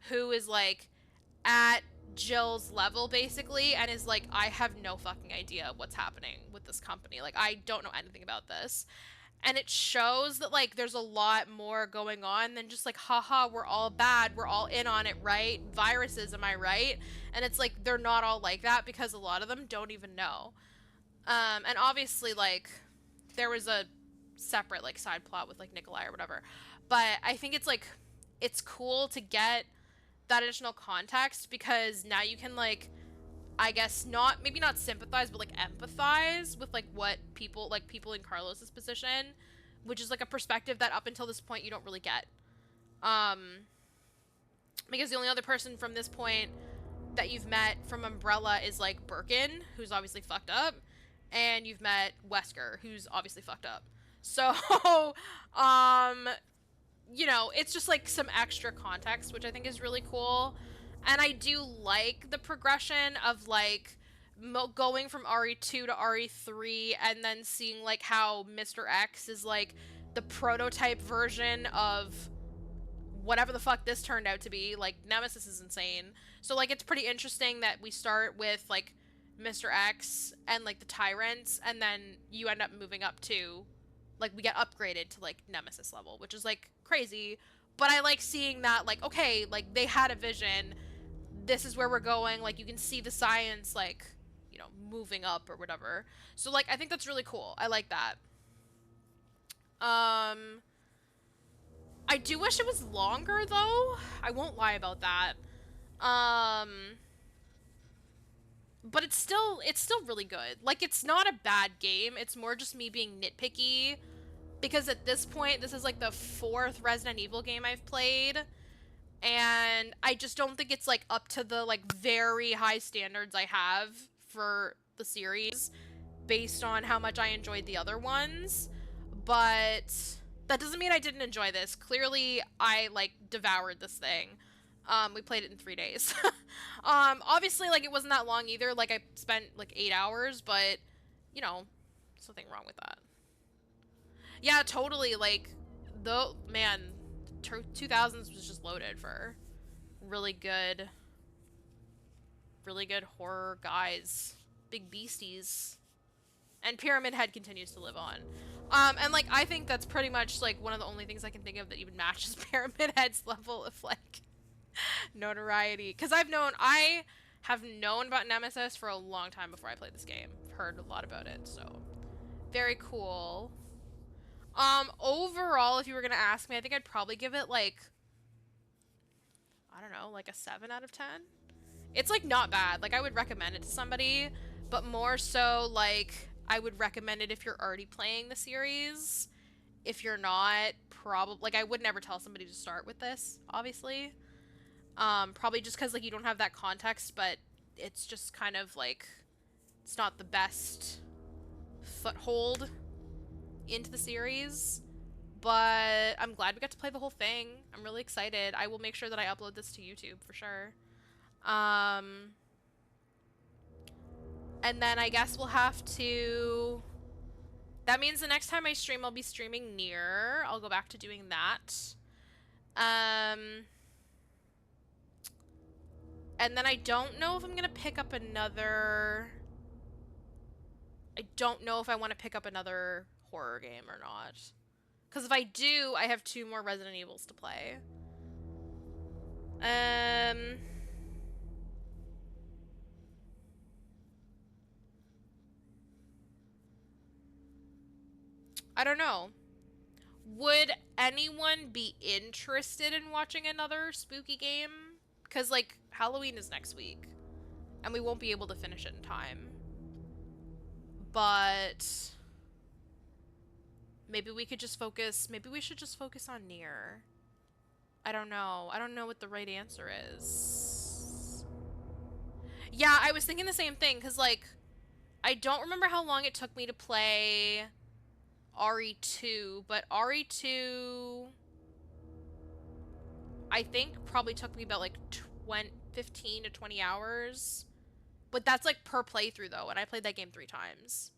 who is, like, at Jill's level, basically, and is like, I have no fucking idea what's happening with this company. Like, I don't know anything about this. And it shows that, like, there's a lot more going on than just, like, haha, we're all bad, we're all in on it, right? Viruses, am I right? And it's like, they're not all like that, because a lot of them don't even know. And obviously, like, there was a separate, like, side plot with, like, Nikolai or whatever. But I think it's, like, it's cool to get that additional context, because now you can, like, I guess maybe not sympathize, but, like, empathize with, like, what people in Carlos's position, which is, like, a perspective that up until this point you don't really get. Because the only other person from this point that you've met from Umbrella is, like, Birkin, who's obviously fucked up, and you've met Wesker, who's obviously fucked up. So, you know, it's just, like, some extra context, which I think is really cool. And I do like the progression of, like, going from RE2 to RE3, and then seeing, like, how Mr. X is, like, the prototype version of whatever the fuck this turned out to be. Like, Nemesis is insane. So, like, it's pretty interesting that we start with, like, Mr. X and, like, the Tyrants, and then you end up moving up to, like, we get upgraded to, like, Nemesis level, which is, like, crazy. But I like seeing that, like, okay, like, they had a vision, this is where we're going, like, you can see the science, like, you know, moving up or whatever. So, like, I think that's really cool. I like that. I do wish it was longer, though. I won't lie about that. But it's still really good. Like, it's not a bad game. It's more just me being nitpicky, because at this point, this is, like, the 4th Resident Evil game I've played, and I just don't think it's, like, up to the, like, very high standards I have for the series, based on how much I enjoyed the other ones. But that doesn't mean I didn't enjoy this. Clearly, I, like, devoured this thing. We played it in 3 days. Obviously, like, it wasn't that long either. Like, I spent, like, 8 hours, but, you know, there's nothing wrong with that. Yeah, totally, like, man, 2000s was just loaded for really good horror guys. Big beasties. And Pyramid Head continues to live on. And, like, I think that's pretty much, like, one of the only things I can think of that even matches Pyramid Head's level of, like, notoriety. Because I have known about Nemesis for a long time before I played this game. I've heard a lot about it, so very cool. Overall, if you were gonna ask me, I think I'd probably give it, like, I don't know, like a 7 out of 10. It's, like, not bad. Like, I would recommend it to somebody, but more so, like, I would recommend it if you're already playing the series. If you're not, probably, like, I would never tell somebody to start with this, obviously. Probably just because, like, you don't have that context, but it's just kind of, like, it's not the best foothold into the series. But I'm glad we got to play the whole thing. I'm really excited. I will make sure that I upload this to YouTube for sure. And then I guess we'll have to... That means the next time I stream, I'll be streaming Nier. I'll go back to doing that. And then I don't know if I'm gonna pick up another... I don't know if I want to pick up another horror game or not. Because if I do, I have 2 more Resident Evils to play. I don't know. Would anyone be interested in watching another spooky game? Because, like, Halloween is next week. And we won't be able to finish it in time. But... maybe we could just focus... maybe we should just focus on Nier. I don't know. I don't know what the right answer is. Yeah, I was thinking the same thing, because, like, I don't remember how long it took me to play RE2, but RE2, I think, probably took me about, like, 15 to 20 hours. But that's, like, per playthrough, though, and I played that game 3 times.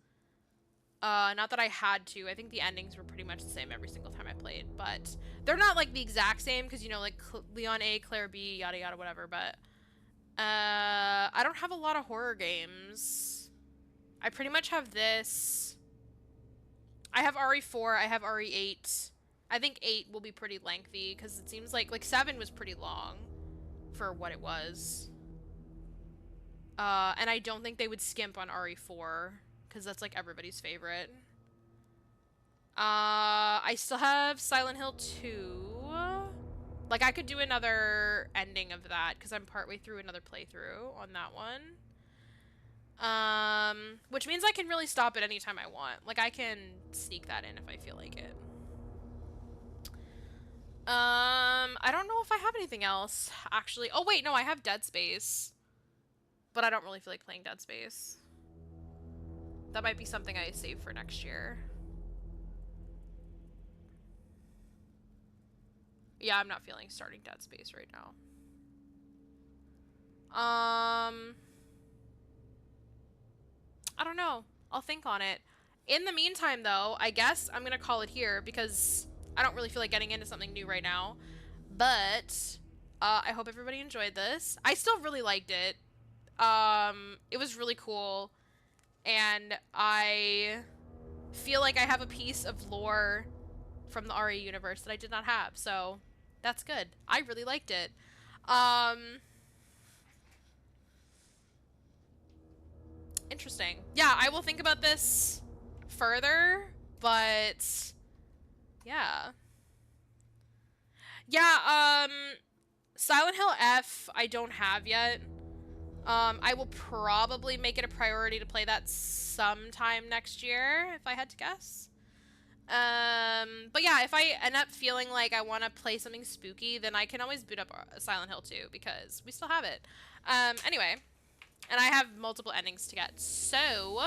Not that I had to. I think the endings were pretty much the same every single time I played, but they're not, like, the exact same, because, you know, like, Leon A, Claire B, yada yada, whatever, but, I don't have a lot of horror games. I pretty much have this. I have RE4, I have RE8. I think 8 will be pretty lengthy, because it seems like 7 was pretty long for what it was. And I don't think they would skimp on RE4, because that's, like, everybody's favorite. I still have Silent Hill 2. Like, I could do another ending of that, because I'm partway through another playthrough on that one. Which means I can really stop at any time I want. Like, I can sneak that in if I feel like it. I don't know if I have anything else, actually. Oh, wait, no, I have Dead Space. But I don't really feel like playing Dead Space. That might be something I save for next year. Yeah, I'm not feeling starting Dead Space right now. I don't know. I'll think on it. In the meantime, though, I guess I'm gonna call it here because I don't really feel like getting into something new right now. But I hope everybody enjoyed this. I still really liked it. It was really cool. And I feel like I have a piece of lore from the RE universe that I did not have. So that's good. I really liked it. Interesting. Yeah, I will think about this further, but yeah. Yeah, Silent Hill F I don't have yet. I will probably make it a priority to play that sometime next year, if I had to guess. But yeah, if I end up feeling like I want to play something spooky, then I can always boot up Silent Hill 2, because we still have it. Anyway, and I have multiple endings to get, so,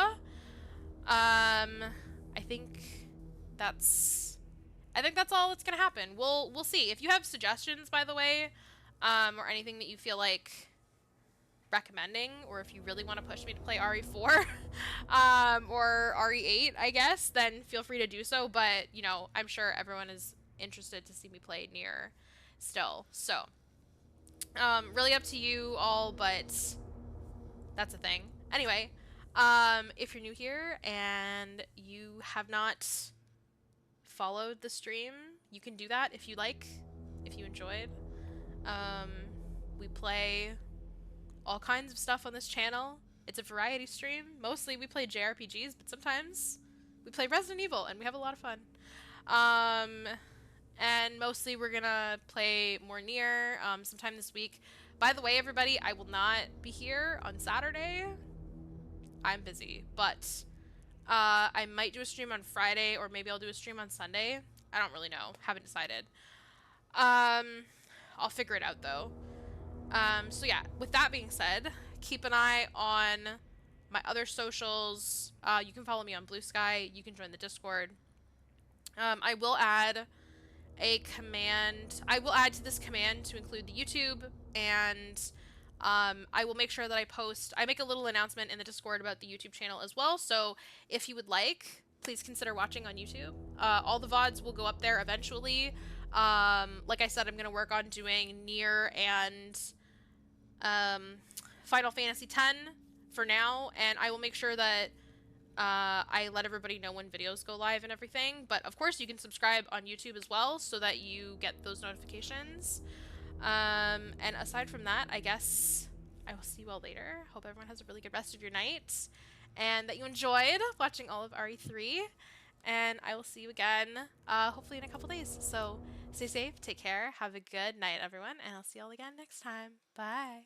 I think that's all that's gonna happen. We'll see. If you have suggestions, by the way, or anything that you feel like recommending, or if you really want to push me to play RE4 or RE8, I guess, then feel free to do so. But, you know, I'm sure everyone is interested to see me play Nier still. So, really up to you all, but that's a thing. Anyway, if you're new here and you have not followed the stream, you can do that if you like, if you enjoyed. We play all kinds of stuff on this channel. It's a variety stream. Mostly we play JRPGs, but sometimes we play Resident Evil, and we have a lot of fun. And mostly we're gonna play more Nier sometime this week. By the way, everybody, I will not be here on Saturday. I'm busy, but I might do a stream on Friday, or maybe I'll do a stream on Sunday. I don't really know. Haven't decided. I'll figure it out, though. So yeah, with that being said, keep an eye on my other socials. You can follow me on Blue Sky. You can join the Discord. I will add a command. I will add to this command to include the YouTube and I will make sure that I make a little announcement in the Discord about the YouTube channel as well. So if you would like, please consider watching on YouTube. All the VODs will go up there eventually. Like I said, I'm going to work on doing Nier and Final Fantasy X for now, and I will make sure that I let everybody know when videos go live and everything. But of course, you can subscribe on YouTube as well so that you get those notifications. And aside from that, I guess I will see you all later. Hope everyone has a really good rest of your night and that you enjoyed watching all of RE3. And I will see you again, hopefully in a couple days. So stay safe, take care, have a good night, everyone, and I'll see you all again next time. Bye.